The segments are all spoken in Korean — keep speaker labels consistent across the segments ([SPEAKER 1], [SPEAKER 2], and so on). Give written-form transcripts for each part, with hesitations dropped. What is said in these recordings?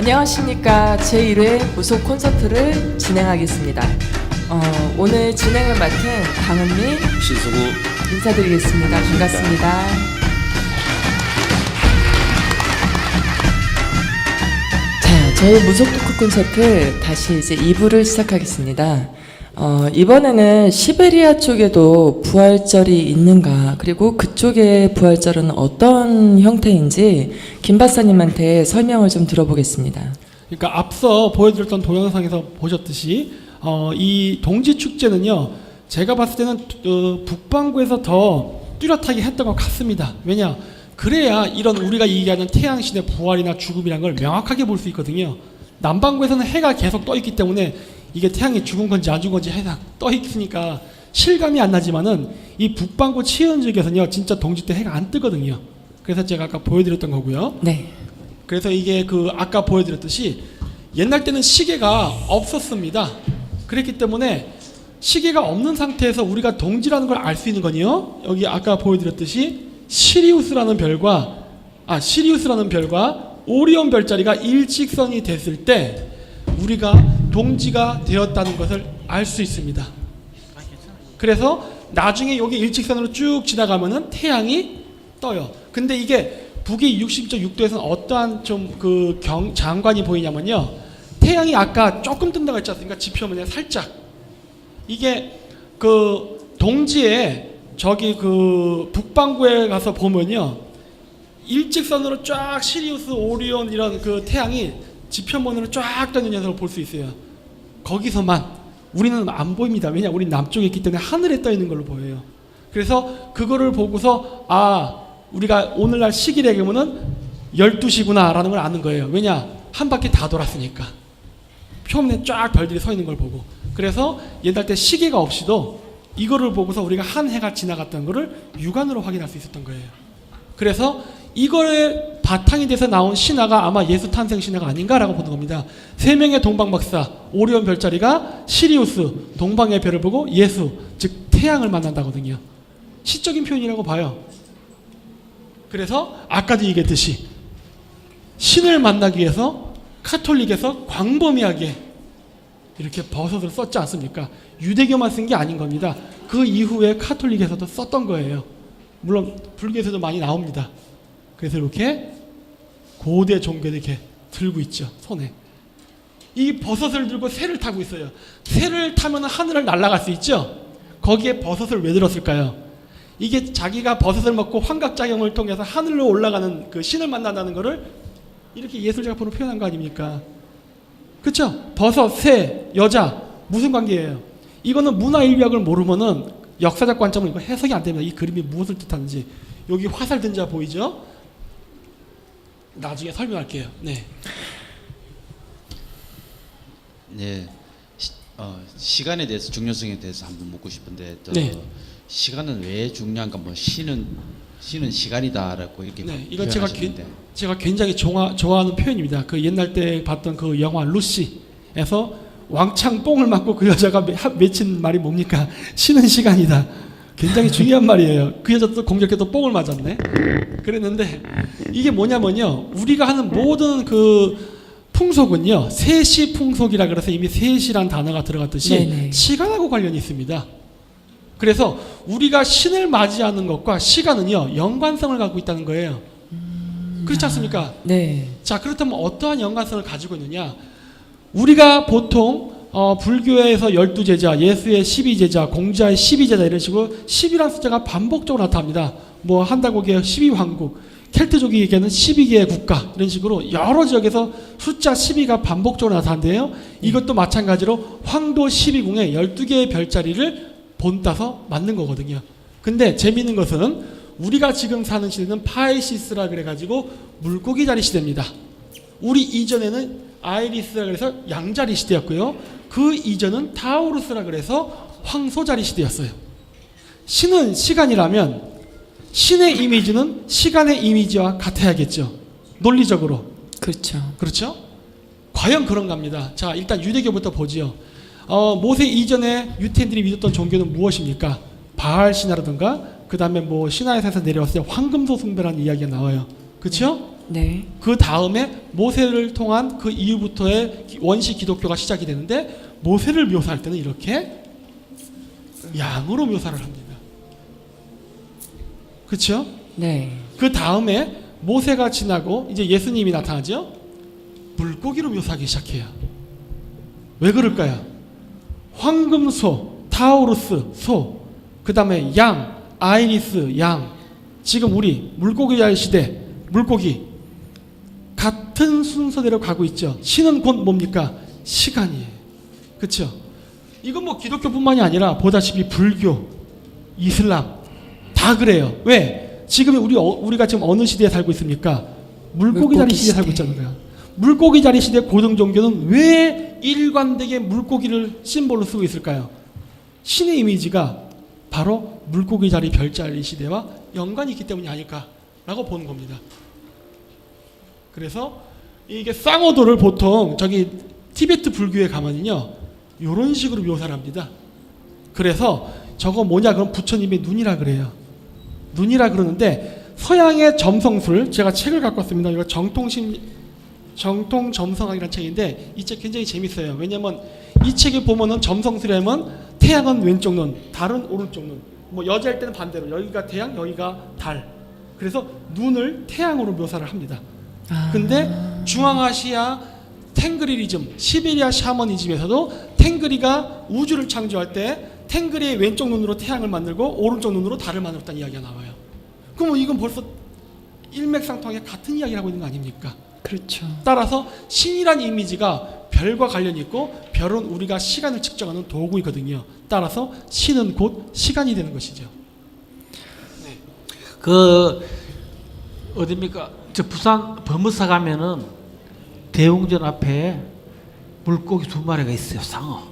[SPEAKER 1] 안녕하십니까. 제1회 무속 콘서트를 진행하겠습니다. 오늘 진행을 맡은 강은미
[SPEAKER 2] 신수구
[SPEAKER 1] 인사드리겠습니다. 반갑습니다. 자, 저희 무속 토크 콘서트 다시 이제 2부를 시작하겠습니다. 이번에는 시베리아 쪽에도 부활절이 있는가, 그리고 그쪽의 부활절은 어떤 형태인지 김 박사님한테 설명을 좀 들어보겠습니다.
[SPEAKER 3] 그러니까 앞서 보여드렸던 동영상에서 보셨듯이 이 동지축제는요, 제가 봤을 때는 북반구에서 더 뚜렷하게 했던 것 같습니다. 왜냐? 그래야 이런 우리가 얘기하는 태양신의 부활이나 죽음이라는 걸 명확하게 볼 수 있거든요. 남반구에서는 해가 계속 떠 있기 때문에 이게 태양이 죽은 건지 안 죽은 건지 해가 떠 있으니까 실감이 안 나지만은 이 북반구 치은 지역에서는요, 진짜 동지 때 해가 안 뜨거든요. 그래서 제가 아까 보여드렸던 거고요.
[SPEAKER 1] 네.
[SPEAKER 3] 그래서 이게 아까 보여드렸듯이 옛날 때는 시계가 없었습니다. 그랬기 때문에 시계가 없는 상태에서 우리가 동지라는 걸 알 수 있는 건요, 여기 아까 보여드렸듯이 시리우스라는 별과 오리온 별자리가 일직선이 됐을 때 우리가 동지가 되었다는 것을 알 수 있습니다. 그래서 나중에 여기 일직선으로 쭉 지나가면은 태양이 떠요. 근데 이게 북위 60.6도에서는 어떠한 좀 장관이 보이냐면요, 태양이 아까 조금 뜬다고 했지 않습니까? 지표면에 살짝. 이게 동지에 저기 북반구에 가서 보면요, 일직선으로 쫙 시리우스, 오리온 이런 태양이 지표면으로 쫙 떠 있는 녀석을 볼 수 있어요. 거기서만. 우리는 안 보입니다. 왜냐? 우리 남쪽에 있기 때문에 하늘에 떠 있는 걸로 보여요. 그래서 그거를 보고서 우리가 오늘날 시기를 보면은 12시구나 라는 걸 아는 거예요. 왜냐? 한 바퀴 다 돌았으니까. 표면에 쫙 별들이 서 있는 걸 보고. 그래서 옛날 때 시계가 없이도 이거를 보고서 우리가 한 해가 지나갔다는 거를 육안으로 확인할 수 있었던 거예요. 그래서 이거에 바탕이 돼서 나온 신화가 아마 예수 탄생 신화가 아닌가라고 보는 겁니다. 세 명의 동방 박사, 오리온 별자리가 시리우스, 동방의 별을 보고 예수, 즉 태양을 만난다거든요. 시적인 표현이라고 봐요. 그래서 아까도 얘기했듯이 신을 만나기 위해서 카톨릭에서 광범위하게 이렇게 버섯을 썼지 않습니까? 유대교만 쓴 게 아닌 겁니다. 그 이후에 카톨릭에서도 썼던 거예요. 물론 불교에서도 많이 나옵니다. 그래서 이렇게 고대 종교를 이렇게 들고 있죠, 손에. 이 버섯을 들고 새를 타고 있어요. 새를 타면 하늘을 날아갈 수 있죠. 거기에 버섯을 왜 들었을까요? 이게 자기가 버섯을 먹고 환각작용을 통해서 하늘로 올라가는 신을 만난다는 거를 이렇게 예술작품으로 표현한 거 아닙니까? 그렇죠? 버섯, 새, 여자 무슨 관계예요? 이거는 문화인력을 모르면은 역사적 관점은 이거 해석이 안 됩니다. 이 그림이 무엇을 뜻하는지. 여기 화살 든 자 보이죠? 나중에 설명할게요. 네.
[SPEAKER 2] 네, 시간에 대해서 중요성에 대해서 한번 묻고 싶은데
[SPEAKER 3] 네.
[SPEAKER 2] 시간은 왜 중요한가? 신은 시간이다라고 이렇게
[SPEAKER 3] 네, 이건
[SPEAKER 2] 표현하시는데.
[SPEAKER 3] 제가 굉장히 좋아하는 표현입니다. 영화 때 봤던 영화 루시에서 왕창 뽕을 맞고 그 여자가 맺힌 말이 뭡니까? 신은 시간이다. 굉장히 중요한 말이에요. 그 여자도 공격해도 뽕을 맞았네. 그랬는데 이게 뭐냐면요, 우리가 하는 모든 풍속은요, 세시 풍속이라 그래서 이미 세시란 단어가 들어갔듯이
[SPEAKER 1] 네네.
[SPEAKER 3] 시간하고 관련이 있습니다. 그래서 우리가 신을 맞이하는 것과 시간은요, 연관성을 갖고 있다는 거예요. 그렇지 않습니까?
[SPEAKER 1] 네.
[SPEAKER 3] 자, 그렇다면 어떠한 연관성을 가지고 있느냐? 우리가 보통 불교에서 12제자, 예수의 12제자, 공자의 12제자 이런 식으로 10이라는 숫자가 반복적으로 나타납니다. 한다고기에 12왕국, 켈트족이 얘기하는 12개의 국가 이런 식으로 여러 지역에서 숫자 12가 반복적으로 나타나는데요. 이것도 마찬가지로 황도 12궁에 12개의 별자리를 본따서 맞는 거거든요. 근데 재미있는 것은 우리가 지금 사는 시대는 파이시스라 그래가지고 물고기 자리 시대입니다. 우리 이전에는 아이리스라 그래서 양자리 시대였고요. 그 이전은 타우루스라 그래서 황소자리 시대였어요. 신은 시간이라면 신의 이미지는 시간의 이미지와 같아야겠죠. 논리적으로. 그렇죠? 과연 그런갑니다. 자, 일단 유대교부터 보지요. 모세 이전에 유태인들이 믿었던 종교는 무엇입니까? 바알 신화라든가 그 다음에 신화에서 내려왔을 때 황금소 숭배라는 이야기가 나와요. 그렇죠?
[SPEAKER 1] 네.
[SPEAKER 3] 그 다음에 모세를 통한 그 이후부터의 원시 기독교가 시작이 되는데 모세를 묘사할 때는 이렇게 양으로 묘사를 합니다. 그렇죠?
[SPEAKER 1] 네.
[SPEAKER 3] 그 다음에 모세가 지나고 이제 예수님이 나타나죠. 물고기로 묘사하기 시작해요. 왜 그럴까요? 황금소, 타우루스 소, 그 다음에 양, 아이리스 양. 지금 우리 물고기 잘 시대 물고기 같은 순서대로 가고 있죠. 신은 곧 뭡니까? 시간이에요. 그렇죠? 이건 뭐 기독교뿐만이 아니라 보다시피 불교, 이슬람 다 그래요. 왜? 지금 우리가 지금 어느 시대에 살고 있습니까? 물고기 자리 시대에 살고 있잖아요. 물고기 자리 시대 고등 종교는 왜 일관되게 물고기를 심볼로 쓰고 있을까요? 신의 이미지가 바로 물고기 자리 별자리 시대와 연관이 있기 때문이 아닐까라고 보는 겁니다. 그래서 이게 쌍어도를 보통 저기 티베트 불교에 가면요 이런 식으로 묘사를 합니다. 그래서 저거 뭐냐 그럼 부처님의 눈이라 그래요. 눈이라 그러는데 서양의 점성술, 제가 책을 갖고 왔습니다. 이거 정통점성학이라는 책인데 이 책 굉장히 재밌어요. 왜냐면 이 책에 보면은 점성술에는 태양은 왼쪽 눈, 달은 오른쪽 눈. 뭐 여자일 때는 반대로 여기가 태양, 여기가 달. 그래서 눈을 태양으로 묘사를 합니다. 근데 중앙아시아 탱그리리즘, 시베리아 샤머니즘에서도 탱그리가 우주를 창조할 때 탱그리의 왼쪽 눈으로 태양을 만들고 오른쪽 눈으로 달을 만들었다는 이야기가 나와요. 그럼 이건 벌써 일맥상통하게 같은 이야기를 하고 있는 거 아닙니까?
[SPEAKER 1] 그렇죠.
[SPEAKER 3] 따라서 신이란 이미지가 별과 관련이 있고 별은 우리가 시간을 측정하는 도구이거든요. 따라서 신은 곧 시간이 되는 것이죠.
[SPEAKER 4] 그 어딥니까? 저 부산 범어사 가면은 대웅전 앞에 물고기 2마리가 있어요. 상어.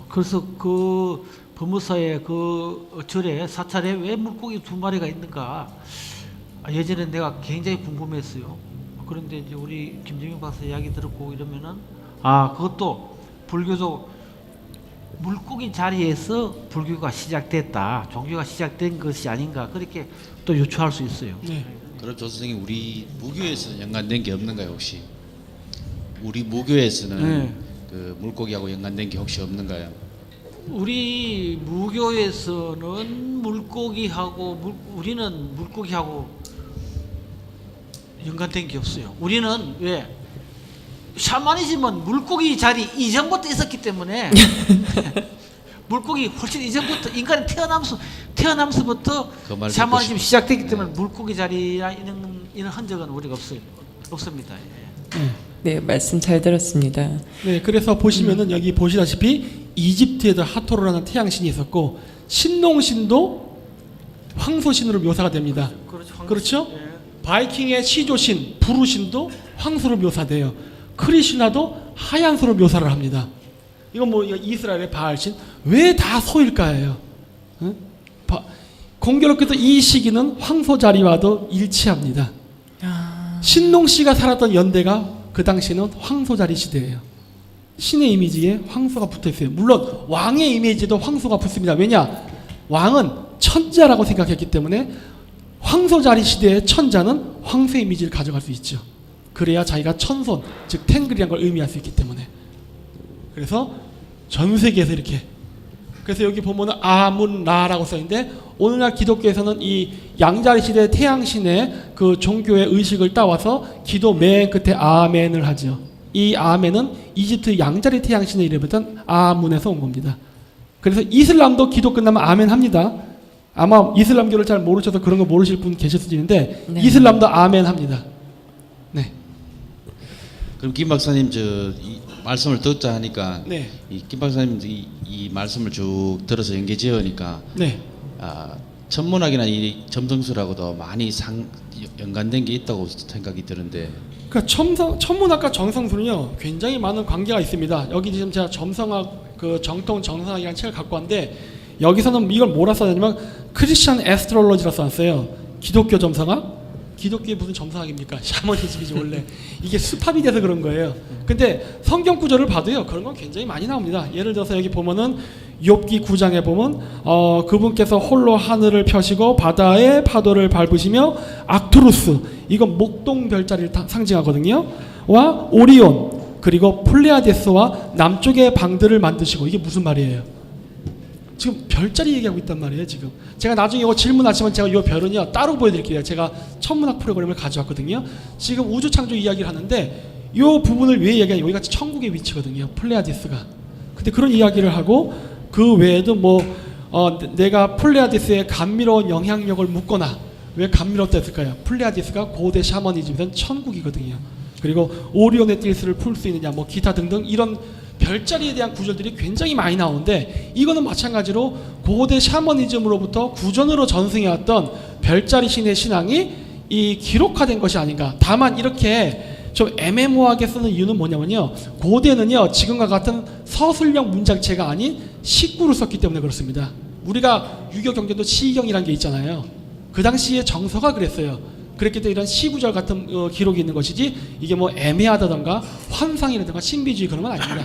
[SPEAKER 4] 그래서 그 범어사의 그 절에 사찰에 왜 물고기 2마리가 있는가? 예전에 내가 굉장히 궁금했어요. 그런데 이제 우리 김정용 박사 이야기 들었고 이러면은 그것도 불교도 물고기 자리에서 불교가 시작됐다. 종교가 시작된 것이 아닌가 그렇게 또 유추할 수 있어요.
[SPEAKER 3] 네.
[SPEAKER 2] 그럼 조 선생님 우리 무교에서는 연관된 게 없는가요 혹시? 우리 무교에서는
[SPEAKER 4] 네.
[SPEAKER 2] 그 물고기하고 연관된 게 혹시 없는가요?
[SPEAKER 4] 우리 무교에서는 우리는 물고기하고 연관된 게 없어요. 우리는 왜 샤머니즘은 물고기 자리 이전부터 있었기 때문에 물고기 훨씬 이전부터 인간이 태어나면서부터
[SPEAKER 2] 그 말
[SPEAKER 4] 샤머니즘이 시작됐기
[SPEAKER 2] 네.
[SPEAKER 4] 때문에 물고기 자리나 이런 흔적은 우리가 없습니다. 예.
[SPEAKER 1] 네, 말씀 잘 들었습니다.
[SPEAKER 3] 네, 그래서 보시면은 여기 보시다시피 이집트에도 하토르라는 태양신이 있었고 신농신도 황소신으로 묘사가 됩니다. 그렇죠?
[SPEAKER 4] 예.
[SPEAKER 3] 바이킹의 시조신 부르신도 황소로 묘사돼요. 크리슈나도 하얀소로 묘사를 합니다. 이건 뭐 이스라엘의 바알신 왜 다 소일까요? 응? 공교롭게도 이 시기는 황소 자리와도 일치합니다. 신농 씨가 살았던 연대가 그 당시는 황소 자리 시대예요. 신의 이미지에 황소가 붙어 있어요. 물론 왕의 이미지에도 황소가 붙습니다. 왜냐? 왕은 천자라고 생각했기 때문에 황소 자리 시대의 천자는 황소 이미지를 가져갈 수 있죠. 그래야 자기가 천손, 즉 탱글이란 걸 의미할 수 있기 때문에. 그래서 전 세계에서 이렇게. 그래서 여기 보면은 아문라라고 써있는데 오늘날 기독교에서는 이 양자리 시대 태양신의 그 종교의 의식을 따와서 기도 맨 끝에 아멘을 하죠. 이 아멘은 이집트 양자리 태양신의 이름이었던 아문에서 온 겁니다. 그래서 이슬람도 기도 끝나면 아멘 합니다. 아마 이슬람교를 잘 모르셔서 그런 거 모르실 분 계실 수도 있는데
[SPEAKER 1] 네.
[SPEAKER 3] 이슬람도 아멘 합니다. 네.
[SPEAKER 2] 그럼 김 박사님 이 말씀을 듣자 하니까
[SPEAKER 3] 네.
[SPEAKER 2] 이 김 박사님 이 말씀을 쭉 들어서 연계지으니까
[SPEAKER 3] 네.
[SPEAKER 2] 천문학이나 이 점성술하고도 많이 연관된 게 있다고 생각이 드는데.
[SPEAKER 3] 그러니까 천문학과 정성술은요 굉장히 많은 관계가 있습니다. 여기 지금 제가 점성학 그 정통 정성학이라는 책을 갖고 왔는데 여기서는 이걸 뭐라 써냐면 크리스천 애스트롤로지라 써놨어요. 기독교 점성학? 기독교의 무슨 점성학입니까? 샤머니즘이지 원래. 이게 수팝이 돼서 그런 거예요. 근데 성경 구절을 봐도요 그런 건 굉장히 많이 나옵니다. 예를 들어서 여기 보면은 욥기 9장에 보면 그분께서 홀로 하늘을 펴시고 바다의 파도를 밟으시며 악투루스, 이건 목동 별자리를 상징하거든요. 와 오리온, 그리고 플레아데스와 남쪽의 방들을 만드시고, 이게 무슨 말이에요? 지금 별자리 얘기하고 있단 말이에요. 지금 제가 나중에 이거 질문하시면 제가 이 별은요 따로 보여드릴게요. 제가 천문학 프로그램을 가져왔거든요. 지금 우주 창조 이야기를 하는데 이 부분을 왜 얘기하냐, 여기가 천국의 위치거든요, 플레아디스가. 근데 그런 이야기를 하고, 그 외에도 뭐 내가 플레아디스의 감미로운 영향력을 묻거나, 왜 감미롭다 했을까요? 플레아디스가 고대 샤머니즘이던 천국이거든요. 그리고 오리온의 띨스를 풀 수 있느냐, 뭐 기타 등등 이런 별자리에 대한 구절들이 굉장히 많이 나오는데, 이거는 마찬가지로 고대 샤머니즘으로부터 구전으로 전승해왔던 별자리 신의 신앙이 이 기록화된 것이 아닌가. 다만 이렇게 좀 애매모호하게 쓰는 이유는 뭐냐면요, 고대는요 지금과 같은 서술형 문장체가 아닌 식구를 썼기 때문에 그렇습니다. 우리가 유교 경전도 시경이라는 게 있잖아요. 그 당시에 정서가 그랬어요. 그랬기 때문에 이런 시구절 같은 기록이 있는 것이지, 이게 뭐 애매하다던가 환상이라든가 신비주의 그런 건 아닙니다.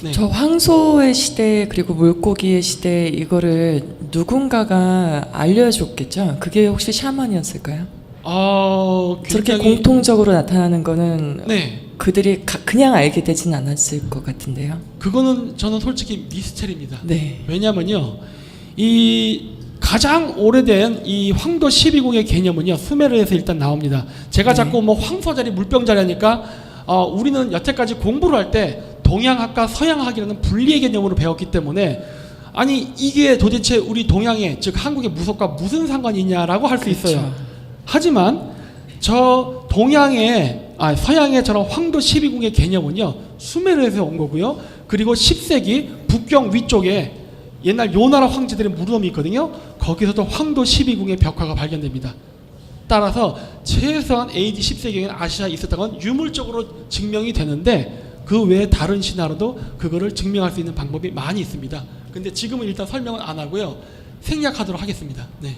[SPEAKER 3] 네.
[SPEAKER 1] 저 황소의 시대 그리고 물고기의 시대, 이거를 누군가가 알려줬겠죠? 그게 혹시 샤먼이었을까요? 저렇게
[SPEAKER 3] 굉장히
[SPEAKER 1] 공통적으로 나타나는 거는
[SPEAKER 3] 네,
[SPEAKER 1] 그들이 그냥 알게 되진 않았을 것 같은데요.
[SPEAKER 3] 그거는 저는 솔직히 미스테리입니다.
[SPEAKER 1] 네.
[SPEAKER 3] 왜냐면요, 이 가장 오래된 이 황도 12궁의 개념은요 수메르에서 일단 나옵니다. 제가 자꾸 뭐 황소자리 물병자리 하니까 우리는 여태까지 공부를 할 때 동양학과 서양학이라는 분리의 개념으로 배웠기 때문에, 아니 이게 도대체 우리 동양의, 즉 한국의 무속과 무슨 상관이 있냐라고 할 수 있어요.
[SPEAKER 1] 그렇죠.
[SPEAKER 3] 하지만 저 서양의 저런 황도 12궁의 개념은요 수메르에서 온 거고요. 그리고 10세기 북경 위쪽에 옛날 요나라 황제들의 무덤이 있거든요. 거기서도 황도 12궁의 벽화가 발견됩니다. 따라서 최소한 AD 10세기에는 아시아에 있었던 건 유물적으로 증명이 되는데, 그 외에 다른 신화로도 그거를 증명할 수 있는 방법이 많이 있습니다. 근데 지금은 일단 설명은 안 하고요, 생략하도록 하겠습니다. 네.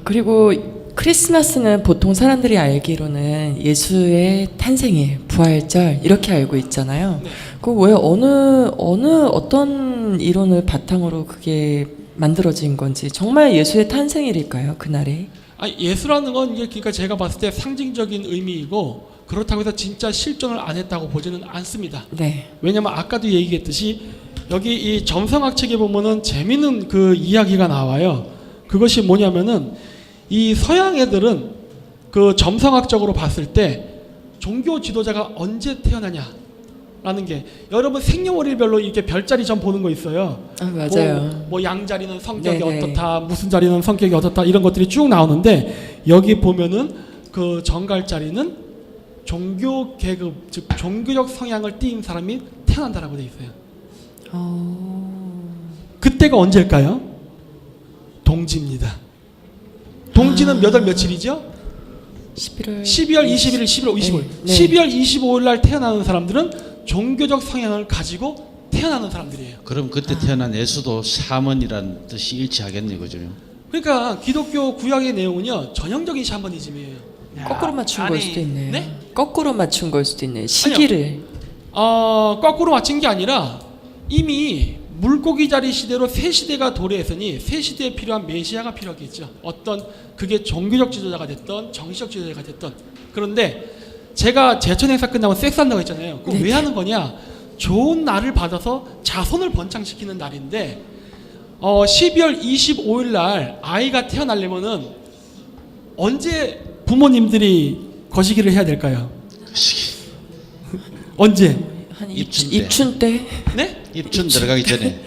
[SPEAKER 1] 그리고 크리스마스는 보통 사람들이 알기로는 예수의 탄생일, 부활절 이렇게 알고 있잖아요.
[SPEAKER 3] 네.
[SPEAKER 1] 그 왜 어떤 이론을 바탕으로 그게 만들어진 건지, 정말 예수의 탄생일일까요, 그날이?
[SPEAKER 3] 예수라는 건 이게 그러니까 제가 봤을 때 상징적인 의미이고, 그렇다고 해서 진짜 실존을 안 했다고 보지는 않습니다.
[SPEAKER 1] 네.
[SPEAKER 3] 왜냐면 아까도 얘기했듯이 여기 이 점성학 책에 보면은 재밌는 그 이야기가 나와요. 그것이 뭐냐면은 이 서양 애들은 그 점성학적으로 봤을 때 종교 지도자가 언제 태어나냐라는 게, 여러분 생년월일별로 이렇게 별자리 점 보는 거 있어요.
[SPEAKER 1] 맞아요.
[SPEAKER 3] 뭐 양자리는 성격이
[SPEAKER 1] 네네.
[SPEAKER 3] 어떻다, 무슨 자리는 성격이 어떻다, 이런 것들이 쭉 나오는데, 여기 보면은 그 정갈자리는 종교 계급, 즉 종교적 성향을 띠인 사람이 태어난다라고 돼 있어요. 그때가 언제일까요? 동지입니다. 동지는 몇 월 며칠이죠?
[SPEAKER 1] 12월
[SPEAKER 3] 21일, 11월 25일.
[SPEAKER 1] 네.
[SPEAKER 3] 12월 25일 날 태어나는 사람들은 종교적 성향을 가지고 태어나는 사람들이에요.
[SPEAKER 2] 그럼 그때 태어난 예수도 샤먼이라는 뜻이 일치하겠네요, 그죠?
[SPEAKER 3] 그러니까 기독교 구약의 내용은요 전형적인 샤머니즘이에요.
[SPEAKER 1] 거꾸로 맞춘 걸 수도 있네요.
[SPEAKER 3] 네?
[SPEAKER 1] 거꾸로 맞춘 걸 수도 있네요. 시기를.
[SPEAKER 3] 거꾸로 맞춘 게 아니라 이미 물고기 자리 시대로 새 시대가 도래했으니 새 시대에 필요한 메시아가 필요하겠죠. 어떤 그게 종교적 지도자가 됐던 정치적 지도자가 됐던. 그런데 제가 제천 행사 끝나고 섹스한다고 했잖아요. 그거 왜 하는 거냐? 좋은 날을 받아서 자손을 번창시키는 날인데 12월 25일 날 아이가 태어나려면은 언제 부모님들이 거시기를 해야 될까요? 언제?
[SPEAKER 1] 한
[SPEAKER 2] 입춘 때.
[SPEAKER 1] 입춘 때?
[SPEAKER 3] 네?
[SPEAKER 2] 입춘 들어가기 전에.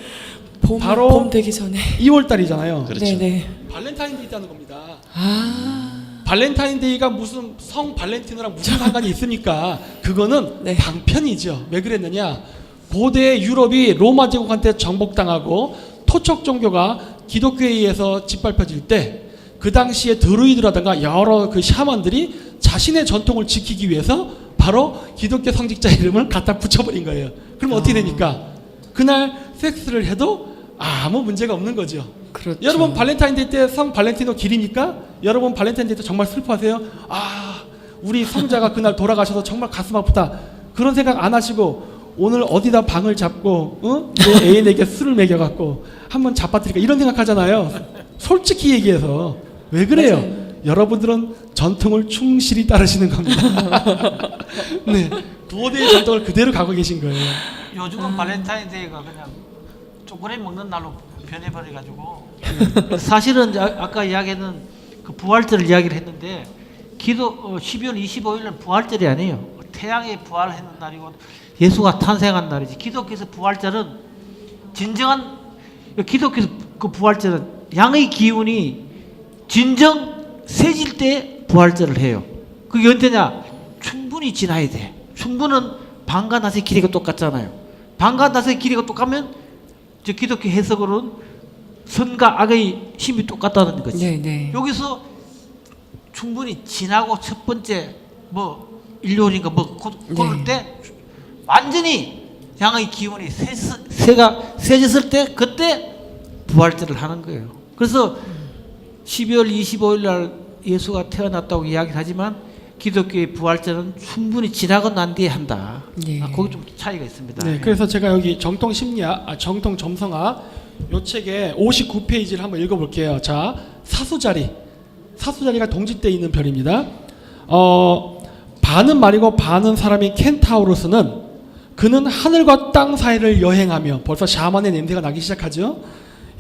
[SPEAKER 3] 바로
[SPEAKER 1] 봄 되기 전에.
[SPEAKER 3] 2월 달이잖아요.
[SPEAKER 2] 그렇죠.
[SPEAKER 1] 네네.
[SPEAKER 3] 발렌타인데이 있다는 겁니다. 발렌타인데이가 무슨 성 발렌티노랑 무슨 상관이 있습니까? 그거는
[SPEAKER 1] 네.
[SPEAKER 3] 방편이죠. 왜 그랬느냐? 고대 유럽이 로마 제국한테 정복당하고 토촉 종교가 기독교에 의해서 짓밟혀질 때, 그 당시에 드루이드라든가 여러 그 샤먼들이 자신의 전통을 지키기 위해서 바로 기독교 성직자 이름을 갖다 붙여버린 거예요. 그럼 어떻게 됩니까? 그날 섹스를 해도 아무 문제가 없는 거죠.
[SPEAKER 1] 그렇죠.
[SPEAKER 3] 여러분 발렌타인데이 때 성 발렌티노 길입니까? 여러분 발렌타인데이 때 정말 슬퍼하세요? 우리 성자가 그날 돌아가셔서 정말 가슴 아프다, 그런 생각 안 하시고 오늘 어디다 방을 잡고 내 애인에게 술을 먹여갖고 한번 잡아뜨릴까 이런 생각하잖아요. 솔직히 얘기해서 왜 그래요?
[SPEAKER 1] 맞아요.
[SPEAKER 3] 여러분들은 전통을 충실히 따르시는 겁니다. 네, 고대의 전통을 그대로 가고 계신 거예요.
[SPEAKER 4] 요즘은 발렌타인데이가 그냥 초콜릿 먹는 날로 변해버려가지고 사실은 이제 아까 이야기했는 그 부활절을 이야기를 했는데 12월 25일은 부활절이 아니에요. 태양이 부활했는 날이고 예수가 탄생한 날이지. 기독교에서 부활절은 진정한 기독교에서 그 부활절은 양의 기운이 진정 세질 때 부활절을 해요. 그게 언제냐? 충분히 지나야 돼. 충분은 밤과 낮의 길이가 똑같잖아요. 밤과 낮의 길이가 똑같으면 저 기독교 해석으로는 선과 악의 힘이 똑같다는 거지.
[SPEAKER 1] 네, 네.
[SPEAKER 4] 여기서 충분히 지나고 첫 번째 뭐 일요일인가 뭐 그럴
[SPEAKER 1] 네.
[SPEAKER 4] 때 완전히 양의 기운이 세가 세졌을 때 그때 부활절을 하는 거예요. 그래서 12월 25일 날 예수가 태어났다고 이야기를 하지만 기독교의 부활절은 충분히 지나고 난 뒤에 한다.
[SPEAKER 1] 네.
[SPEAKER 4] 거기 좀 차이가 있습니다.
[SPEAKER 3] 네, 그래서 제가 여기 정통 심리학, 정통 점성학 요 책의 59페이지를 한번 읽어볼게요. 자, 사수자리가 동짓대에 있는 별입니다. 반은 말이고 반은 사람인 켄타우로스는 그는 하늘과 땅 사이를 여행하며 벌써 샤먼의 냄새가 나기 시작하죠.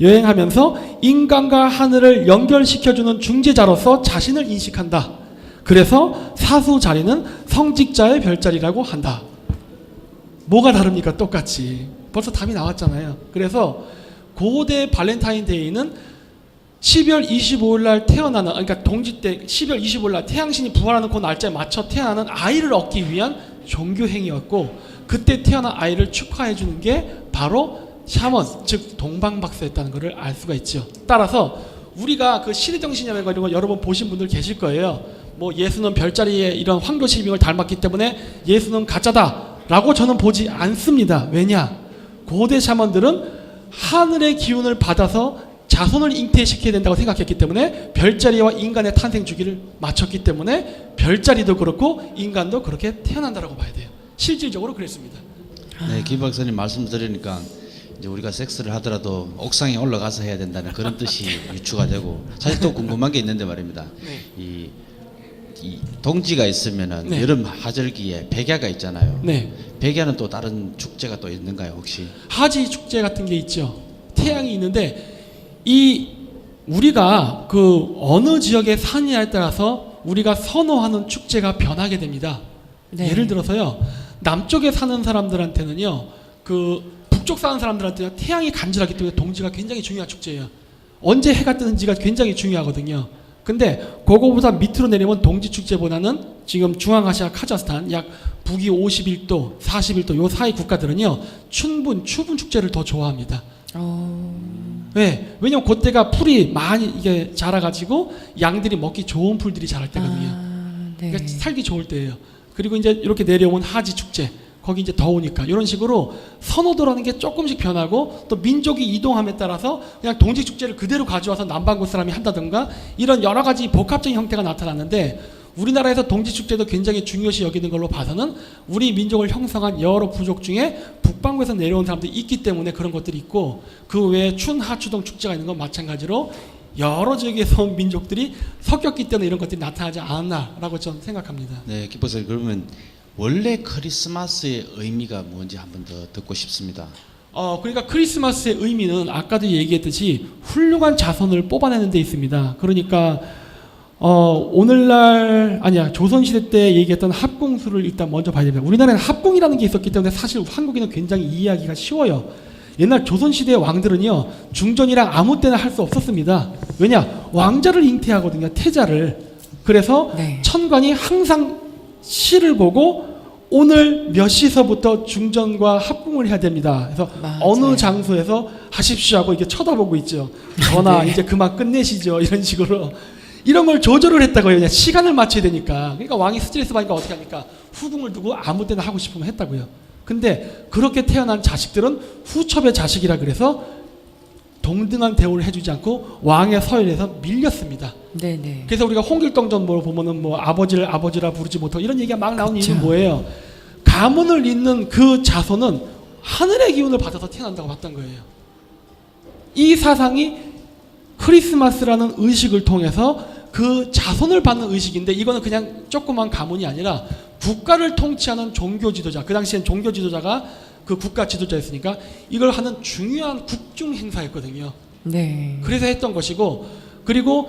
[SPEAKER 3] 여행하면서 인간과 하늘을 연결시켜주는 중재자로서 자신을 인식한다. 그래서 사수자리는 성직자의 별자리라고 한다. 뭐가 다릅니까? 똑같이. 벌써 답이 나왔잖아요. 그래서 고대 발렌타인데이는 12월 25일 날 태어나는, 그러니까 동짓대 12월 25일 날 태양신이 부활하는 그 날짜에 맞춰 태어나는 아이를 얻기 위한 종교 행위였고, 그때 태어난 아이를 축하해 주는 게 바로 샤먼, 즉 동방박사였다는 것을 알 수가 있죠. 따라서 우리가 그 시대정신이라는 거 이런 거 여러 번 보신 분들 계실 거예요. 뭐 예수는 별자리에 이런 황교실빙을 닮았기 때문에 예수는 가짜다라고 저는 보지 않습니다. 왜냐? 고대 샤먼들은 하늘의 기운을 받아서 자손을 잉태시켜야 된다고 생각했기 때문에 별자리와 인간의 탄생 주기를 맞췄기 때문에 별자리도 그렇고 인간도 그렇게 태어난다라고 봐야 돼요. 실질적으로 그랬습니다.
[SPEAKER 2] 네, 김 박사님 말씀 들으니까 이제 우리가 섹스를 하더라도 옥상에 올라가서 해야 된다는 그런 뜻이 유추가 되고, 사실 또 궁금한 게 있는데 말입니다. 이 동지가 있으면은
[SPEAKER 3] 네.
[SPEAKER 2] 여름 하절기에 백야가 있잖아요.
[SPEAKER 3] 네.
[SPEAKER 2] 백야는 또 다른 축제가 또 있는가요 혹시?
[SPEAKER 3] 하지 축제 같은 게 있죠. 태양이 있는데 이 우리가 그 어느 지역에 사느냐에 따라서 우리가 선호하는 축제가 변하게 됩니다.
[SPEAKER 1] 네.
[SPEAKER 3] 예를 들어서요, 남쪽에 사는 사람들한테는요, 그 북쪽 사는 사람들한테는 태양이 간절하기 때문에 동지가 굉장히 중요한 축제예요. 언제 해가 뜨는지가 굉장히 중요하거든요. 근데 그거보다 밑으로 내리면 동지 축제보다는 지금 중앙아시아 카자흐스탄 약 북위 51도, 41도 요 사이 국가들은요, 추분 축제를 더 좋아합니다. 왜? 왜냐면 그때가 풀이 많이 이게 자라가지고 양들이 먹기 좋은 풀들이 자랄 때거든요.
[SPEAKER 1] 네.
[SPEAKER 3] 그러니까 살기 좋을 때예요. 그리고 이제 이렇게 내려오면 하지 축제, 거기 이제 더우니까 이런 식으로 선호도라는 게 조금씩 변하고, 또 민족이 이동함에 따라서 그냥 동지 축제를 그대로 가져와서 남반구 사람이 한다든가 이런 여러 가지 복합적인 형태가 나타났는데, 우리나라에서 동지 축제도 굉장히 중요시 여기는 걸로 봐서는 우리 민족을 형성한 여러 부족 중에 북반구에서 내려온 사람들이 있기 때문에 그런 것들이 있고, 그 외에 춘하추동 축제가 있는 건 마찬가지로 여러 지역에서 온 민족들이 섞였기 때문에 이런 것들이 나타나지 않았나라고 저는 생각합니다.
[SPEAKER 2] 네, 김 박사님, 그러면 원래 크리스마스의 의미가 뭔지 한번 더 듣고 싶습니다.
[SPEAKER 3] 그러니까 크리스마스의 의미는 아까도 얘기했듯이 훌륭한 자손을 뽑아내는 데 있습니다. 그러니까 오늘날 조선시대 때 얘기했던 합궁수를 일단 먼저 봐야 됩니다. 우리나라에는 합궁이라는 게 있었기 때문에 사실 한국인은 굉장히 이해하기가 쉬워요. 옛날 조선시대의 왕들은요, 중전이랑 아무 때나 할 수 없었습니다. 왜냐? 왕자를 잉태하거든요, 태자를. 그래서
[SPEAKER 1] 네.
[SPEAKER 3] 천관이 항상 시를 보고 오늘 몇 시서부터 중전과 합궁을 해야 됩니다. 그래서
[SPEAKER 1] 맞아요.
[SPEAKER 3] 어느 장소에서 하십시오 하고 이렇게 쳐다보고 있죠. 전하
[SPEAKER 1] 네.
[SPEAKER 3] 이제 그만 끝내시죠, 이런 식으로. 이런 걸 조절을 했다고요. 그냥 시간을 맞춰야 되니까. 그러니까 왕이 스트레스 받으니까 어떻게 합니까? 후궁을 두고 아무 때나 하고 싶으면 했다고요. 근데 그렇게 태어난 자식들은 후첩의 자식이라 그래서 동등한 대우를 해주지 않고 왕의 서열에서 밀렸습니다.
[SPEAKER 1] 네네.
[SPEAKER 3] 그래서 우리가 홍길동전보로 보면은 뭐 아버지를 아버지라 부르지 못하고 이런 얘기가 막 나오는
[SPEAKER 1] 그쵸.
[SPEAKER 3] 이유는 뭐예요? 가문을 잇는 그 자손은 하늘의 기운을 받아서 태어난다고 봤던 거예요. 이 사상이 크리스마스라는 의식을 통해서 그 자손을 받는 의식인데, 이거는 그냥 조그만 가문이 아니라 국가를 통치하는 종교 지도자, 그 당시엔 종교 지도자가 그 국가 지도자였으니까 이걸 하는 중요한 국중 행사였거든요.
[SPEAKER 1] 네.
[SPEAKER 3] 그래서 했던 것이고, 그리고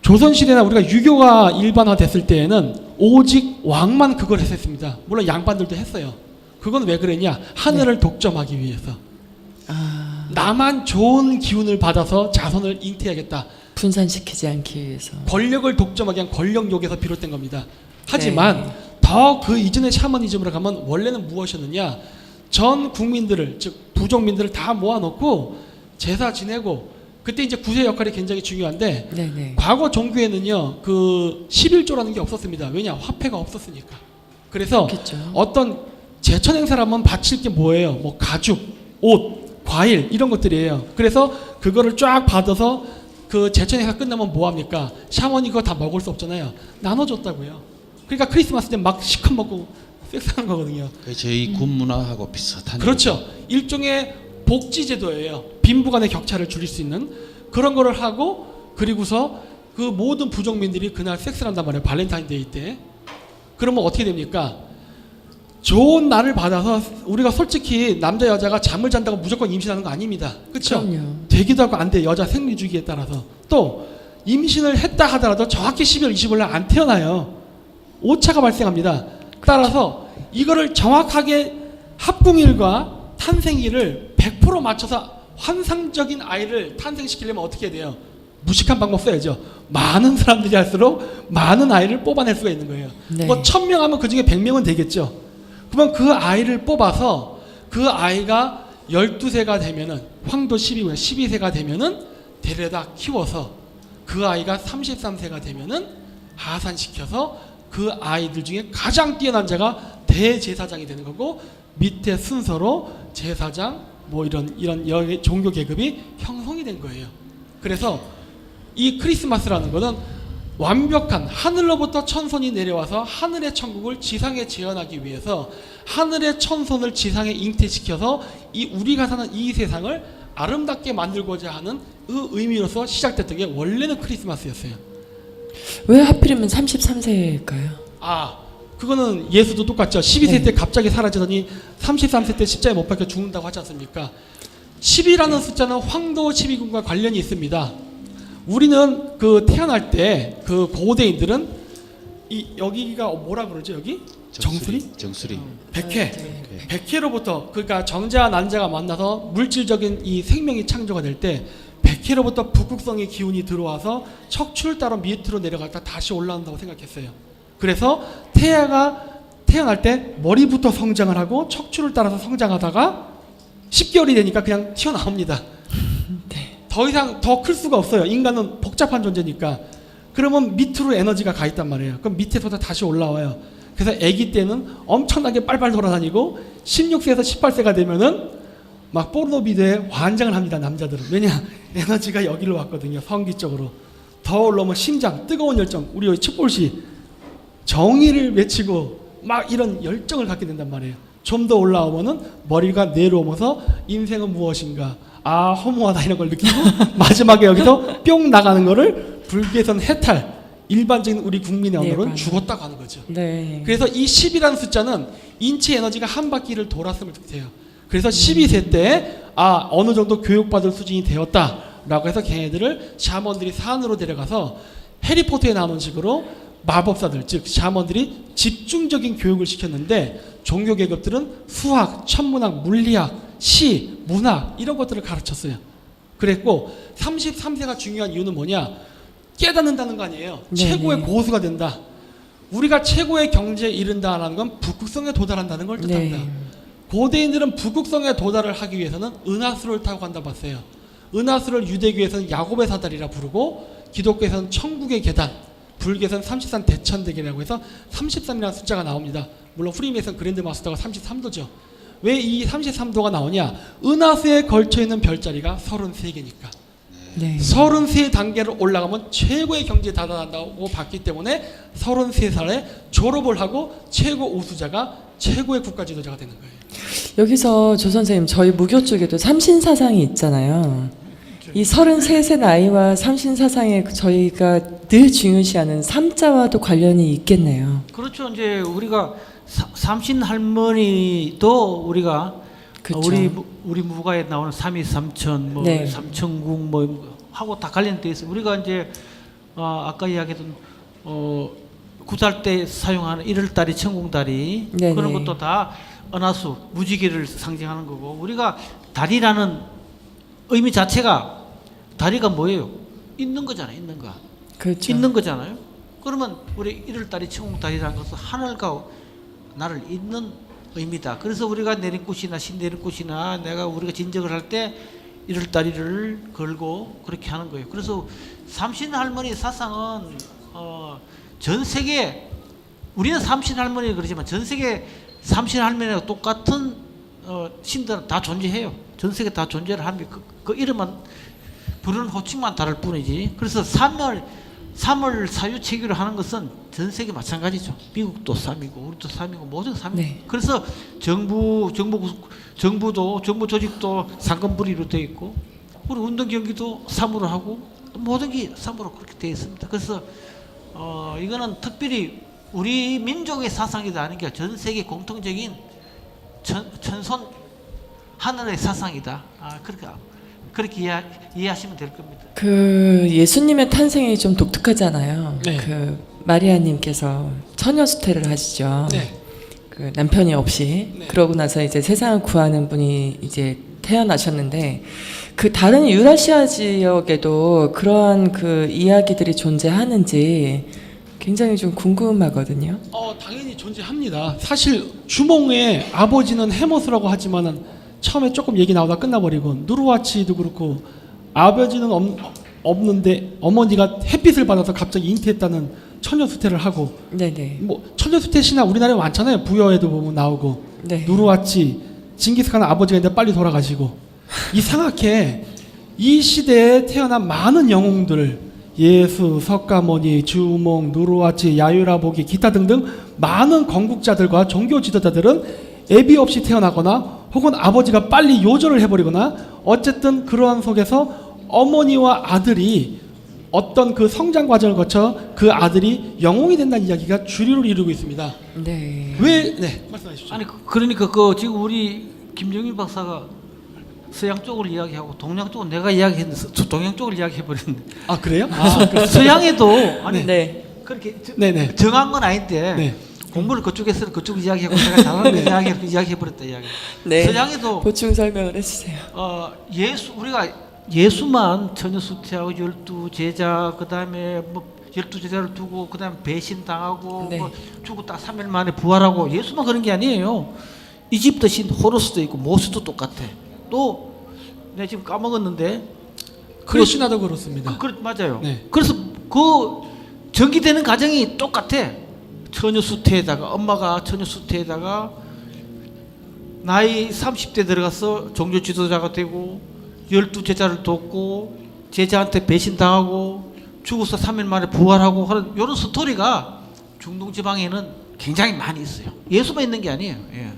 [SPEAKER 3] 조선시대나 우리가 유교가 일반화됐을 때에는 오직 왕만 그걸 했었습니다. 물론 양반들도 했어요. 그건 왜 그랬냐? 하늘을 독점하기 위해서.
[SPEAKER 1] 아,
[SPEAKER 3] 나만 좋은 기운을 받아서 자손을 잉태하겠다.
[SPEAKER 1] 분산시키지 않기 위해서.
[SPEAKER 3] 권력을 독점하기 위한 권력욕에서 비롯된 겁니다. 하지만
[SPEAKER 1] 네.
[SPEAKER 3] 더 그 이전의 샤머니즘으로 가면 원래는 무엇이었느냐? 전 국민들을, 즉 부족민들을 다 모아놓고 제사 지내고, 그때 이제 구세 역할이 굉장히 중요한데,
[SPEAKER 1] 네네.
[SPEAKER 3] 과거 종교에는요 그 11조라는 게 없었습니다. 왜냐? 화폐가 없었으니까. 그래서
[SPEAKER 1] 그렇겠죠.
[SPEAKER 3] 어떤 제천 행사를 하면 바칠 게 뭐예요? 뭐 가죽, 옷, 과일 이런 것들이에요. 그래서 그거를 쫙 받아서 그 제천 행사 끝나면 뭐 합니까? 샤머니 그거 다 먹을 수 없잖아요. 나눠줬다고요. 그러니까 크리스마스 때 막 시컷 먹고 섹스하는 거거든요.
[SPEAKER 2] 저희 군 문화하고 비슷한.
[SPEAKER 3] 그렇죠. 일종의 복지 제도예요. 빈부 간의 격차를 줄일 수 있는 그런 거를 하고, 그리고서 그 모든 부족민들이 그날 섹스를 한단 말이에요. 발렌타인데이 때. 그러면 어떻게 됩니까? 좋은 날을 받아서, 우리가 솔직히 남자 여자가 잠을 잔다고 무조건 임신하는 거 아닙니다. 그렇죠?
[SPEAKER 1] 그럼요.
[SPEAKER 3] 되기도 하고 안 돼. 여자 생리 주기에 따라서. 또 임신을 했다 하더라도 정확히 12월 25일 날 안 태어나요. 오차가 발생합니다. 따라서 이거를 정확하게 합궁일과 탄생일을 100% 맞춰서 환상적인 아이를 탄생시키려면 어떻게 해야 돼요? 무식한 방법 써야죠. 많은 사람들이 할수록 많은 아이를 뽑아낼 수가 있는 거예요.
[SPEAKER 1] 네.
[SPEAKER 3] 뭐 1000명 하면 그 중에 100명은 되겠죠. 그러면 그 아이를 뽑아서 그 아이가 12세가 되면은, 황도 12고요. 12세가 되면은 데려다 키워서 그 아이가 33세가 되면은 하산시켜서 그 아이들 중에 가장 뛰어난 자가 대제사장이 되는 거고, 밑에 순서로 제사장 뭐 이런 종교 계급이 형성이 된 거예요. 그래서 이 크리스마스라는 것은 완벽한 하늘로부터 천손이 내려와서 하늘의 천국을 지상에 재현하기 위해서 하늘의 천손을 지상에 잉태시켜서 이 우리가 사는 이 세상을 아름답게 만들고자 하는 그 의미로서 시작됐던 게 원래는 크리스마스였어요.
[SPEAKER 1] 왜 하필이면 33세일까요?
[SPEAKER 3] 아, 그거는 예수도 똑같죠. 12세
[SPEAKER 1] 네.
[SPEAKER 3] 때 갑자기 사라지더니 33세 때 십자가에 못 박혀 죽는다고 하지 않습니까? 10이라는 숫자는 황도 12군과 관련이 있습니다. 우리는 그 태어날 때 그 고대인들은 이 여기가 뭐라 그러죠? 여기? 정수리?
[SPEAKER 2] 정수리.
[SPEAKER 3] 백회.
[SPEAKER 1] 네.
[SPEAKER 3] 백회로부터, 그러니까 정자와 난자가 만나서 물질적인 이 생명이 창조가 될 때 백회로부터 북극성의 기운이 들어와서 척추를 따라 밑으로 내려갔다 다시 올라온다고 생각했어요. 그래서 태아가 태어날 때 머리부터 성장을 하고 척추를 따라서 성장하다가 10개월이 되니까 그냥 튀어나옵니다.
[SPEAKER 1] 네.
[SPEAKER 3] 더 이상 더 클 수가 없어요. 인간은 복잡한 존재니까. 그러면 밑으로 에너지가 가 있단 말이에요. 그럼 밑에서 다시 올라와요. 그래서 아기 때는 엄청나게 빨빨 돌아다니고 16세에서 18세가 되면은 막 포르노비드에 환장을 합니다. 남자들은. 왜냐? 에너지가 여기로 왔거든요. 성기 쪽으로. 더 올라오면 심장, 뜨거운 열정. 우리 여기 첩볼시 정의를 외치고 막 이런 열정을 갖게 된단 말이에요. 좀 더 올라오면은 머리가 내려오면서 인생은 무엇인가, 아 허무하다 이런 걸 느끼고 마지막에 여기서 뿅 나가는 거를 불교에서는 해탈, 일반적인 우리 국민의 언어로는
[SPEAKER 1] 네,
[SPEAKER 3] 죽었다고 하는 거죠.
[SPEAKER 1] 네.
[SPEAKER 3] 그래서 이 10이라는 숫자는 인체 에너지가 한 바퀴를 돌았음을 뜻해요. 그래서 12세 때 아 어느 정도 교육받을 수준이 되었다라고 해서 걔네들을 샤먼들이 산으로 데려가서 해리포터에 나오는 식으로 마법사들, 즉 샤먼들이 집중적인 교육을 시켰는데, 종교 계급들은 수학, 천문학, 물리학, 시, 문학 이런 것들을 가르쳤어요. 그랬고 33세가 중요한 이유는 뭐냐? 깨닫는다는 거 아니에요.
[SPEAKER 1] 네네.
[SPEAKER 3] 최고의 고수가 된다. 우리가 최고의 경제에 이른다라는 건 북극성에 도달한다는 걸 뜻합니다.
[SPEAKER 1] 네.
[SPEAKER 3] 고대인들은 북극성에 도달을 하기 위해서는 은하수를 타고 간다 봤어요. 은하수를 유대교에서는 야곱의 사다리라 부르고, 기독교에서는 천국의 계단, 불교에서는 33 대천대계라고 해서 33이라는 숫자가 나옵니다. 물론 프리메이슨 그랜드 마스터가 33도죠. 왜 이 33도가 나오냐? 은하수에 걸쳐있는 별자리가 33개니까.
[SPEAKER 1] 네.
[SPEAKER 3] 33단계를 올라가면 최고의 경지에 다다른다고 봤기 때문에 33살에 졸업을 하고 최고 우수자가 최고의 국가 지도자가 되는 거예요.
[SPEAKER 1] 여기서 조 선생님, 저희 무교 쪽에도 삼신사상이 있잖아요. 이 33세 나이와 삼신사상에 저희가 늘 중요시하는 삼자와도 관련이 있겠네요.
[SPEAKER 4] 그렇죠. 이제 우리가 삼신 할머니도 우리가
[SPEAKER 1] 그쵸.
[SPEAKER 4] 우리 무가에 나오는 삼위삼천 뭐
[SPEAKER 1] 네.
[SPEAKER 4] 삼천궁 뭐 하고 다 관련돼 있어요. 우리가 이제 아까 이야기했던 9살 때 사용하는 1월다리 천궁다리
[SPEAKER 1] 네네.
[SPEAKER 4] 그런 것도 다 은하수 무지개를 상징하는 거고 우리가 다리라는 의미 자체가 다리가 뭐예요? 있는 거잖아요. 있는 거.
[SPEAKER 1] 그렇죠.
[SPEAKER 4] 있는 거잖아요. 그러면 우리 1월다리 천궁다리라는 것은 하늘과 나를 잇는 의미다. 그래서 우리가 내린꽃이나 신내린꽃이나 우리가 진적을 할 때 1월다리를 걸고 그렇게 하는 거예요. 그래서 삼신 할머니 사상은 전 세계 우리는 삼신 할머니 그러지만 전 세계 삼신 할머니와 똑같은 신들은 다 존재해요. 전 세계 다 존재를 합니다. 그 이름만 부르는 호칭만 다를 뿐이지. 그래서 3월 사유체계로 하는 것은 전 세계 마찬가지죠. 미국도 3이고 우리도 3이고 모든 3이고.
[SPEAKER 1] 네.
[SPEAKER 4] 그래서 정부 조직도 상권분리로 되어 있고 우리 운동 경기도 3으로 하고 모든 게 3으로 그렇게 되어 있습니다. 그래서 이거는 특별히 우리 민족의 사상이다 하는 게 전 세계 공통적인 천손 하늘의 사상이다. 그렇게 이해하시면 될 겁니다.
[SPEAKER 1] 그 예수님의 탄생이 좀 독특하잖아요.
[SPEAKER 3] 네.
[SPEAKER 1] 그 마리아님께서 처녀 수태를 하시죠.
[SPEAKER 3] 네.
[SPEAKER 1] 그 남편이 없이
[SPEAKER 3] 네.
[SPEAKER 1] 그러고 나서 이제 세상을 구하는 분이 이제 태어나셨는데 그 다른 유라시아 지역에도 그러한 그 이야기들이 존재하는지 굉장히 좀 궁금하거든요.
[SPEAKER 3] 당연히 존재합니다. 사실 주몽의 아버지는 헤모스라고 하지만은 처음에 조금 얘기 나오다 끝나버리고 누르와치도 그렇고 아버지는 없는데 어머니가 햇빛을 받아서 갑자기 잉태했다는 처녀 수태를 하고
[SPEAKER 1] 네네.
[SPEAKER 3] 뭐 처녀 수태 신화 우리나라에 많잖아요. 부여에도 보면 나오고
[SPEAKER 1] 네.
[SPEAKER 3] 누르와치 징기스칸 아버지가 있는데 빨리 돌아가시고 이상하게 이 시대에 태어난 많은 영웅들 예수, 석가모니, 주몽, 누르와치, 야유라보기 기타 등등 많은 건국자들과 종교 지도자들은 애비 없이 태어나거나 혹은 아버지가 빨리 요절을 해버리거나 어쨌든 그러한 속에서 어머니와 아들이 어떤 그 성장 과정을 거쳐 그 아들이 영웅이 된다는 이야기가 주류를 이루고 있습니다.
[SPEAKER 1] 네.
[SPEAKER 3] 네, 말씀해 주십시오.
[SPEAKER 4] 아니 그러니까 지금 우리 김정일 박사가 서양 쪽을 이야기하고 동양 쪽은 내가 이야기했는데 동양 쪽을 이야기해버렸는데
[SPEAKER 3] 아 그래요?
[SPEAKER 4] 서양에도 아니
[SPEAKER 1] 네.
[SPEAKER 4] 그렇게
[SPEAKER 3] 네네.
[SPEAKER 4] 정한 건 아닌데
[SPEAKER 3] 네.
[SPEAKER 4] 공부를 그쪽에서는 그쪽 이야기하고 내가 다른 이야기해버렸다 이야기.
[SPEAKER 1] 네.
[SPEAKER 4] 서양에도
[SPEAKER 1] 보충 설명을 해주세요.
[SPEAKER 4] 우리가 예수만 처녀 수태하고 12제자 그다음에 뭐 12제자를 두고 그다음에 배신 당하고
[SPEAKER 1] 네.
[SPEAKER 4] 뭐 죽고 딱 3일 만에 부활하고 예수만 그런 게 아니에요. 이집트 신 호루스도 있고 모스도 똑같아. 또 내가 지금 까먹었는데
[SPEAKER 3] 크리스나도 그렇습니다.
[SPEAKER 4] 맞아요.
[SPEAKER 3] 네.
[SPEAKER 4] 그래서 그 전기되는 과정이 똑같아. 처녀 수태에다가 엄마가 처녀 수태에다가 나이 30대 들어가서 종교 지도자가 되고 12제자를 돕고 제자한테 배신당하고 죽어서 3일 만에 부활하고 하는 이런 스토리가 중동 지방에는 굉장히 많이 있어요. 예수만 있는 게 아니에요. 예.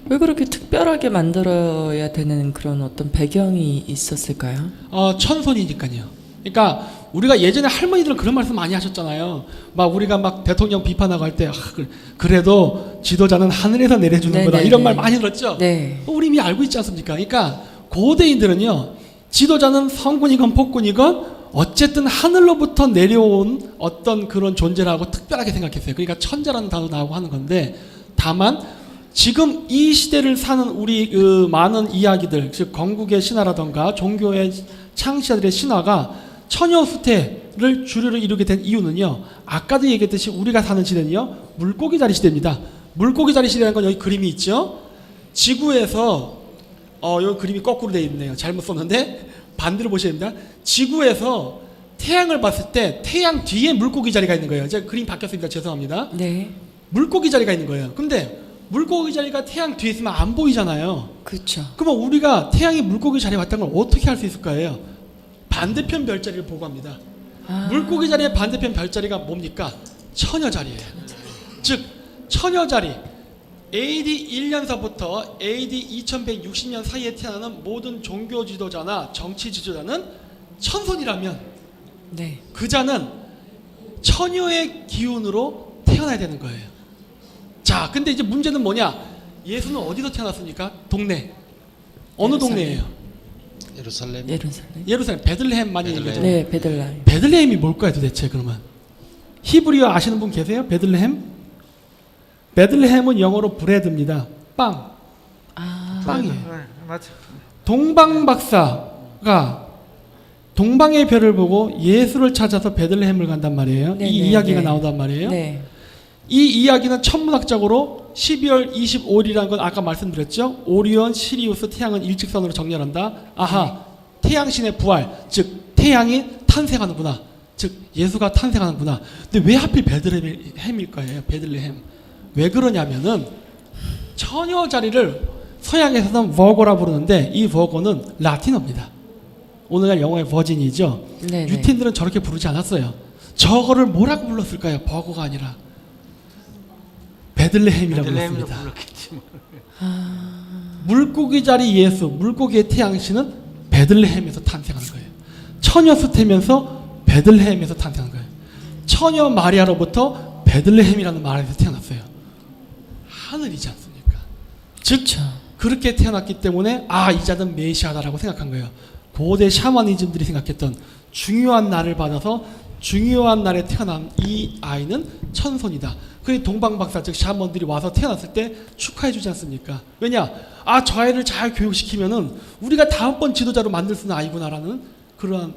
[SPEAKER 1] 왜 그렇게 특별하게 만들어야 되는 그런 어떤 배경이 있었을까요?
[SPEAKER 3] 천손이니까요. 그러니까 우리가 예전에 할머니들은 그런 말씀 많이 하셨잖아요. 막 우리가 막 대통령 비판하고 할 때 그래도 지도자는 하늘에서 내려주는 거다
[SPEAKER 1] 네네네.
[SPEAKER 3] 이런 말 많이 들었죠.
[SPEAKER 1] 네.
[SPEAKER 3] 우리 이미 알고 있지 않습니까? 그러니까 고대인들은요 지도자는 성군이건 폭군이건 어쨌든 하늘로부터 내려온 어떤 그런 존재라고 특별하게 생각했어요. 그러니까 천자라는 단어 나오고 하는 건데 다만 지금 이 시대를 사는 우리 그 많은 이야기들 즉 건국의 신화라던가 종교의 창시자들의 신화가 처녀 수태를 주류를 이루게 된 이유는요. 아까도 얘기했듯이 우리가 사는 시대는요. 물고기 자리 시대입니다. 물고기 자리 시대라는 건 여기 그림이 있죠. 지구에서 여기 그림이 거꾸로 되어 있네요. 잘못 썼는데 반대로 보셔야 됩니다. 지구에서 태양을 봤을 때 태양 뒤에 물고기 자리가 있는 거예요. 제가 그림 바뀌었습니다. 죄송합니다.
[SPEAKER 1] 네.
[SPEAKER 3] 물고기 자리가 있는 거예요. 근데 물고기 자리가 태양 뒤에 있으면 안 보이잖아요.
[SPEAKER 1] 그렇죠.
[SPEAKER 3] 그러면 우리가 태양이 물고기 자리에 왔다는 걸 어떻게 할 수 있을 거예요? 반대편 별자리를 보고합니다.
[SPEAKER 1] 아.
[SPEAKER 3] 물고기 자리의 반대편 별자리가 뭡니까? 처녀 자리예요. 즉 처녀 자리 AD 1년서부터 AD 2160년 사이에 태어나는 모든 종교 지도자나 정치 지도자는 천손이라면
[SPEAKER 1] 네.
[SPEAKER 3] 그 자는 처녀의 기운으로 태어나야 되는 거예요. 자, 근데 이제 문제는 뭐냐? 예수는 어디서 태어났습니까? 동네. 어느
[SPEAKER 1] 예루살렘.
[SPEAKER 3] 동네예요?
[SPEAKER 2] 예루살렘.
[SPEAKER 1] 예루살렘.
[SPEAKER 3] 예루살렘, 베들레헴 많이
[SPEAKER 2] 베들레헴.
[SPEAKER 3] 얘기하잖아요.
[SPEAKER 1] 네, 베들레헴.
[SPEAKER 3] 베들레헴이 뭘까요, 도대체 그러면? 히브리어 아시는 분 계세요? 베들레헴? 베들레헴은 영어로 브레드입니다. 빵.
[SPEAKER 1] 아.
[SPEAKER 3] 빵이에요.
[SPEAKER 4] 네, 맞죠.
[SPEAKER 3] 동방 박사가 동방의 별을 보고 예수를 찾아서 베들레헴을 간단 말이에요.
[SPEAKER 1] 네,
[SPEAKER 3] 이
[SPEAKER 1] 네,
[SPEAKER 3] 이야기가
[SPEAKER 1] 네.
[SPEAKER 3] 나온단 말이에요.
[SPEAKER 1] 네.
[SPEAKER 3] 이 이야기는 천문학적으로 12월 25일이라는 건 아까 말씀드렸죠. 오리온, 시리우스, 태양은 일직선으로 정렬한다. 아하, 태양신의 부활, 즉 태양이 탄생하는구나. 즉 예수가 탄생하는구나. 근데 왜 하필 베들레헴일 거예요? 베들레헴. 왜 그러냐면은 처녀 자리를 서양에서는 버거라 부르는데 이 버거는 라틴어입니다. 오늘날 영어의 버진이죠.
[SPEAKER 1] 네, 네.
[SPEAKER 3] 유태인들은 저렇게 부르지 않았어요. 저거를 뭐라고 불렀을까요? 버거가 아니라 베들레헴이라고
[SPEAKER 4] 베들레헴으로
[SPEAKER 3] 불렀습니다.
[SPEAKER 4] 불렀겠지 뭐.
[SPEAKER 3] 물고기 자리 예수, 물고기의 태양신은 베들레헴에서 탄생하는 거예요. 처녀 수태면서 베들레헴에서 탄생한 거예요. 처녀 마리아로부터 베들레헴이라는 말에서 태어났어요. 하늘이지 않습니까? 즉 그렇게 태어났기 때문에 아, 이 자는 메시아다라고 생각한 거예요. 고대 샤머니즘들이 생각했던 중요한 날을 받아서 중요한 날에 태어난 이 아이는 천손이다. 그 동방박사 즉 샤먼들이 와서 태어났을 때 축하해 주지 않습니까? 왜냐? 아, 저 아이를 잘 교육시키면은 우리가 다음번 지도자로 만들 수 있는 아이구나라는 그러한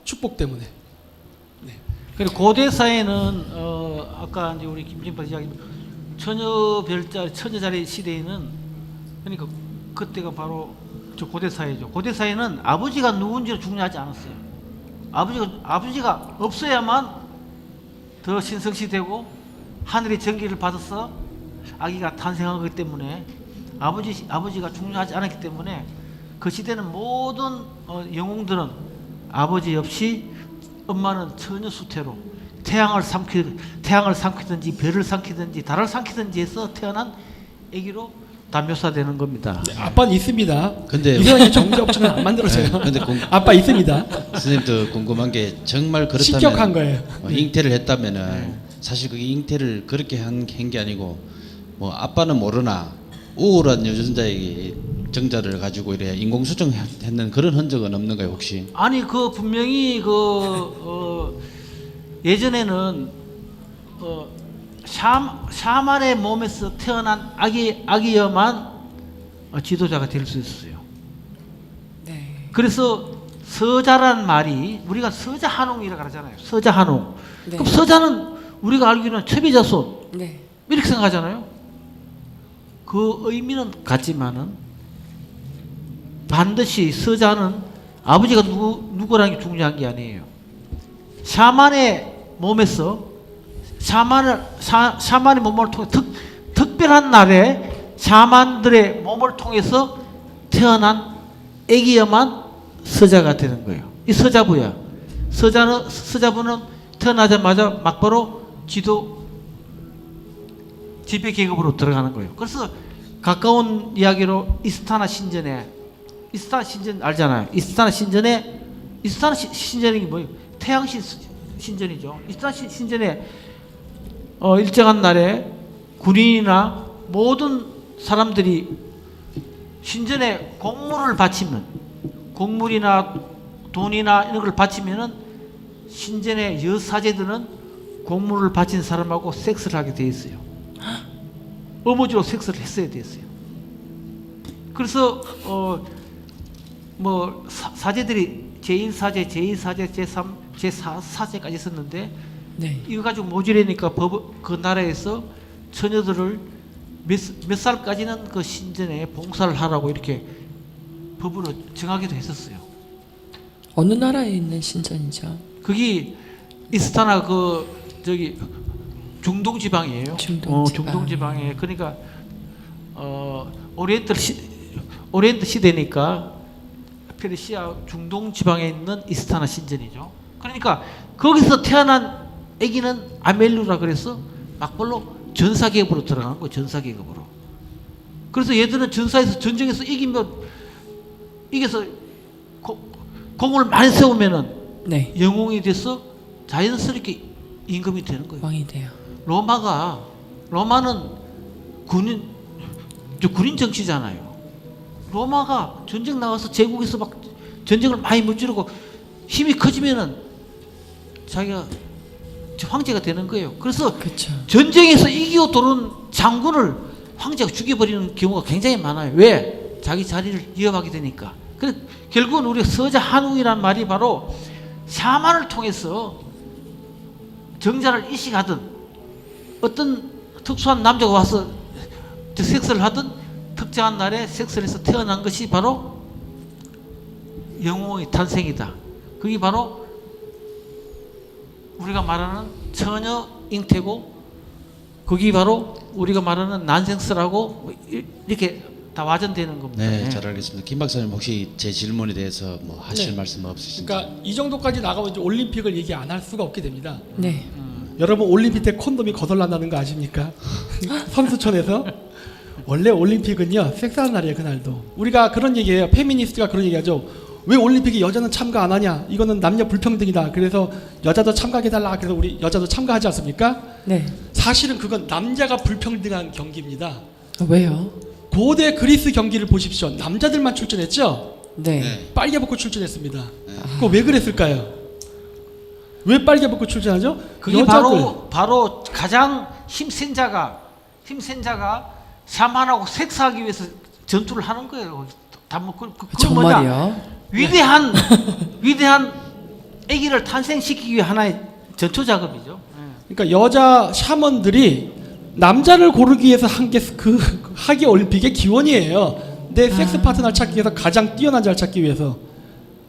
[SPEAKER 3] 축복 때문에.
[SPEAKER 4] 그리고 고대 사회는 아까 이제 우리 김진박 이야기 처녀 별자리 처녀 자리 시대에는 그러니까 그때가 바로 저 고대 사회죠. 고대 사회는 아버지가 누군지를 중요하지 않았어요. 아버지가 없어야만 더 신성시되고 하늘의 전기를 받아서 아기가 탄생한 거기 때문에 아버지가 중요하지 않았기 때문에 그 시대는 모든 영웅들은 아버지 없이 엄마는 처녀 수태로 태양을 삼키든지 별을 삼키든지 달을 삼키든지 해서 태어난 아기로 다 묘사되는 겁니다.
[SPEAKER 3] 네, 아빠는 있습니다.
[SPEAKER 2] 근데
[SPEAKER 3] 이상하게 정자업체는 안 만들어져요.
[SPEAKER 2] 네, 근데
[SPEAKER 3] 아빠 있습니다.
[SPEAKER 2] 선생님도 궁금한 게 정말 그렇다면
[SPEAKER 3] 신격한 거예요.
[SPEAKER 2] 잉태를 했다면은 사실 그게 잉태를 그렇게 한 게 아니고 뭐 아빠는 모르나 우울한 유전자에게 정자를 가지고 이래 인공 수정했는 그런 흔적은 없는가요 혹시?
[SPEAKER 4] 아니 그 분명히 예전에는 샤만의 몸에서 태어난 아기여만 지도자가 될 수 있었어요.
[SPEAKER 1] 네.
[SPEAKER 4] 그래서 서자란 말이 우리가 서자한웅이라고 하잖아요. 서자한웅.
[SPEAKER 1] 네.
[SPEAKER 4] 그럼 서자는 우리가 알기로는 최비자손
[SPEAKER 1] 네.
[SPEAKER 4] 이렇게 생각하잖아요. 그 의미는 같지만은 반드시 서자는 아버지가 누구라는 게 중요한 게 아니에요. 샤만의 몸에서 샤만의 몸을 통해 특별한 날에 샤만들의 몸을 통해서 태어난 아기여만 서자가 되는 거예요. 이 서자부야. 서자부는 태어나자마자 막바로 지배 계급으로 들어가는 거예요. 그래서 가까운 이야기로 이스타나 신전 알잖아요. 이스타나 신전이 뭐예요? 태양 신전이죠. 이스타나 신전에 일정한 날에 군인이나 모든 사람들이 신전에 공물을 바치면 곡물이나 돈이나 이런 걸 바치면은 신전의 여사제들은 곡물을 바친 사람하고 섹스를 하게 돼 있어요. 어머니로 섹스를 했어야 됐어요. 그래서 뭐 사제들이 제1사제, 제2사제, 제3, 제4사제까지 있었는데
[SPEAKER 1] 네.
[SPEAKER 4] 이거 가지고 모질하니까 그 나라에서 처녀들을 몇 살까지는 그 신전에 봉사를 하라고 이렇게 법으로 정하기도 했었어요.
[SPEAKER 1] 어느 나라에 있는 신전이죠?
[SPEAKER 4] 거기 이스타나 저기 중동 지방이에요.
[SPEAKER 1] 중동 지방.
[SPEAKER 4] 중동 지방에 그러니까 오리엔트 시대니까 페르시아 중동 지방에 있는 이스타나 신전이죠. 그러니까 거기서 태어난 아기는 아멜루라 그래서 막벌로 전사계급으로 들어간 거예요. 전사계급으로. 그래서 얘들은 전쟁에서 이겨서 공을 많이 세우면은
[SPEAKER 1] 네.
[SPEAKER 4] 영웅이 돼서 자연스럽게 임금이 되는 거예요.
[SPEAKER 1] 왕이 돼요.
[SPEAKER 4] 로마는 군인 정치잖아요. 로마가 전쟁 나가서 제국에서 막 전쟁을 많이 무찌르고 힘이 커지면은 자기가 황제가 되는 거예요. 그래서
[SPEAKER 1] 그렇죠.
[SPEAKER 4] 전쟁에서 이기고 돌아온 장군을 황제가 죽여버리는 경우가 굉장히 많아요. 왜? 자기 자리를 이어가게 되니까. 그래서 결국은 우리 서자 한웅이란 말이 바로 샤만을 통해서 정자를 이식하든 어떤 특수한 남자가 와서 섹스를 하든 특정한 날에 섹스를 해서 태어난 것이 바로 영웅의 탄생이다. 그게 바로 우리가 말하는 처녀 잉태고 그게 바로 우리가 말하는 난생스라고 이렇게 다 와전되는 겁니다.
[SPEAKER 2] 네, 잘 알겠습니다. 김 박사님 혹시 제 질문에 대해서 뭐 하실
[SPEAKER 3] 네.
[SPEAKER 2] 말씀 없으신지?
[SPEAKER 3] 그러니까 이 정도까지 나가면 이제 올림픽을 얘기 안 할 수가 없게 됩니다.
[SPEAKER 1] 네.
[SPEAKER 3] 여러분 올림픽 때 콘돔이 거덜난다는 거 아십니까? 선수촌에서 원래 올림픽은요 섹스하는 날이에요. 그날도 우리가 그런 얘기해요. 페미니스트가 그런 얘기하죠. 왜 올림픽에 여자는 참가 안 하냐? 이거는 남녀 불평등이다. 그래서 여자도 참가해달라. 그래서 우리 여자도 참가하지 않습니까?
[SPEAKER 1] 네.
[SPEAKER 3] 사실은 그건 남자가 불평등한 경기입니다.
[SPEAKER 1] 왜요?
[SPEAKER 3] 고대 그리스 경기를 보십시오. 남자들만 출전했죠?
[SPEAKER 1] 네.
[SPEAKER 2] 네.
[SPEAKER 3] 빨개 벗고 출전했습니다. 그거 왜 그랬을까요? 왜 빨개 벗고 출전하죠?
[SPEAKER 4] 그게
[SPEAKER 3] 여자들.
[SPEAKER 4] 바로 가장 힘센 자가 샤만하고 섹스하기 위해서 전투를 하는 거예요. 그건
[SPEAKER 1] 정말이요?
[SPEAKER 4] 위대한 아기를 탄생시키기 위해 하나의 전초 작업이죠.
[SPEAKER 3] 그러니까 여자 샤먼들이 남자를 고르기 위해서 한 게 그 하계 올림픽의 기원이에요. 내 섹스 파트너를 찾기 위해서 가장 뛰어난 자를 찾기 위해서.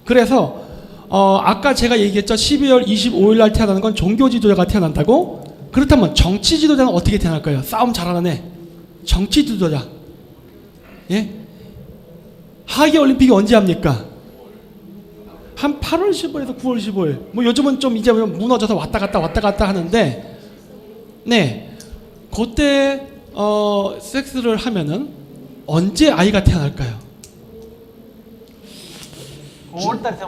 [SPEAKER 3] 그래서 아까 제가 얘기했죠. 12월 25일 날 태어나는 건 종교 지도자가 태어난다고? 그렇다면 정치 지도자는 어떻게 태어날까요? 싸움 잘하는 애. 정치 지도자. 예? 하계 올림픽이 언제 합니까? 한 8월 15일에서 9월 15일. 뭐 요즘은 좀 이제 무너져서 왔다 갔다 하는데, 네, 그때 섹스를 하면은 언제 아이가 태어날까요?
[SPEAKER 4] 5월달에.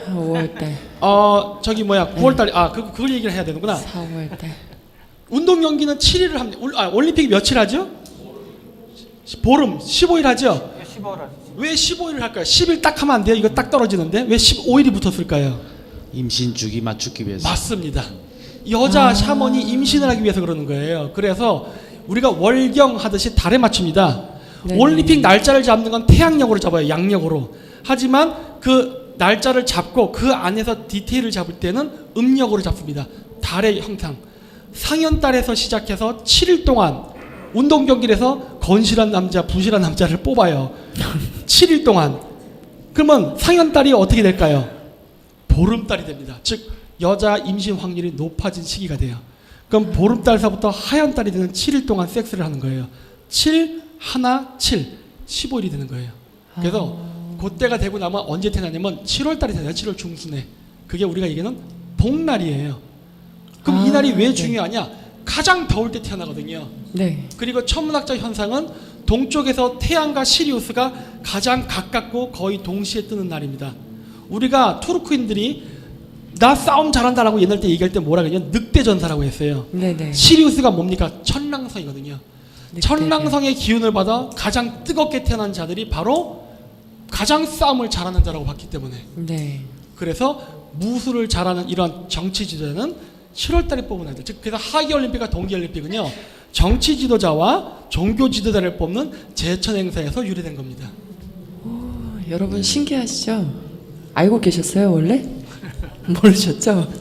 [SPEAKER 1] 5월달,
[SPEAKER 3] 저기 뭐야 9월달에 그걸 얘기를 해야 되는구나.
[SPEAKER 1] 4월달.
[SPEAKER 3] 운동 경기는 7일을 합니다. 올림픽이 며칠 하죠? 보름 15일 하죠?
[SPEAKER 4] 15월.
[SPEAKER 3] 왜 15일을 할까요? 10일 딱 하면 안 돼요? 이거 딱 떨어지는데 왜 15일이 붙었을까요?
[SPEAKER 2] 임신 주기 맞추기 위해서.
[SPEAKER 3] 맞습니다. 여자 샤먼이 임신을 하기 위해서 그러는 거예요. 그래서 우리가 월경 하듯이 달에 맞춥니다.
[SPEAKER 1] 네네.
[SPEAKER 3] 올림픽 날짜를 잡는 건 태양력으로 잡아요. 양력으로. 하지만 그 날짜를 잡고 그 안에서 디테일을 잡을 때는 음력으로 잡습니다. 달의 형상. 상현달에서 시작해서 7일 동안 운동 경기를 해서 건실한 남자, 부실한 남자를 뽑아요. 7일 동안. 그러면 상현달이 어떻게 될까요? 보름달이 됩니다. 즉 여자 임신 확률이 높아진 시기가 돼요. 그럼 보름달서부터 하얀달이 되는 7일 동안 섹스를 하는 거예요. 7, 7, 15일이 되는 거예요. 그래서 그때가 되고 나면 언제 태어나냐면 7월달이 되나요? 7월 중순에. 그게 우리가 얘기하는 복날이에요. 그럼 이 날이 왜
[SPEAKER 1] 네.
[SPEAKER 3] 중요하냐? 가장 더울 때 태어나거든요.
[SPEAKER 1] 네.
[SPEAKER 3] 그리고 천문학적 현상은 동쪽에서 태양과 시리우스가 가장 가깝고 거의 동시에 뜨는 날입니다. 우리가 투르크인들이 나 싸움 잘한다라고 옛날 때 얘기할 때 뭐라 그러냐? 늑대전사라고 했어요.
[SPEAKER 1] 네네.
[SPEAKER 3] 시리우스가 뭡니까? 천랑성이거든요.
[SPEAKER 1] 늑대들.
[SPEAKER 3] 천랑성의 기운을 받아 가장 뜨겁게 태어난 자들이 바로 가장 싸움을 잘하는 자라고 봤기 때문에.
[SPEAKER 1] 네.
[SPEAKER 3] 그래서 무술을 잘하는 이런 정치 지도자는 7월달에 뽑은 아이들. 즉 그래서 하계올림픽과 동계올림픽은요 정치 지도자와 종교 지도자를 뽑는 제천 행사에서 유래된 겁니다.
[SPEAKER 1] 여러분 신기하시죠? 알고 계셨어요 원래? 모르셨죠?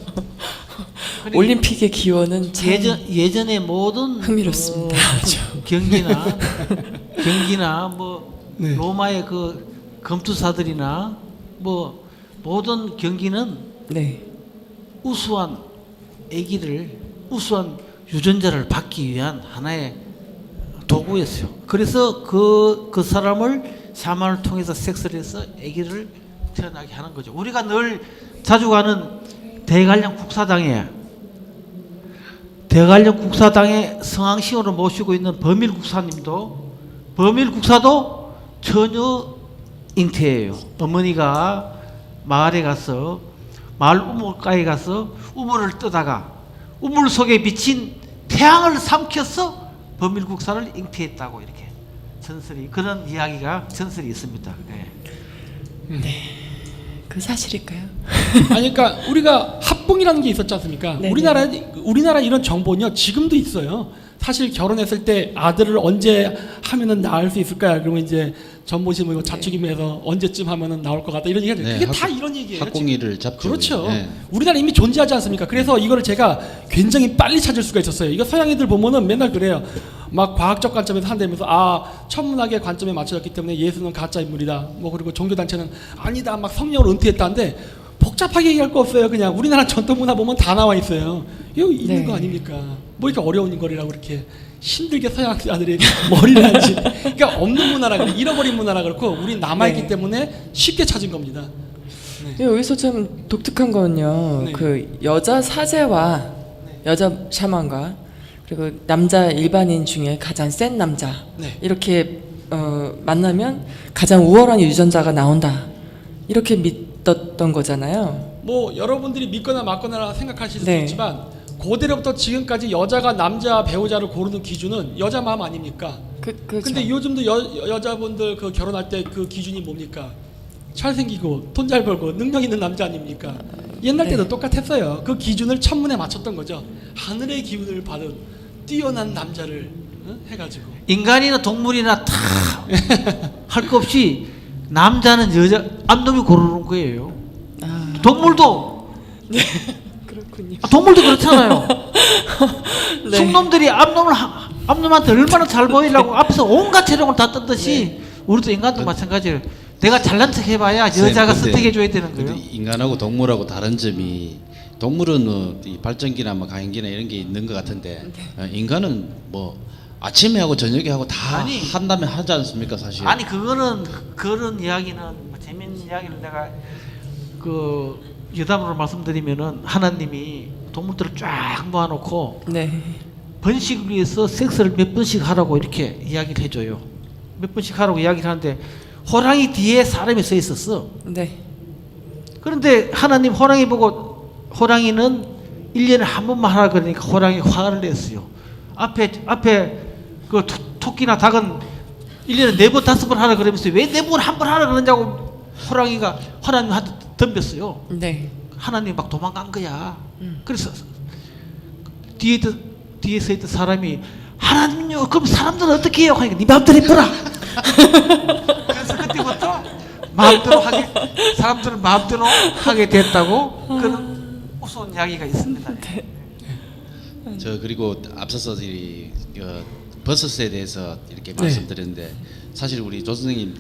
[SPEAKER 1] 올림픽의 기원은 참
[SPEAKER 3] 네.
[SPEAKER 4] 예전에 모든
[SPEAKER 1] 흥미롭습니다.
[SPEAKER 4] 경기나 뭐
[SPEAKER 3] 네.
[SPEAKER 4] 로마의 그 검투사들이나 뭐 모든 경기는
[SPEAKER 1] 네.
[SPEAKER 4] 우수한 우수한 유전자를 받기 위한 하나의 도구였어요. 그래서 그 사람을 샤만을 통해서 섹스를 해서 아기를 태어나게 하는 거죠. 우리가 늘 자주 가는 대관령 국사당의 성황신으로 모시고 있는 범일 국사도 처녀 잉태예요. 어머니가 마을에 가서 마을 우물가에 가서 우물을 뜨다가 우물 속에 비친 태양을 삼켜서 범일 국사를 잉태했다고 이렇게 그런 이야기가 전설이 있습니다. 네.
[SPEAKER 1] 그 사실일까요?
[SPEAKER 3] 아니 그러니까 우리가 합봉이라는 게 있었지 않습니까?
[SPEAKER 1] 네네.
[SPEAKER 3] 우리나라 이런 정보는요 지금도 있어요. 사실 결혼했을 때 아들을 언제 하면은 낳을 수 있을까요? 그러면 이제 전보시 뭐 자축임에서 언제쯤 하면은 나올 것 같다 이런 얘기가
[SPEAKER 2] 네,
[SPEAKER 3] 그게 다 이런 얘기예요.
[SPEAKER 2] 학공일을 잡죠.
[SPEAKER 3] 그렇죠.
[SPEAKER 2] 네.
[SPEAKER 3] 우리나라 이미 존재하지 않습니까? 그래서 이거를 제가 굉장히 빨리 찾을 수가 있었어요. 이거 서양인들 보면은 맨날 그래요. 막 과학적 관점에서 한다면서 천문학의 관점에 맞춰졌기 때문에 예수는 가짜 인물이다. 뭐 그리고 종교 단체는 아니다. 막 성령을 은퇴했다는데 복잡하게 얘기할 거 없어요. 그냥 우리나라 전통 문화 보면 다 나와 있어요. 이거 있는
[SPEAKER 1] 네.
[SPEAKER 3] 거 아닙니까? 뭐 이렇게 어려운 거리라고 이렇게 힘들게 서양 학자들이 머리를 하지. 그러니까 없는 문화라 그래. 잃어버린 문화라 그렇고 우리 남아있기
[SPEAKER 1] 네.
[SPEAKER 3] 때문에 쉽게 찾은 겁니다.
[SPEAKER 1] 여기서 참 독특한 거는요.
[SPEAKER 3] 네.
[SPEAKER 1] 그 여자 사제와 여자 샤먼과 그리고 남자 일반인 중에 가장 센 남자
[SPEAKER 3] 네.
[SPEAKER 1] 이렇게 만나면 가장 우월한 유전자가 나온다. 이렇게 믿었던 거잖아요.
[SPEAKER 3] 뭐 여러분들이 믿거나 맞거나 생각하실 수
[SPEAKER 1] 네.
[SPEAKER 3] 있지만 고대로부터 지금까지 여자가 남자 배우자를 고르는 기준은 여자 마음 아닙니까?
[SPEAKER 1] 그렇죠.
[SPEAKER 3] 근데 요즘도 여자분들 그 결혼할 때 그 기준이 뭡니까? 잘생기고 돈 잘 벌고 능력 있는 남자 아닙니까? 옛날 때도
[SPEAKER 1] 네.
[SPEAKER 3] 똑같았어요. 그 기준을 천문에 맞췄던 거죠. 하늘의 기운을 받은 뛰어난 남자를 해가지고.
[SPEAKER 4] 인간이나 동물이나 다 할 거 없이 남자는 여자 암놈이 고르는 거예요. 동물도
[SPEAKER 1] 그렇군요.
[SPEAKER 4] 동물도 그렇잖아요.
[SPEAKER 1] 네.
[SPEAKER 4] 숙놈들이 암놈한테 얼마나 잘 보이려고 앞에서 온갖 재롱을 다 떴듯이 우리도 인간도 마찬가지예요. 내가 잘난 척 해봐야 여자가
[SPEAKER 2] 근데-
[SPEAKER 4] 선택해줘야 되는
[SPEAKER 2] 근데
[SPEAKER 4] 거예요.
[SPEAKER 2] 인간하고 동물하고 다른 점이 동물은 이 발전기나 뭐 가연기나 이런 게 있는 것 같은데 인간은 뭐 아침에 하고 저녁에 하고 다
[SPEAKER 4] 아니,
[SPEAKER 2] 한다면 하지 않습니까 사실?
[SPEAKER 4] 아니 그거는 그런 이야기는 뭐 재밌는 이야기를 내가 그 여담으로 말씀드리면은 하나님이 동물들을 쫙 모아놓고
[SPEAKER 1] 네.
[SPEAKER 4] 번식을 위해서 섹스를 몇 번씩 하라고 이렇게 이야기를 해줘요. 몇 번씩 하라고 이야기를 하는데 호랑이 뒤에 사람이 서 있었어.
[SPEAKER 1] 네.
[SPEAKER 4] 그런데 하나님 호랑이 보고 호랑이는 1년에 한 번만 하라 그러니까 호랑이 화를 냈어요. 앞에 그 토끼나 닭은 1년에 4번 5번 하라 그러면서 왜 4번 한 번 하라 그러냐고 호랑이가 하나님한테 덤볐어요.
[SPEAKER 1] 네.
[SPEAKER 4] 하나님 막 도망간 거야. 그래서 뒤에 서 있던 사람이 하나님요 그럼 사람들은 어떻게 해요? 하니까 네 마음대로 해보라. 그래서 그때부터 사람들은 마음대로 하게 됐다고 그런 우스운 이야기가 있습니다.
[SPEAKER 2] 저 그리고 앞서서 이 버섯에 대해서 이렇게
[SPEAKER 3] 네.
[SPEAKER 2] 말씀드렸는데 사실 우리 조 선생님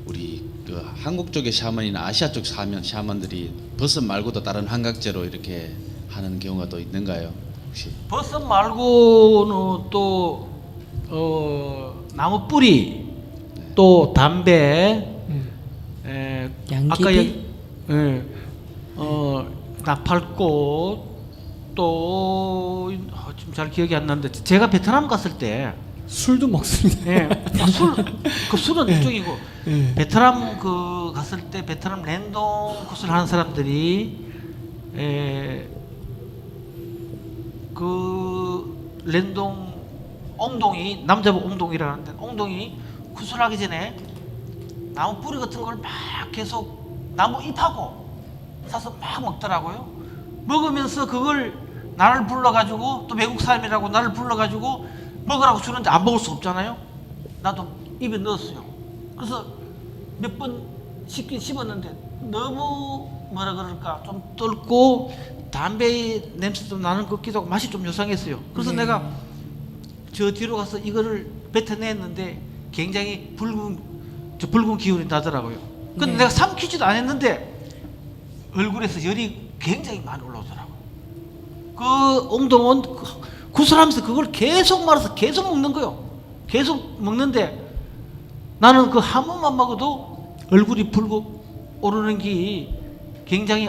[SPEAKER 2] 우리 그 한국 쪽의 샤먼이나 아시아 쪽 샤먼들이 버섯 말고도 다른 한각제로 이렇게 하는 경우가 또 있는가요? 혹시?
[SPEAKER 4] 버섯 말고는 또 나무 뿌리, 또 담배,
[SPEAKER 1] 양귀비?
[SPEAKER 4] 나팔꽃, 또 지금 잘 기억이 안 나는데 제가 베트남 갔을 때
[SPEAKER 3] 술도 먹습니다.
[SPEAKER 4] 술은
[SPEAKER 3] 네.
[SPEAKER 4] 이쪽이고
[SPEAKER 3] 네.
[SPEAKER 4] 베트남 갔을 때 베트남 랜동 굿을 하는 사람들이 그 랜동 옹동이 남자분 옹동이라는데 옹동이 구슬하기 전에 나무 뿌리 같은 걸 막 계속 나무 잎하고 사서 막 먹더라고요. 먹으면서 그걸 나를 불러가지고 또 외국 사람이라고 나를 불러가지고 먹으라고 주는데 안 먹을 수 없잖아요. 나도 입에 넣었어요. 그래서 몇 번 씹긴 씹었는데 너무 뭐라 그럴까 좀 떫고 담배 냄새도 나는 것 같기도 하고 맛이 좀 요상했어요. 그래서
[SPEAKER 1] 네.
[SPEAKER 4] 내가 저 뒤로 가서 이거를 뱉어냈는데 굉장히 붉은 기운이 나더라고요. 근데
[SPEAKER 1] 네.
[SPEAKER 4] 내가 삼키지도 않았는데 얼굴에서 열이 굉장히 많이 올라오더라고요. 그 엉덩은 구슬하면서 그걸 계속 말아서 계속 먹는 거예요. 계속 먹는데 나는 그 한 번만 먹어도 얼굴이 붉고 오르는 게 굉장히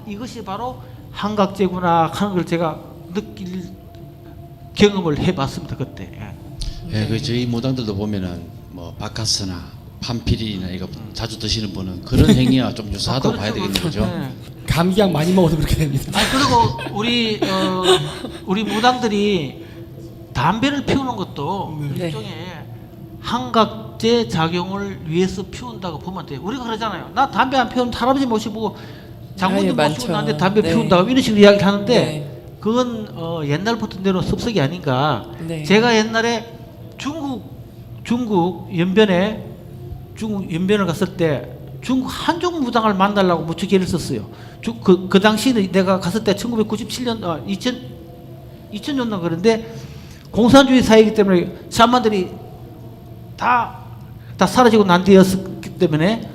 [SPEAKER 4] 이것이 바로 한각제구나 하는 걸 제가 느낄 경험을 해봤습니다 그때.
[SPEAKER 2] 예, 그 저희 무당들도 보면은 뭐 바카스나 판피린이나 이거 자주 드시는 분은 그런 행위와 좀 유사하다고 봐야 되겠는 거죠.
[SPEAKER 4] 네.
[SPEAKER 3] 감기약 많이 먹어서 그렇게 됩니다.
[SPEAKER 4] 그리고 우리 무당들이 담배를 피우는 것도
[SPEAKER 1] 네.
[SPEAKER 4] 일종의 한각제 작용을 위해서 피운다고 보면 돼요. 우리가 그러잖아요. 나 담배 안 피우면 할아버지 모시고 장모님
[SPEAKER 1] 아유,
[SPEAKER 4] 모시고
[SPEAKER 1] 많죠.
[SPEAKER 4] 나한테 담배
[SPEAKER 1] 네.
[SPEAKER 4] 피운다고 이런 식으로 이야기를 하는데
[SPEAKER 1] 네.
[SPEAKER 4] 그건 옛날부터 내려온 습성이 아닌가.
[SPEAKER 1] 네.
[SPEAKER 4] 제가 옛날에 중국 연변을 갔을 때 중국 한족 무당을 만나려고 무척 애를 썼어요. 그 당시에 내가 갔을 때 1997년 2000년도 그런데 공산주의 사회이기 때문에 샤만들이 다 사라지고 난 뒤였기 때문에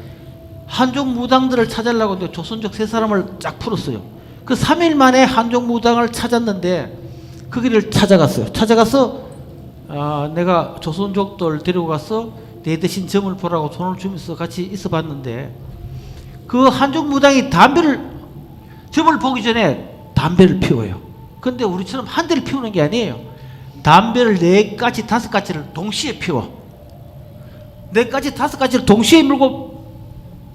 [SPEAKER 4] 한족 무당들을 찾으려고 이제 조선족 세 사람을 쫙 풀었어요. 그 3일 만에 한족 무당을 찾았는데 그 길을 찾아가서 내가 조선족들 데리고 가서 내 대신 점을 보라고 돈을 주면서 같이 있어 봤는데 그 한족 무당이 점을 보기 전에 담배를 피워요. 근데 우리처럼 한 대를 피우는 게 아니에요. 담배를 4가지 5가지를 동시에 피워. 4가지 5가지를 동시에 물고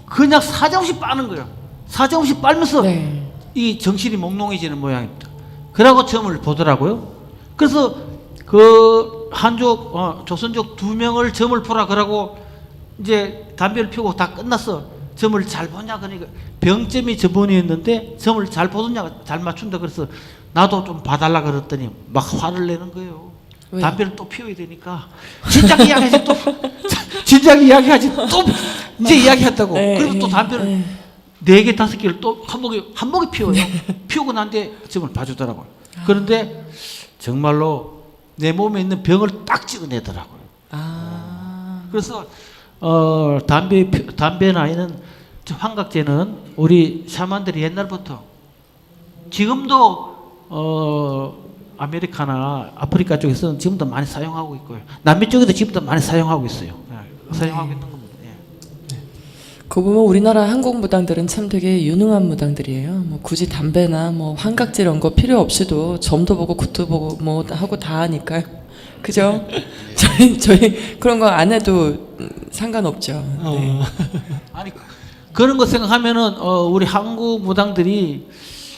[SPEAKER 4] 그냥 사정없이 빠는 거예요. 사정없이 빨면서
[SPEAKER 1] 네.
[SPEAKER 4] 이 정신이 몽롱해지는 모양입니다. 그러고 점을 보더라고요. 그래서 그 한족 조선족 2명을 점을 보라 그러고 이제 담배를 피우고 다 끝났어. 점을 잘 보냐 그러니까 병점이 저번이었는데 점을 잘 보느냐 잘 맞춘다 그래서 나도 좀 봐달라 그랬더니 막 화를 내는 거예요.
[SPEAKER 1] 왜요?
[SPEAKER 4] 담배를 또 피워야 되니까 진작 이야기하지 또 진작 이야기하지 또 이제 이야기했다고.
[SPEAKER 1] 네,
[SPEAKER 4] 그래서 또 담배를 4개 5개를 또 한 목에 피워요. 피우고 난 뒤에 점을 봐주더라고요. 그런데 정말로 내 몸에 있는 병을 딱 찍어내더라고요. 그래서 담배나 이런 환각제는 우리 샤만들이 옛날부터 지금도 아메리카나 아프리카 쪽에서는 지금도 많이 사용하고 있고요. 남미 쪽에도 지금도 많이 사용하고 있어요. 사용하고 있는 겁니다.
[SPEAKER 1] 그 보면 우리나라 한국 무당들은 참 되게 유능한 무당들이에요. 뭐 굳이 담배나 뭐 환각제 이런 거 필요 없이도 점도 보고 굿도 보고 뭐 하고 다 하니까요. 그죠? 저희 그런 거 안 해도 상관없죠. 네.
[SPEAKER 4] 아니 그런 거 생각하면은 우리 한국 무당들이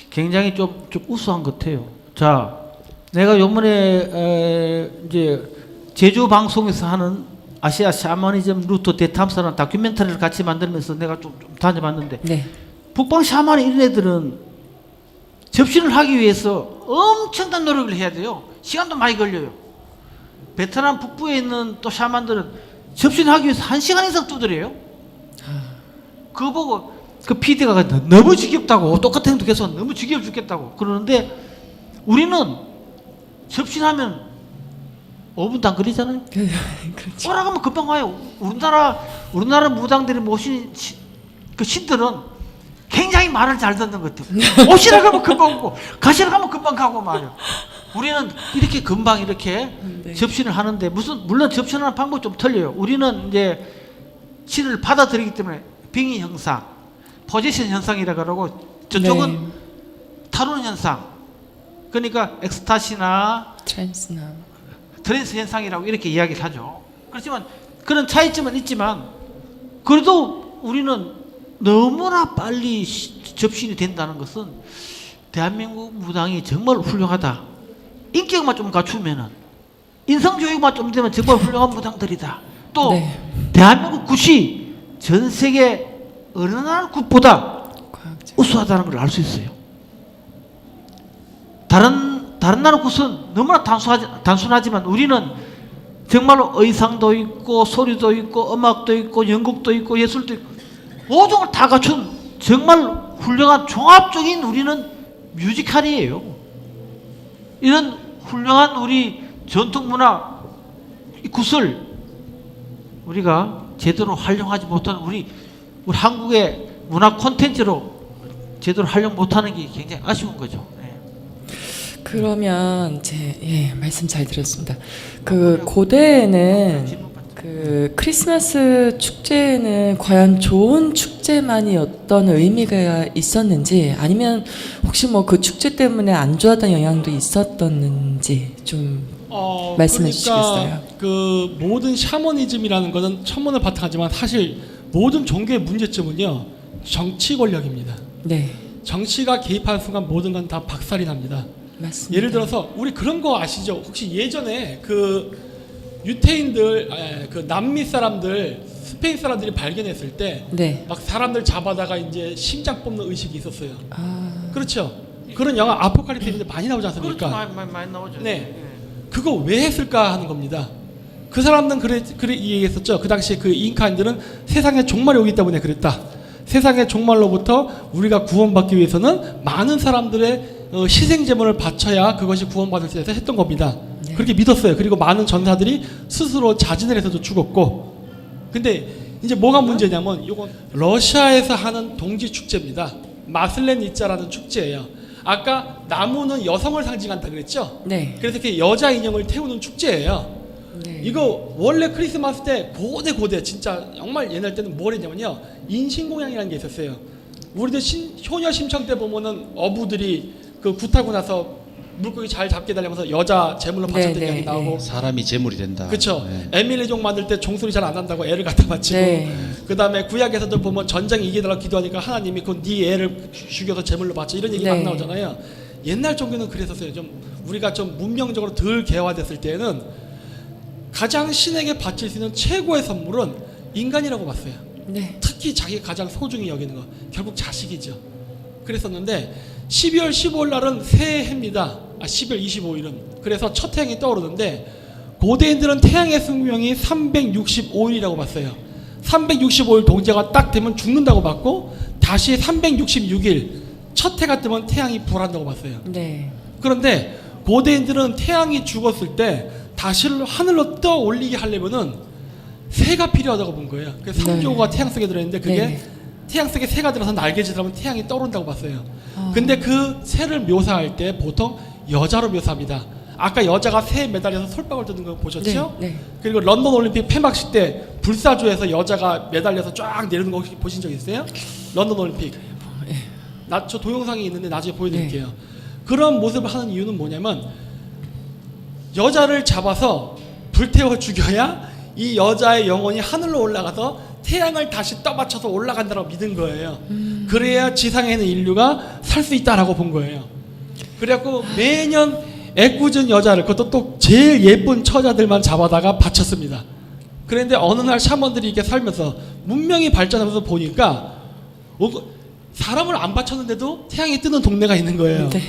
[SPEAKER 4] 굉장히 좀 우수한 것 같아요. 자, 내가 요번에 이제 제주 방송에서 하는 아시아 샤머니즘 루트 대탐사라는 다큐멘터리를 같이 만들면서 내가 좀 다녀봤는데
[SPEAKER 1] 네.
[SPEAKER 4] 북방 샤머니 이런 애들은 접신을 하기 위해서 엄청난 노력을 해야 돼요. 시간도 많이 걸려요. 베트남 북부에 있는 또 샤만들은 접신하기 위해서 1시간 이상 두드려요. 그거 보고 그 PD가 너무 지겹다고 똑같은 행동 계속 너무 지겨워 죽겠다고 그러는데 우리는 접신하면 5분도 안 걸리잖아요.
[SPEAKER 1] 그렇죠.
[SPEAKER 4] 오라가면 금방 와요. 우리나라 무당들이 모신 그 신들은 굉장히 말을 잘 듣는 것 같아요. 오시라 가면 금방 오고 가시라 가면 금방 가고 말이요. 우리는 이렇게 금방 이렇게
[SPEAKER 1] 네.
[SPEAKER 4] 접신을 하는데 물론 접신하는 방법이 좀 틀려요. 우리는 이제 신을 받아들이기 때문에 빙의 현상, 포지션 현상이라 그러고 저쪽은
[SPEAKER 1] 네.
[SPEAKER 4] 타로는 현상. 그러니까 엑스타시나
[SPEAKER 1] 트랜스나
[SPEAKER 4] 트랜스 현상이라고 이렇게 이야기를 하죠. 그렇지만 그런 차이점은 있지만 그래도 우리는 너무나 빨리 접신이 된다는 것은 대한민국 무당이 정말 훌륭하다. 인격만 좀 갖추면은 인성교육만 좀 되면 정말 훌륭한 무당들이다. 또
[SPEAKER 1] 네.
[SPEAKER 4] 대한민국 굿이 전 세계 어느 나라 굿보다
[SPEAKER 1] 과학적.
[SPEAKER 4] 우수하다는 걸 알 수 있어요. 다른 나라 굿은 너무나 단순하지만 우리는 정말로 의상도 있고 소리도 있고 음악도 있고 연극도 있고 예술도 있고 모든 걸 다 갖춘 정말 훌륭한 종합적인 우리는 뮤지컬이에요. 이런 훌륭한 우리 전통 문화 굿을 우리가 제대로 활용하지 못하는 우리 한국의 문화 콘텐츠로 제대로 활용 못하는 게 굉장히 아쉬운 거죠.
[SPEAKER 1] 그러면 말씀 잘 들었습니다. 그 고대에는 그 크리스마스 축제는 과연 좋은 축제만이 어떤 의미가 있었는지 아니면 혹시 뭐 그 축제 때문에 안 좋았던 영향도 있었던지 좀 말씀해 주시겠어요?
[SPEAKER 3] 그 모든 샤머니즘이라는 것은 천문을 바탕하지만 사실 모든 종교의 문제점은요 정치 권력입니다.
[SPEAKER 1] 네,
[SPEAKER 3] 정치가 개입하는 순간 모든 건 다 박살이 납니다.
[SPEAKER 1] 맞습니다.
[SPEAKER 3] 예를 들어서 우리 그런 거 아시죠? 혹시 예전에 그 유태인들, 그 남미 사람들, 스페인 사람들이 발견했을 때
[SPEAKER 1] 네,
[SPEAKER 3] 막 사람들 잡아다가 이제 심장 뽑는 의식이 있었어요.
[SPEAKER 1] 아,
[SPEAKER 3] 그렇죠? 그런 영화 아포칼립스에 많이 나오지
[SPEAKER 4] 그렇죠.
[SPEAKER 3] 않습니까?
[SPEAKER 4] 많이 나오죠.
[SPEAKER 3] 네. 그거 왜 했을까 하는 겁니다. 그 사람들은 그래 이 얘기했었죠. 그 당시에 그 잉카인들은 세상에 종말이 오기 때문에 그랬다. 세상의 종말로부터 우리가 구원받기 위해서는 많은 사람들의 희생 제물을 바쳐야 그것이 구원받을 수 있어서 했던 겁니다.
[SPEAKER 1] 네.
[SPEAKER 3] 그렇게 믿었어요. 그리고 많은 전사들이 스스로 자진을 해서도 죽었고. 근데 이제 뭐가 문제냐면 이건 러시아에서 하는 동지 축제입니다. 마슬레니짜라는 축제예요. 아까 나무는 여성을 상징한다 그랬죠?
[SPEAKER 1] 네,
[SPEAKER 3] 그래서 이렇게 여자 인형을 태우는 축제예요.
[SPEAKER 1] 네.
[SPEAKER 3] 이거 원래 크리스마스 때 고대 진짜 정말 옛날 때는 뭘 했냐면요 인신공양이라는 게 있었어요. 우리들 효녀 심청 때 보면은 어부들이 그 굿하고 나서 물고기 잘 잡게 달려면서 여자 제물로 바쳤던
[SPEAKER 1] 네,
[SPEAKER 3] 이야기
[SPEAKER 1] 네,
[SPEAKER 3] 나오고
[SPEAKER 2] 사람이 재물이 된다.
[SPEAKER 3] 그렇죠.
[SPEAKER 2] 네.
[SPEAKER 3] 에밀리종 만들 때 종소리 잘 안 난다고 애를 갖다 바치고
[SPEAKER 1] 네.
[SPEAKER 3] 그 다음에 구약에서도 보면 전쟁이 이기달라고 기도하니까 하나님이 네 애를 죽여서 제물로 바쳐 이런 얘기
[SPEAKER 1] 네.
[SPEAKER 3] 막 나오잖아요. 옛날 종교는 그랬었어요. 좀 우리가 좀 문명적으로 덜 개화됐을 때는 가장 신에게 바칠 수 있는 최고의 선물은 인간이라고 봤어요.
[SPEAKER 1] 네.
[SPEAKER 3] 특히 자기 가장 소중히 여기는 거 결국 자식이죠. 그랬었는데 12월 15일 날은 새해입니다. 12월 25일은 그래서 첫 태양이 떠오르는데 고대인들은 태양의 수명이 365일이라고 봤어요. 365일 동지가 딱 되면 죽는다고 봤고 다시 366일 첫 해가 뜨면 태양이 불한다고 봤어요.
[SPEAKER 1] 네.
[SPEAKER 3] 그런데 고대인들은 태양이 죽었을 때 다시 하늘로 떠올리게 하려면은 새가 필요하다고 본 거예요. 그래서
[SPEAKER 1] 네.
[SPEAKER 3] 상조가 태양 속에 들어있는데 그게
[SPEAKER 1] 네.
[SPEAKER 3] 태양 속에 새가 들어서 날개짓을 하면 태양이 떠오른다고 봤어요.
[SPEAKER 1] 아.
[SPEAKER 3] 근데 그 새를 묘사할 때 보통 여자로 묘사합니다. 아까 여자가 새에 매달려서 솔방울 뜨는 거 보셨죠?
[SPEAKER 1] 네. 네.
[SPEAKER 3] 그리고 런던 올림픽 폐막식 때 불사조에서 여자가 매달려서 쫙 내리는 거 혹시 보신 적 있어요? 런던 올림픽. 저 동영상이 있는데 나중에 보여드릴게요. 그런 모습을 하는 이유는 뭐냐면 여자를 잡아서 불태워 죽여야 이 여자의 영혼이 하늘로 올라가서 태양을 다시 떠받쳐서 올라간다고 믿은 거예요. 그래야 지상에 있는 인류가 살 수 있다라고 본 거예요. 그래갖고 매년 애꿎은 여자를 그것도 또 제일 예쁜 처자들만 잡아다가 바쳤습니다. 그런데 어느 날 샤먼들이 이렇게 살면서 문명이 발전하면서 보니까 사람을 안 바쳤는데도 태양이 뜨는 동네가 있는 거예요.
[SPEAKER 1] 네.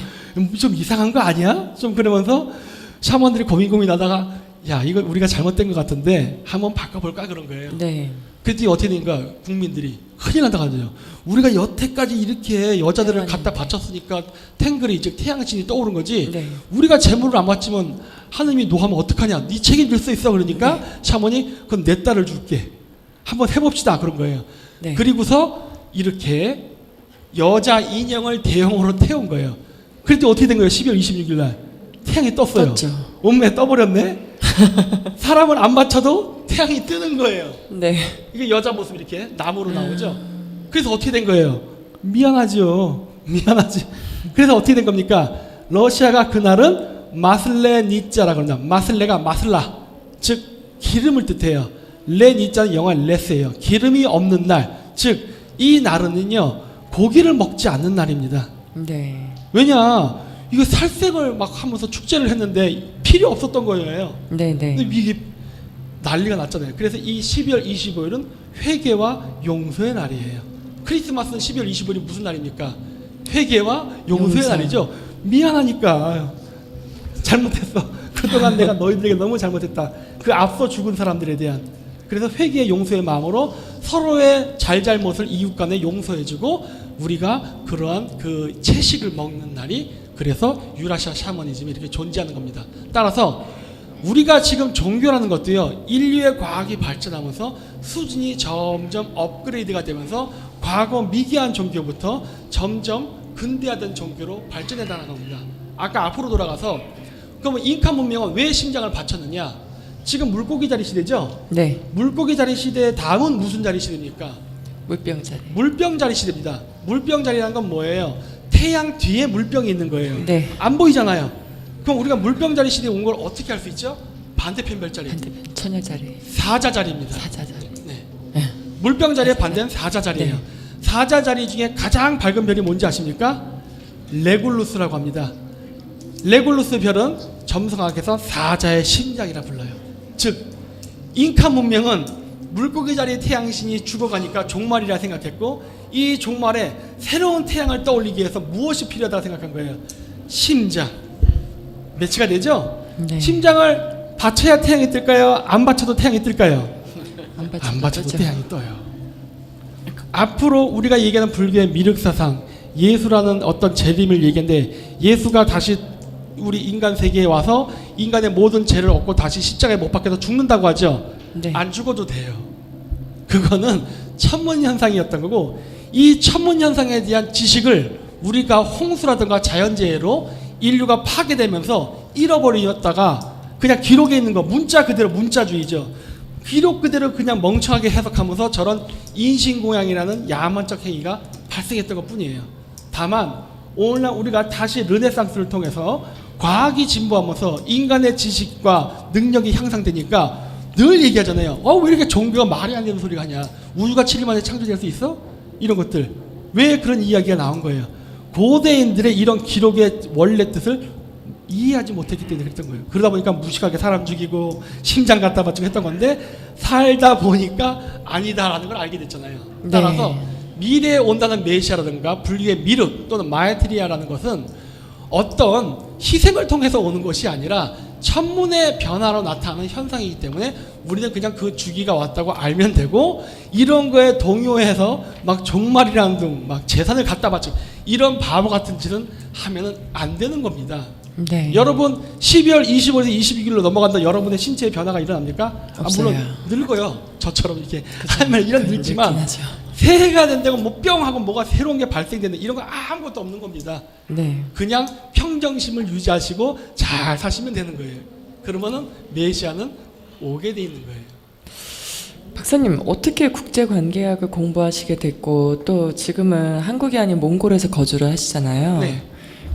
[SPEAKER 3] 좀 이상한 거 아니야? 좀 그러면서 샤먼들이 고민하다가 야 이거 우리가 잘못된 것 같은데 한번 바꿔볼까 그런 거예요.
[SPEAKER 1] 네.
[SPEAKER 3] 그랬더니 어떻게 된가 국민들이 큰일 난다 하죠. 우리가 여태까지 이렇게 여자들을 갖다 바쳤으니까 탱글이 즉 태양신이 떠오른 거지.
[SPEAKER 1] 네.
[SPEAKER 3] 우리가 재물을 안 바치면 하느님이 노하면 어떡하냐. 네 책임질 수 있어 그러니까 샤먼이 그럼 내 딸을 줄게. 한번 해봅시다 그런 거예요.
[SPEAKER 1] 네.
[SPEAKER 3] 그리고서 이렇게 여자 인형을 대형으로 태운 거예요. 그랬더니 어떻게 된 거예요? 12월 26일 날 태양이 떴어요.
[SPEAKER 1] 떴죠.
[SPEAKER 3] 온몸에 떠버렸네. 사람을 안 바쳐도 태양이 뜨는 거예요.
[SPEAKER 1] 네.
[SPEAKER 3] 이게 여자 모습 이렇게 나무로 나오죠. 그래서 어떻게 된 거예요? 미안하죠. 미안하지. 그래서 어떻게 된 겁니까? 러시아가 그날은 마슬레니짜라고 합니다. 마슬레가 마슬라, 즉 기름을 뜻해요. 레니짜는 영어 레스예요. 기름이 없는 날, 즉 이 날은요 고기를 먹지 않는 날입니다.
[SPEAKER 1] 네.
[SPEAKER 3] 왜냐? 이거 살색을 막 하면서 축제를 했는데 필요 없었던 거예요.
[SPEAKER 1] 네. 네.
[SPEAKER 3] 근데 이게 난리가 났잖아요. 그래서 이 12월 25일은 회개와 용서의 날이에요. 크리스마스는 12월 25일이 무슨 날입니까? 회개와 용서의
[SPEAKER 1] 용서.
[SPEAKER 3] 날이죠. 미안하니까 잘못했어. 그동안 내가 너희들에게 너무 잘못했다. 그 앞서 죽은 사람들에 대한. 그래서 회개의 용서의 마음으로 서로의 잘잘못을 이웃 간에 용서해주고 우리가 그러한 그 채식을 먹는 날이 그래서 유라시아 샤머니즘이 이렇게 존재하는 겁니다. 따라서 우리가 지금 종교라는 것도요 인류의 과학이 발전하면서 수준이 점점 업그레이드가 되면서 과거 미개한 종교부터 점점 근대화된 종교로 발전해 나가는 겁니다. 아까 앞으로 돌아가서 그러면 잉카 문명은 왜 심장을 바쳤느냐? 지금 물고기 자리 시대죠?
[SPEAKER 1] 네.
[SPEAKER 3] 물고기 자리 시대 다음은 무슨 자리 시대입니까?
[SPEAKER 1] 물병자리.
[SPEAKER 3] 물병 자리 시대입니다. 물병 자리라는 건 뭐예요? 태양 뒤에 물병이 있는 거예요.
[SPEAKER 1] 네.
[SPEAKER 3] 안 보이잖아요. 그럼 우리가 물병 자리 시대에 온 걸 어떻게 알 수 있죠? 반대편 별자리.
[SPEAKER 1] 반대편 처녀자리.
[SPEAKER 3] 사자자리입니다.
[SPEAKER 1] 사자자리.
[SPEAKER 3] 네.
[SPEAKER 1] 네.
[SPEAKER 3] 물병 자리의 반대는 사자자리예요.
[SPEAKER 1] 네.
[SPEAKER 3] 사자자리 중에 가장 밝은 별이 뭔지 아십니까? 레굴루스라고 합니다. 레굴루스 별은 점성학에서 사자의 심장이라 불러요. 즉 잉카 문명은 물고기 자리의 태양신이 죽어가니까 종말이라 생각했고, 이 종말에 새로운 태양을 떠올리기 위해서 무엇이 필요하다고 생각한 거예요? 심장. 매치가 되죠?
[SPEAKER 1] 네.
[SPEAKER 3] 심장을 받쳐야 태양이 뜰까요? 안 받쳐도 태양이 뜰까요?
[SPEAKER 1] 안
[SPEAKER 3] 받쳐도 태양이 떠요. 앞으로 우리가 얘기하는 불교의 미륵사상, 예수라는 어떤 재림을 얘기하는데, 예수가 다시 우리 인간 세계에 와서 인간의 모든 죄를 얻고 다시 십자가에 못 박혀서 죽는다고 하죠.
[SPEAKER 1] 네.
[SPEAKER 3] 안 죽어도 돼요. 그거는 천문현상이었던 거고, 이 천문현상에 대한 지식을 우리가 홍수라든가 자연재해로 인류가 파괴되면서 잃어버렸다가 그냥 기록에 있는 거, 문자 그대로, 문자주의죠. 기록 그대로 그냥 멍청하게 해석하면서 저런 인신공양이라는 야만적 행위가 발생했던 것 뿐이에요. 다만 오늘날 우리가 다시 르네상스를 통해서 과학이 진보하면서 인간의 지식과 능력이 향상되니까 늘 얘기하잖아요. 왜 이렇게 종교가 말이 안 되는 소리가 하냐. 우주가 7일 만에 창조될 수 있어? 이런 것들. 왜 그런 이야기가 나온 거예요? 고대인들의 이런 기록의 원래 뜻을 이해하지 못했기 때문에 그랬던 거예요. 그러다 보니까 무식하게 사람 죽이고 심장 갖다 바치고 했던 건데, 살다 보니까 아니다라는 걸 알게 됐잖아요.
[SPEAKER 1] 네.
[SPEAKER 3] 따라서 미래에 온다는 메시아라든가 불교의 미륵 또는 마에트리아라는 것은 어떤 희생을 통해서 오는 것이 아니라 천문의 변화로 나타나는 현상이기 때문에 우리는 그냥 그 주기가 왔다고 알면 되고, 이런 거에 동요해서 막 종말이라는 등 막 재산을 갖다 바치고 이런 바보 같은 짓은 하면은 안 되는 겁니다.
[SPEAKER 1] 네.
[SPEAKER 3] 여러분 12월 25일에서 22일로 넘어간다 여러분의 신체의 변화가 일어납니까?
[SPEAKER 1] 없어요.
[SPEAKER 3] 물론 늙어요. 저처럼 이렇게 하면 이런 늙지만
[SPEAKER 1] 늙긴 하죠.
[SPEAKER 3] 새해가 된다고 뭐 뿅 하고 뭐가 새로운 게 발생된다 이런 거 아무것도 없는 겁니다.
[SPEAKER 1] 네.
[SPEAKER 3] 그냥 평정심을 유지하시고 잘 사시면 되는 거예요. 그러면은 메시아는 오게 돼 있는 거예요.
[SPEAKER 1] 박사님, 어떻게 국제관계학을 공부하시게 됐고 또 지금은 한국이 아닌 몽골에서 거주를 하시잖아요.
[SPEAKER 3] 네.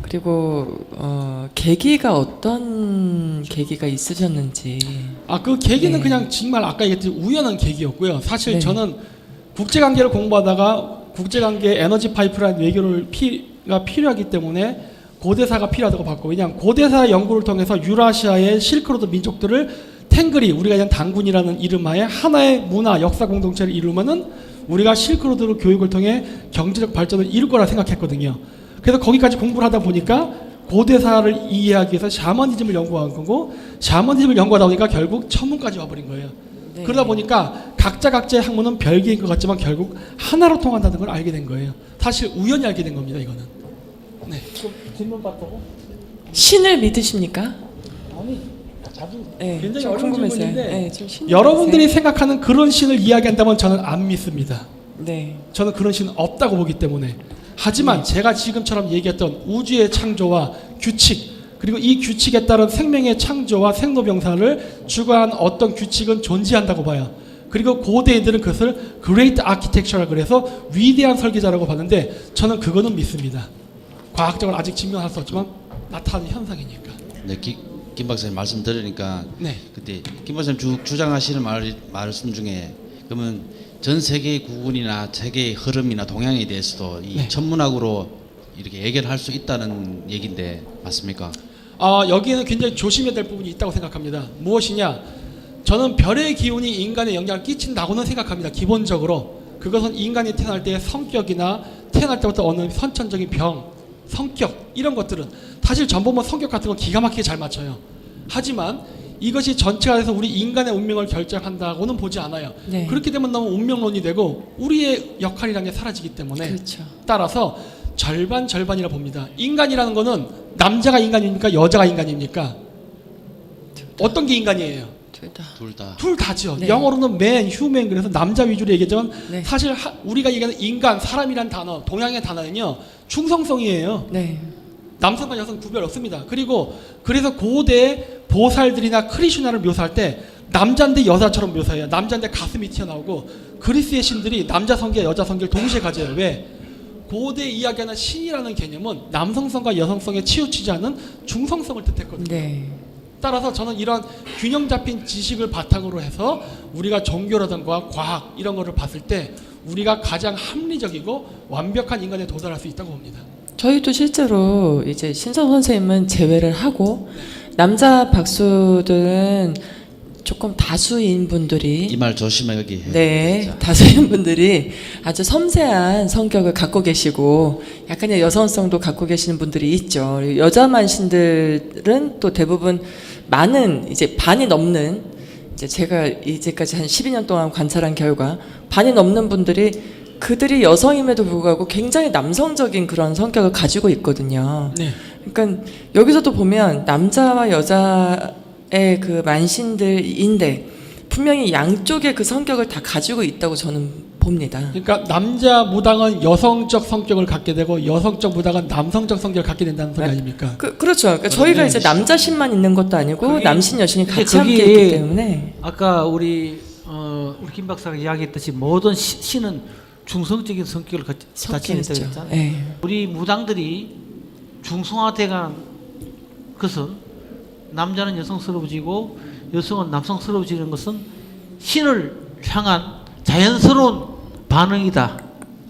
[SPEAKER 1] 그리고 계기가 어떤 계기가 있으셨는지.
[SPEAKER 3] 그 계기는
[SPEAKER 1] 네.
[SPEAKER 3] 그냥 정말 아까 얘기했듯이 우연한 계기였고요. 사실
[SPEAKER 1] 네.
[SPEAKER 3] 저는 국제관계를 공부하다가 국제관계 에너지 파이프라인 외교가 필요하기 때문에 고대사가 필요하다고 봤고, 왜냐하면 고대사 연구를 통해서 유라시아의 실크로드 민족들을 탱글이, 우리가 그냥 당군이라는 이름하에 하나의 문화, 역사 공동체를 이루면은 우리가 실크로드 교육을 통해 경제적 발전을 이룰 거라 생각했거든요. 그래서 거기까지 공부를 하다 보니까 고대사를 이해하기 위해서 샤머니즘을 연구한 거고, 샤머니즘을 연구하다 보니까 결국 천문까지 와버린 거예요.
[SPEAKER 1] 네.
[SPEAKER 3] 그러다 보니까 각자의 학문은 별개인 것 같지만 결국 하나로 통한다는 걸 알게 된 거예요. 사실 우연히 알게 된 겁니다, 이거는. 네. 질문 받고.
[SPEAKER 1] 신을 믿으십니까?
[SPEAKER 3] 아니, 자주
[SPEAKER 1] 네,
[SPEAKER 3] 굉장히
[SPEAKER 1] 좀
[SPEAKER 3] 어려운
[SPEAKER 1] 궁금해서요.
[SPEAKER 3] 질문인데
[SPEAKER 1] 네, 좀 신을
[SPEAKER 3] 여러분들이
[SPEAKER 1] 믿으세요?
[SPEAKER 3] 생각하는 그런 신을 이야기한다면 저는 안 믿습니다.
[SPEAKER 1] 네.
[SPEAKER 3] 저는 그런 신은 없다고 보기 때문에. 하지만 제가 지금처럼 얘기했던 우주의 창조와 규칙, 그리고 이 규칙에 따른 생명의 창조와 생로병사를 주관한 어떤 규칙은 존재한다고 봐요. 그리고 고대인들은 그것을 Great Architecture라 그래서 위대한 설계자라고 봤는데, 저는 그거는 믿습니다. 과학적으로 아직 증명할 수 없지만 나타나는 현상이니까.
[SPEAKER 2] 네, 김 박사님 말씀 들으니까
[SPEAKER 3] 네.
[SPEAKER 2] 그때 김 박사님 주장하시는 말씀 중에 그러면 전 세계의 구분이나 세계의 흐름이나 동향에 대해서도 이
[SPEAKER 3] 네.
[SPEAKER 2] 천문학으로 이렇게 해결할 수 있다는 얘기인데 맞습니까?
[SPEAKER 3] 여기에는 굉장히 조심해야 될 부분이 있다고 생각합니다. 무엇이냐? 저는 별의 기운이 인간에 영향을 끼친다고는 생각합니다. 기본적으로 그것은 인간이 태어날 때의 성격이나 태어날 때부터 어느 선천적인 병, 성격 이런 것들은 사실 전보면 성격 같은 건 기가 막히게 잘 맞춰요. 하지만 이것이 전체가 돼서 우리 인간의 운명을 결정한다고는 보지 않아요.
[SPEAKER 1] 네.
[SPEAKER 3] 그렇게 되면 너무 운명론이 되고 우리의 역할이라는 게 사라지기 때문에
[SPEAKER 1] 그렇죠.
[SPEAKER 3] 따라서 절반이라 봅니다. 인간이라는 거는 남자가 인간입니까? 여자가 인간입니까? 어떤 게 인간이에요?
[SPEAKER 1] 둘 다.
[SPEAKER 3] 둘 다죠.
[SPEAKER 1] 네.
[SPEAKER 3] 영어로는 man, human, 그래서 남자 위주로 얘기하지만
[SPEAKER 1] 네.
[SPEAKER 3] 사실 우리가 얘기하는 인간, 사람이란 단어, 동양의 단어는요 충성성이에요.
[SPEAKER 1] 네.
[SPEAKER 3] 남성과 여성 구별 없습니다. 그리고 그래서 고대 보살들이나 크리슈나를 묘사할 때 남자인데 여자처럼 묘사해요. 남자인데 가슴이 튀어나오고 그리스의 신들이 남자 성기와 여자 성기를 동시에 가져요. 왜? 고대 이야기하는 신이라는 개념은 남성성과 여성성에 치우치지 않은 중성성을 뜻했거든요.
[SPEAKER 1] 네.
[SPEAKER 3] 따라서 저는 이런 균형 잡힌 지식을 바탕으로 해서 우리가 종교라든가 과학 이런 거를 봤을 때 우리가 가장 합리적이고 완벽한 인간에 도달할 수 있다고 봅니다.
[SPEAKER 1] 저희도 실제로 이제 신성 선생님은 제외를 하고 남자 박수들은 조금 다수인 분들이
[SPEAKER 2] 이 말 조심해 여기.
[SPEAKER 1] 네, 다수인 분들이 아주 섬세한 성격을 갖고 계시고 약간의 여성성도 갖고 계시는 분들이 있죠. 여자 만신들은 또 대부분 많은 이제 반이 넘는 이제 제가 이제까지 한 12년 동안 관찰한 결과 반이 넘는 분들이 그들이 여성임에도 불구하고 굉장히 남성적인 그런 성격을 가지고 있거든요.
[SPEAKER 3] 네.
[SPEAKER 1] 그러니까 여기서도 보면 남자와 여자의 그 만신들인데 분명히 양쪽의 그 성격을 다 가지고 있다고 저는 봅니다.
[SPEAKER 3] 그러니까 남자 무당은 여성적 성격을 갖게 되고 여성적 무당은 남성적 성격을 갖게 된다는 소리 아닙니까?
[SPEAKER 1] 그렇죠. 그러니까 저희가 이제 남자 신만 있는 것도 아니고
[SPEAKER 4] 그게-
[SPEAKER 1] 남신 여신이
[SPEAKER 4] 근데
[SPEAKER 1] 같이 함께
[SPEAKER 4] 그게
[SPEAKER 1] 있기 때문에
[SPEAKER 4] 아까 우리 김 박사가 이야기했듯이 모든 신은 중성적인 성격을
[SPEAKER 1] 섞여
[SPEAKER 4] 가지고
[SPEAKER 1] 있죠.
[SPEAKER 4] 있다고 했잖아요.
[SPEAKER 1] 네.
[SPEAKER 4] 우리 무당들이 중성화돼간 것은 남자는 여성스러워지고 여성은 남성스러워지는 것은 신을 향한 자연스러운 반응이다.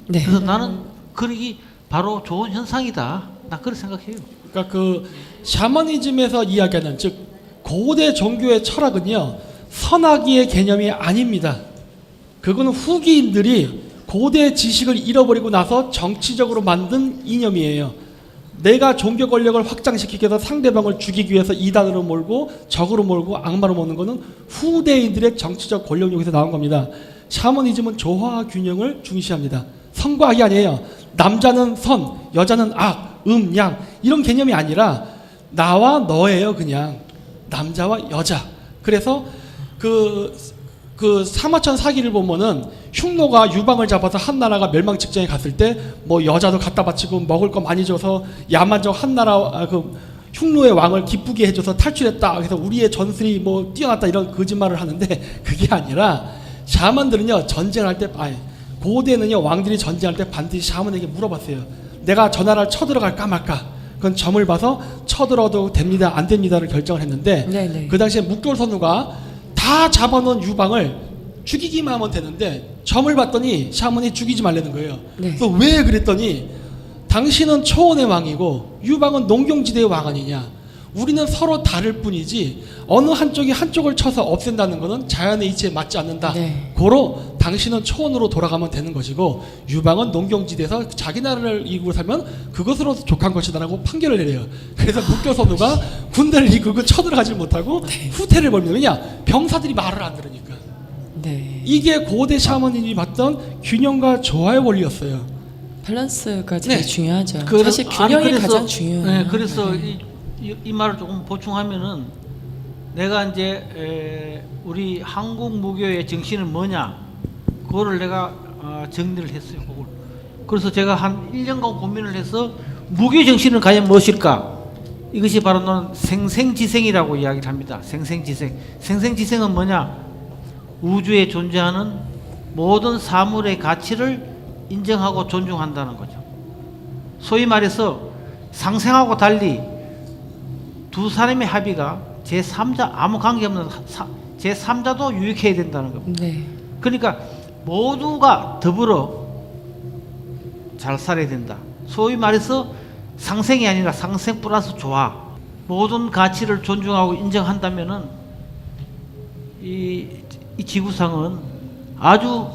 [SPEAKER 1] 네.
[SPEAKER 4] 그래서 나는 그러기 바로 좋은 현상이다. 나 그렇게 생각해요.
[SPEAKER 3] 그러니까 그 샤머니즘에서 이야기하는 즉 고대 종교의 철학은요 선악이의 개념이 아닙니다. 그거는 후기인들이 고대 지식을 잃어버리고 나서 정치적으로 만든 이념이에요. 내가 종교 권력을 확장시키기 위해서 상대방을 죽이기 위해서 이단으로 몰고 적으로 몰고 악마로 모는 것은 후대인들의 정치적 권력력에서 나온 겁니다. 샤머니즘은 조화와 균형을 중시합니다. 선과 악이 아니에요. 남자는 선, 여자는 악, 양 이런 개념이 아니라 나와 너예요. 그냥 남자와 여자. 그래서 그 사마천 사기를 보면은 흉노가 유방을 잡아서 한나라가 멸망 직전에 갔을 때 뭐 여자도 갖다 바치고 먹을 거 많이 줘서 야만적 한나라 그 흉노의 왕을 기쁘게 해줘서 탈출했다. 그래서 우리의 전술이 뭐 뛰어났다 이런 거짓말을 하는데 그게 아니라 샤먼들은요 전쟁할 때 고대는요 왕들이 전쟁할 때 반드시 샤먼에게 물어봤어요. 내가 저 나라를 쳐들어갈까 말까. 그건 점을 봐서 쳐들어도 됩니다 안 됩니다를 결정을 했는데
[SPEAKER 1] 네네.
[SPEAKER 3] 그 당시에 묵돌 선우가 다 잡아놓은 유방을 죽이기만 하면 되는데 점을 봤더니 샤먼이 죽이지 말라는 거예요.
[SPEAKER 1] 네.
[SPEAKER 3] 그래서 왜 그랬더니 당신은 초원의 왕이고 유방은 농경지대의 왕 아니냐. 우리는 서로 다를 뿐이지 어느 한쪽이 한쪽을 쳐서 없앤다는 것은 자연의 이치에 맞지 않는다.
[SPEAKER 1] 네.
[SPEAKER 3] 고로 당신은 초원으로 돌아가면 되는 것이고 유방은 농경지대에서 자기 나라를 이루고 살면 그것으로 족한 것이다라고 판결을 내려요. 그래서 묵교선우가 군대를 이끌고 쳐들어가지 못하고 후퇴를 벌입니다. 왜냐? 병사들이 말을 안 들으니까.
[SPEAKER 1] 네.
[SPEAKER 3] 이게 고대 샤머니즘이 봤던 균형과 조화의 원리였어요.
[SPEAKER 1] 밸런스가
[SPEAKER 3] 네.
[SPEAKER 1] 제일 중요하죠.
[SPEAKER 4] 그래-
[SPEAKER 1] 사실
[SPEAKER 4] 아니,
[SPEAKER 1] 균형이
[SPEAKER 4] 그래서-
[SPEAKER 1] 가장 중요해요.
[SPEAKER 4] 네, 그래서
[SPEAKER 1] 네.
[SPEAKER 4] 이 말을 조금 보충하면은 내가 이제 우리 한국 무교의 정신은 뭐냐 그거를 내가 정리를 했어요. 그걸. 그래서 제가 한 1년간 고민을 해서 무교 정신은 과연 무엇일까? 이것이 바로 너는 생생지생이라고 이야기를 합니다. 생생지생. 생생지생은 뭐냐? 우주에 존재하는 모든 사물의 가치를 인정하고 존중한다는 거죠. 소위 말해서 상생하고 달리 두 사람의 합의가 제3자 아무 관계없는 제3자도 유익해야 된다는 겁니다.
[SPEAKER 1] 네.
[SPEAKER 4] 그러니까 모두가 더불어 잘 살아야 된다. 소위 말해서 상생이 아니라 상생 플러스 조화. 모든 가치를 존중하고 인정한다면은 이 지구상은 아주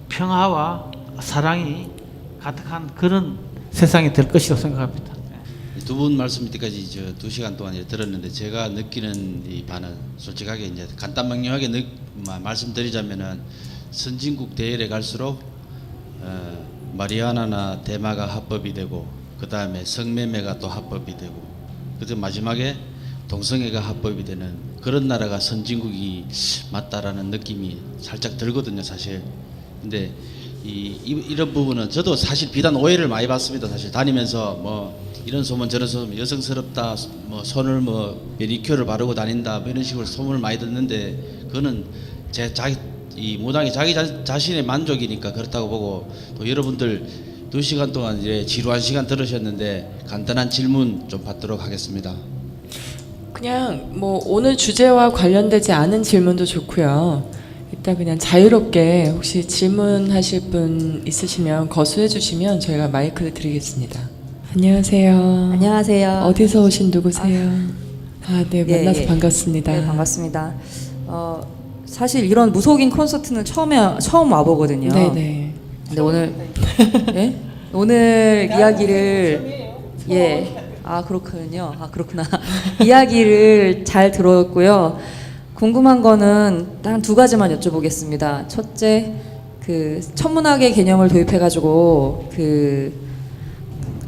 [SPEAKER 4] 평화와 사랑이 가득한 그런 세상이 될 것이라고 생각합니다.
[SPEAKER 2] 두 분 말씀 이때까지 2시간 동안 들었는데 제가 느끼는 이 바는 솔직하게 이제 간단명료하게 말씀드리자면은 선진국 대열에 갈수록 마리아나나 대마가 합법이 되고 그 다음에 성매매가 또 합법이 되고 그다음 마지막에 동성애가 합법이 되는 그런 나라가 선진국이 맞다라는 느낌이 살짝 들거든요, 사실. 근데 이런 부분은 저도 사실 비단 오해를 많이 받습니다. 사실 다니면서 뭐 이런 소문 저런 소문, 여성스럽다, 뭐 손을 뭐 매니큐어를 바르고 다닌다, 뭐 이런 식으로 소문을 많이 듣는데 그거는 이 무당이 자기 자신의 만족이니까 그렇다고 보고, 또 여러분들 2시간 동안 이제 지루한 시간 들으셨는데 간단한 질문 좀 받도록 하겠습니다.
[SPEAKER 1] 그냥 뭐 오늘 주제와 관련되지 않은 질문도 좋고요. 일단 그냥 자유롭게 혹시 질문하실 분 있으시면 거수해 주시면 저희가 마이크를 드리겠습니다. 안녕하세요.
[SPEAKER 5] 안녕하세요.
[SPEAKER 1] 어디서 오신 누구세요? 네,
[SPEAKER 5] 예,
[SPEAKER 1] 만나서
[SPEAKER 5] 예.
[SPEAKER 1] 반갑습니다.
[SPEAKER 5] 네, 반갑습니다. 사실 이런 무속인 콘서트는 처음 와보거든요.
[SPEAKER 1] 네네.
[SPEAKER 5] 근데 오늘 예? 오늘 이야기를 그렇군요. 그렇구나. 이야기를 잘 들었고요. 궁금한 거는 한 2가지만 여쭤보겠습니다. 첫째, 그 천문학의 개념을 도입해가지고 그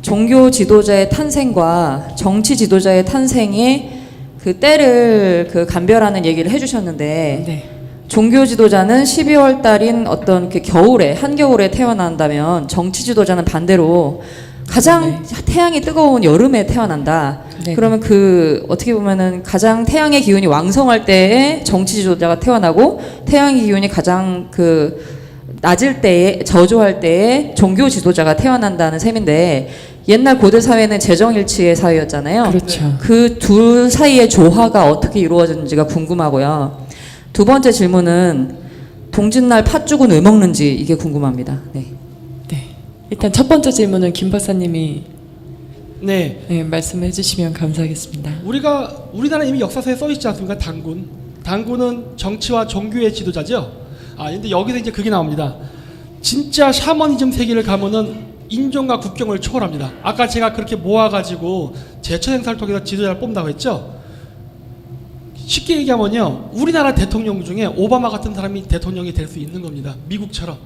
[SPEAKER 5] 종교 지도자의 탄생과 정치 지도자의 탄생의 그 때를 그 감별하는 얘기를 해주셨는데,
[SPEAKER 1] 네.
[SPEAKER 5] 종교 지도자는 12월 달인 어떤 그 겨울에, 한겨울에 태어난다면 정치 지도자는 반대로 가장 태양이 뜨거운 여름에 태어난다.
[SPEAKER 1] 네.
[SPEAKER 5] 그러면 그 어떻게 보면은 가장 태양의 기운이 왕성할 때에 정치 지도자가 태어나고, 태양의 기운이 가장 그 낮을 때에, 저조할 때에 종교 지도자가 태어난다는 셈인데, 옛날 고대 사회는 재정일치의 사회였잖아요.
[SPEAKER 1] 그렇죠.
[SPEAKER 5] 그 둘 사이의 조화가 어떻게 이루어졌는지가 궁금하고요. 2번째 질문은 동짓날 팥죽은 왜 먹는지 이게 궁금합니다. 네.
[SPEAKER 1] 네. 일단 첫 번째 질문은 김 박사님이
[SPEAKER 3] 네.
[SPEAKER 1] 말씀해 주시면 감사하겠습니다.
[SPEAKER 3] 우리나라 이미 역사서에 써 있지 않습니까? 당군은 정치와 종교의 지도자죠. 근데 여기서 이제 그게 나옵니다. 진짜 샤머니즘 세계를 가면은 인종과 국경을 초월합니다. 아까 제가 그렇게 모아가지고 제처 행사를 통해서 지도자를 뽑는다고 했죠. 쉽게 얘기하면요, 우리나라 대통령 중에 오바마 같은 사람이 대통령이 될 수 있는 겁니다. 미국처럼.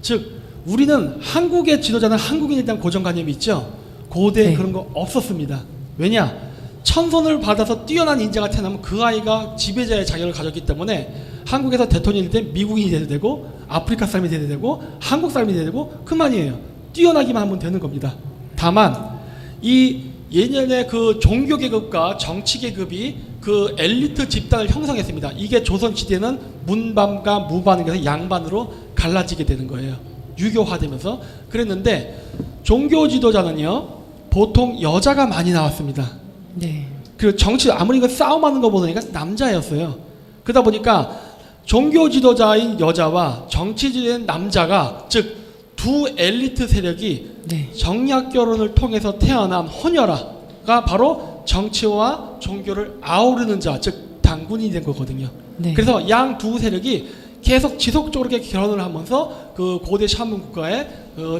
[SPEAKER 3] 즉 우리는 한국의 지도자는 한국인에 대한 고정관념이 있죠. 고대에
[SPEAKER 1] 네.
[SPEAKER 3] 그런 거 없었습니다. 왜냐? 천선을 받아서 뛰어난 인재가 태어나면 그 아이가 지배자의 자격을 가졌기 때문에 한국에서 대통령이 될 때 미국인이 돼도 되고, 아프리카 사람이 돼도 되고, 한국 사람이 돼도 되고, 그만이에요. 뛰어나기만 하면 되는 겁니다. 다만 이 예년에 그 종교 계급과 정치 계급이 그 엘리트 집단을 형성했습니다. 이게 조선 시대는 문반과 무반에서 양반으로 갈라지게 되는 거예요. 유교화되면서. 그랬는데 종교 지도자는요, 보통 여자가 많이 나왔습니다.
[SPEAKER 1] 네.
[SPEAKER 3] 그리고 정치, 아무리 그 싸움하는 거 보니까 남자였어요. 그러다 보니까 종교 지도자인 여자와 정치 지도자인 남자가, 즉 두 엘리트 세력이
[SPEAKER 1] 네.
[SPEAKER 3] 정략 결혼을 통해서 태어난 혼혈아가 바로 정치와 종교를 아우르는 자, 즉 당군이 된 거거든요.
[SPEAKER 1] 네.
[SPEAKER 3] 그래서 양 두 세력이 계속 지속적으로 이렇게 결혼을 하면서 그 고대 샤먼 국가의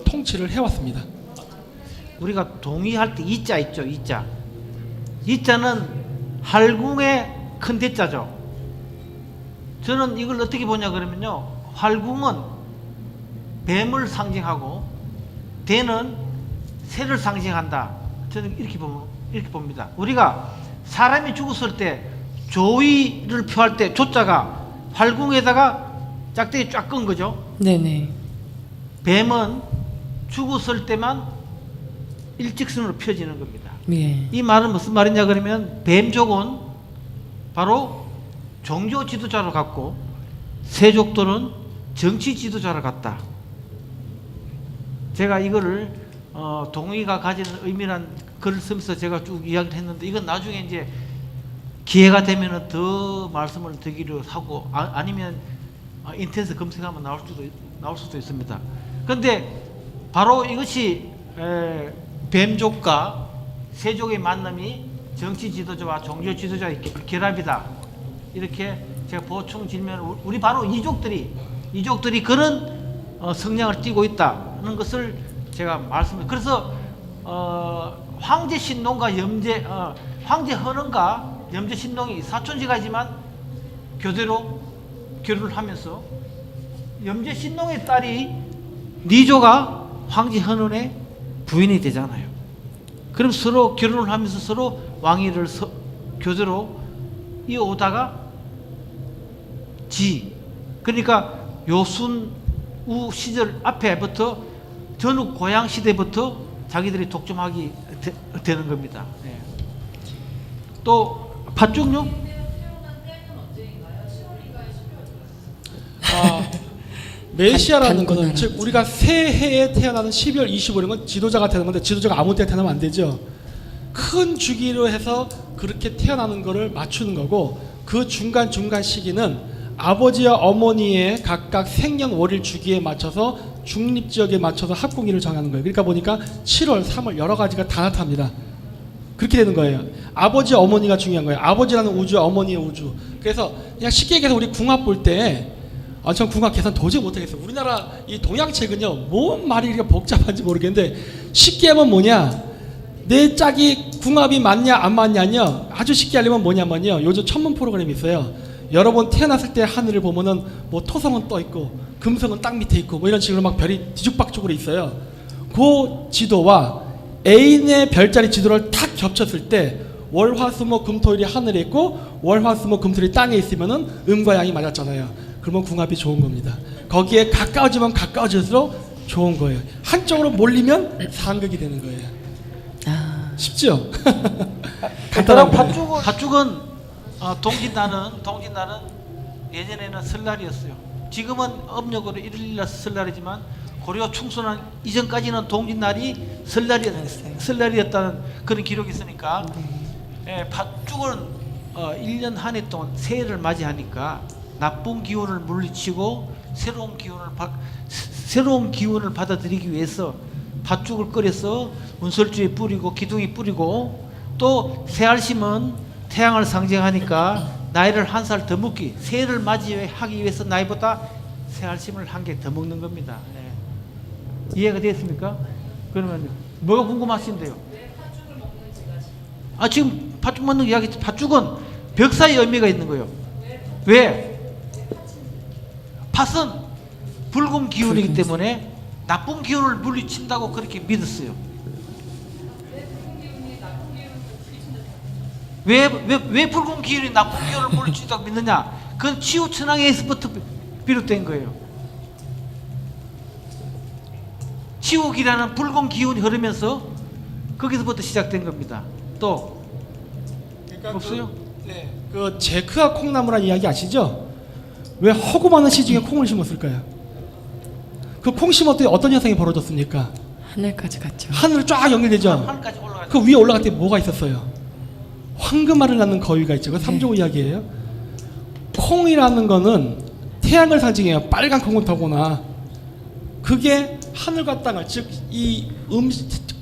[SPEAKER 3] 통치를 해왔습니다.
[SPEAKER 4] 우리가 동의할 때 이자 있죠. 이자는 활궁의 큰 대자죠. 저는 이걸 어떻게 보냐 그러면요, 활궁은 뱀을 상징하고 대는 새를 상징한다. 저는 이렇게 봅니다. 우리가 사람이 죽었을 때 조의를 표할 때 조자가 활궁에다가 짝대기 쫙 끈 거죠.
[SPEAKER 1] 네네.
[SPEAKER 4] 뱀은 죽었을 때만 일직선으로 펴지는 겁니다.
[SPEAKER 1] 예.
[SPEAKER 4] 이 말은 무슨 말이냐 그러면, 뱀족은 바로 종교 지도자를 갖고 새족들은 정치 지도자를 갖다. 제가 이거를 동의가 가지는 의미란 글을 쓰면서 제가 쭉 이야기를 했는데, 이건 나중에 이제 기회가 되면 더 말씀을 드리기로 하고, 아니면 인터넷에 검색하면 나올 수도 있습니다. 그런데 바로 이것이 뱀족과 새족의 만남이 정치 지도자와 종교 지도자의 결합이다. 이렇게 제가 보충 질문을, 우리 바로 이족들이 그런 성향을 띠고 있다는 것을 제가 말씀드립니다. 그래서 황제 신동과 황제 헌원과 염제 신동이 사촌지간이지만 교대로 결혼을 하면서 염제 신동의 딸이 니조가 황제 헌원의 부인이 되잖아요. 그럼 서로 결혼을 하면서 서로 왕위를 교대로 이어오다가 그러니까 요순 우 시절 앞에부터 전후 고향 시대부터 자기들이 독점하게 되는 겁니다. 예. 또 팥죽요?
[SPEAKER 3] 메시아라는
[SPEAKER 1] 단군
[SPEAKER 3] 거는
[SPEAKER 1] 하나.
[SPEAKER 3] 즉 우리가 새해에 태어나는 12월 25일은 지도자가 되는 건데 지도자가 아무 때 태어나면 안 되죠. 큰 주기로 해서 그렇게 태어나는 거를 맞추는 거고 그 중간 시기는 아버지와 어머니의 각각 생년월일 주기에 맞춰서 중립지역에 맞춰서 합공일을 정하는 거예요. 그러니까 보니까 7월, 3월 여러 가지가 다 나타납니다. 그렇게 되는 거예요. 아버지, 어머니가 중요한 거예요. 아버지라는 우주, 어머니의 우주. 그래서 그냥 쉽게 얘기해서 우리 궁합 볼 때 전 궁합 계산 도저히 못하겠어요. 우리나라 이 동양책은요, 뭔 말이 이렇게 복잡한지 모르겠는데 쉽게 하면 뭐냐, 내 짝이 궁합이 맞냐 안 맞냐요, 아주 쉽게 하려면 뭐냐면요, 요즘 천문 프로그램이 있어요. 여러분 태어났을 때 하늘을 보면은 뭐 토성은 떠 있고 금성은 땅 밑에 있고 뭐 이런 식으로 막 별이 뒤죽박죽으로 있어요. 그 지도와 애인의 별자리 지도를 탁 겹쳤을 때 월화수목 금토일이 하늘에 있고 월화수목 금토일이 땅에 있으면은 음과 양이 맞았잖아요. 그러면 궁합이 좋은 겁니다. 거기에 가까워지면 가까워질수록 좋은 거예요. 한쪽으로 몰리면 상극이 되는 거예요.
[SPEAKER 1] 아,
[SPEAKER 3] 쉽죠?
[SPEAKER 4] 간단한 팥죽은 동짓날은 예전에는 설날이었어요. 지금은 음력으로 1일날 설날이지만 고려 충순한 이전까지는 동짓날이 설날이었다는 그런 기록이 있으니까 팥죽은 1년 한 해 동안 새해를 맞이하니까 나쁜 기운을 물리치고 새로운 기운을 받아들이기 위해서 팥죽을 끓여서 운설주에 뿌리고 기둥에 뿌리고 또 새알심은 태양을 상징하니까 나이를 한 살 더 먹기, 새해를 맞이하기 위해서 나이보다 새알심을 한 개 더 먹는 겁니다. 예. 이해가 되었습니까? 그러면 뭐가 궁금하신데요? 지금 팥죽 먹는 이야기, 팥죽은 벽사의 의미가 있는 거예요. 왜? 팥은 붉은 기운이기 때문에 나쁜 기운을 물리친다고 그렇게 믿었어요. 왜 붉은 기운이 나쁜 기운을 물리친다고 믿느냐? 그건 치우천왕에서부터 비롯된 거예요. 치우기라는 붉은 기운이 흐르면서 거기서부터 시작된 겁니다. 또 없어요?
[SPEAKER 3] 그 제크와 콩나무란 이야기 아시죠? 왜 허구 많은 시중에 콩을 심었을까요? 그 콩 심었더니 어떤 현상이 벌어졌습니까?
[SPEAKER 1] 하늘까지 갔죠.
[SPEAKER 3] 하늘을 쫙 연결되죠.
[SPEAKER 4] 하늘까지 올라가.
[SPEAKER 3] 그 위에 올라갈 때 뭐가 있었어요? 황금알을 낳는 거위가 있죠. 그 3조 이야기예요. 콩이라는 거는 태양을 상징해요. 빨간 콩은 더구나. 그게 하늘과 땅을, 즉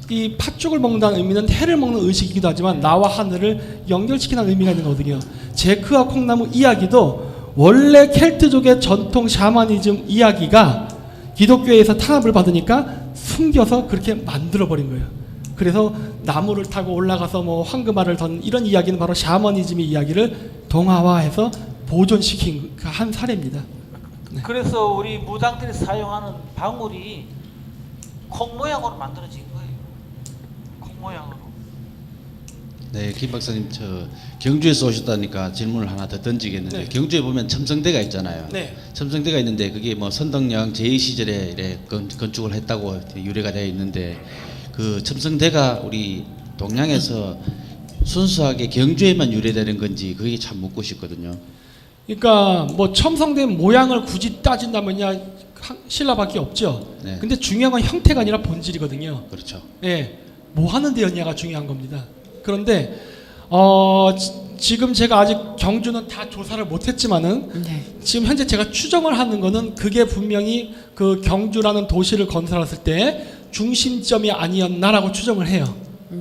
[SPEAKER 3] 이 팥죽을 먹는다는 의미는 해를 먹는 의식이기도 하지만 나와 하늘을 연결시키는 의미가 있는 거거든요. 제크와 콩나무 이야기도 원래 켈트족의 전통 샤머니즘 이야기가 기독교에서 탄압을 받으니까 숨겨서 그렇게 만들어버린 거예요. 그래서 나무를 타고 올라가서 뭐 황금알을 던 이런 이야기는 바로 샤머니즘의 이야기를 동화화해서 보존시킨 한 사례입니다. 네.
[SPEAKER 4] 그래서 우리 무당들이 사용하는 방울이 콩 모양으로 만들어진 거예요. 콩 모양으로.
[SPEAKER 2] 네, 김 박사님 저 경주에서 오셨다니까 질문을 하나 더 던지겠는데
[SPEAKER 3] 네.
[SPEAKER 2] 경주에 보면 첨성대가 있잖아요.
[SPEAKER 3] 네.
[SPEAKER 2] 첨성대가 있는데 그게 뭐 선덕여왕 제2 시절에 이래 건축을 했다고 유래가 되어 있는데 그 첨성대가 우리 동양에서 순수하게 경주에만 유래되는 건지 그게 참 묻고 싶거든요.
[SPEAKER 3] 그러니까 뭐 첨성대 모양을 굳이 따진다면야 신라밖에 없죠.
[SPEAKER 2] 네.
[SPEAKER 3] 근데 중요한 건 형태가 아니라 본질이거든요.
[SPEAKER 2] 그렇죠.
[SPEAKER 3] 예, 뭐 하는 데였냐가 중요한 겁니다. 그런데 지금 제가 아직 경주는 다 조사를 못했지만은
[SPEAKER 1] 네.
[SPEAKER 3] 지금 현재 제가 추정을 하는 거는 그게 분명히 그 경주라는 도시를 건설했을 때 중심점이 아니었나라고 추정을 해요.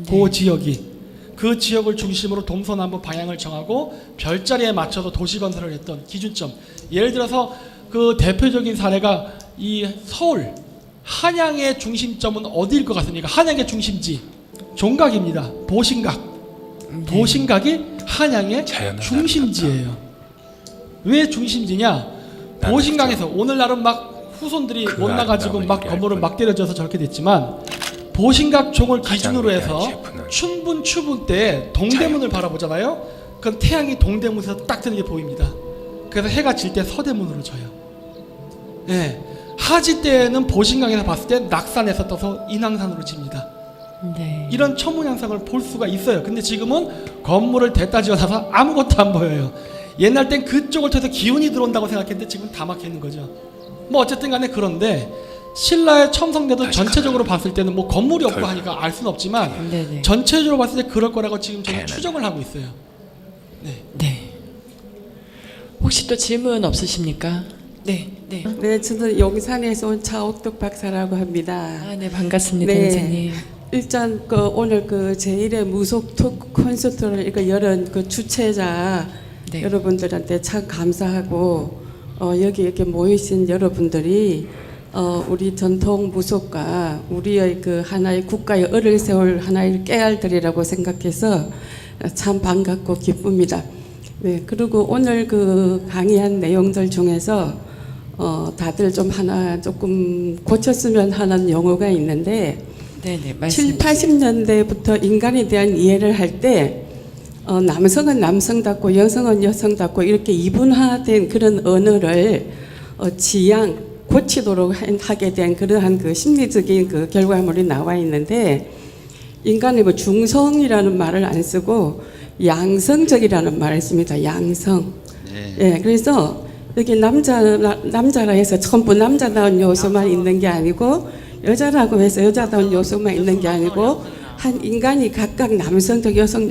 [SPEAKER 3] 그 지역이. 그 지역을 중심으로 동서남북 방향을 정하고 별자리에 맞춰서 도시 건설을 했던 기준점. 예를 들어서 그 대표적인 사례가 이 서울 한양의 중심점은 어디일 것 같습니까? 한양의 중심지 종각입니다. 보신각. 보신각이 한양의 중심지예요. 왜 중심지냐? 보신각에서 오늘날은 막 후손들이 못 나가지고 막 건물을 막 때려져서 저렇게 됐지만 보신각 종을 기준으로 해서 춘분 추분 때 동대문을 바라보잖아요. 그건 태양이 동대문에서 딱 뜨는 게 보입니다. 그래서 해가 질 때 서대문으로 져요. 예. 하지 때는 보신강에서 봤을 때 낙산에서 떠서 인왕산으로 집니다.
[SPEAKER 1] 네.
[SPEAKER 3] 이런 천문현상을 볼 수가 있어요. 근데 지금은 건물을 대따 지어놔서 아무것도 안 보여요. 옛날 땐 그쪽을 통해서 기운이 들어온다고 생각했는데 지금 다 막혀 있는 거죠. 뭐 어쨌든 간에 그런데 신라의 첨성대도 전체적으로 봤을 때는 뭐 건물이 없고 하니까 알 수는 없지만
[SPEAKER 1] 네네.
[SPEAKER 3] 전체적으로 봤을 때 그럴 거라고 지금 저는 추정을 하고 있어요.
[SPEAKER 1] 네. 혹시 또 질문 없으십니까? 네. 네.
[SPEAKER 6] 네, 저는 용산에서 온 차옥덕 박사라고 합니다.
[SPEAKER 1] 아, 네, 반갑습니다,
[SPEAKER 6] 네.
[SPEAKER 1] 선생님.
[SPEAKER 6] 일단 오늘 제1회 무속 토크 콘서트를 이거 열은 그 주최자
[SPEAKER 1] 네.
[SPEAKER 6] 여러분들한테 참 감사하고 여기 이렇게 모이신 여러분들이 우리 전통 무속과 우리의 그 하나의 국가의 을을 세울 하나의 깨알들이라고 생각해서 참 반갑고 기쁩니다. 네, 그리고 오늘 그 강의한 내용들 중에서 다들 좀 하나 조금 고쳤으면 하는 용어가 있는데
[SPEAKER 1] 네네,
[SPEAKER 6] 7,
[SPEAKER 1] 말씀.
[SPEAKER 6] 80년대부터 인간에 대한 이해를 할 때 남성은 남성답고 여성은 여성답고 이렇게 이분화된 그런 언어를 지양 고치도록 하게 된 그러한 그 심리적인 그 결과물이 나와 있는데 인간이 뭐 중성이라는 말을 안 쓰고 양성적이라는 말을 씁니다. 양성.
[SPEAKER 2] 네.
[SPEAKER 6] 예, 그래서 여기 남자라 해서 전부 남자다운 요소만 있는 게 아니고 여자라고 해서 여자다운 요소만 있는 게 아니고 한 인간이 각각 남성적 여성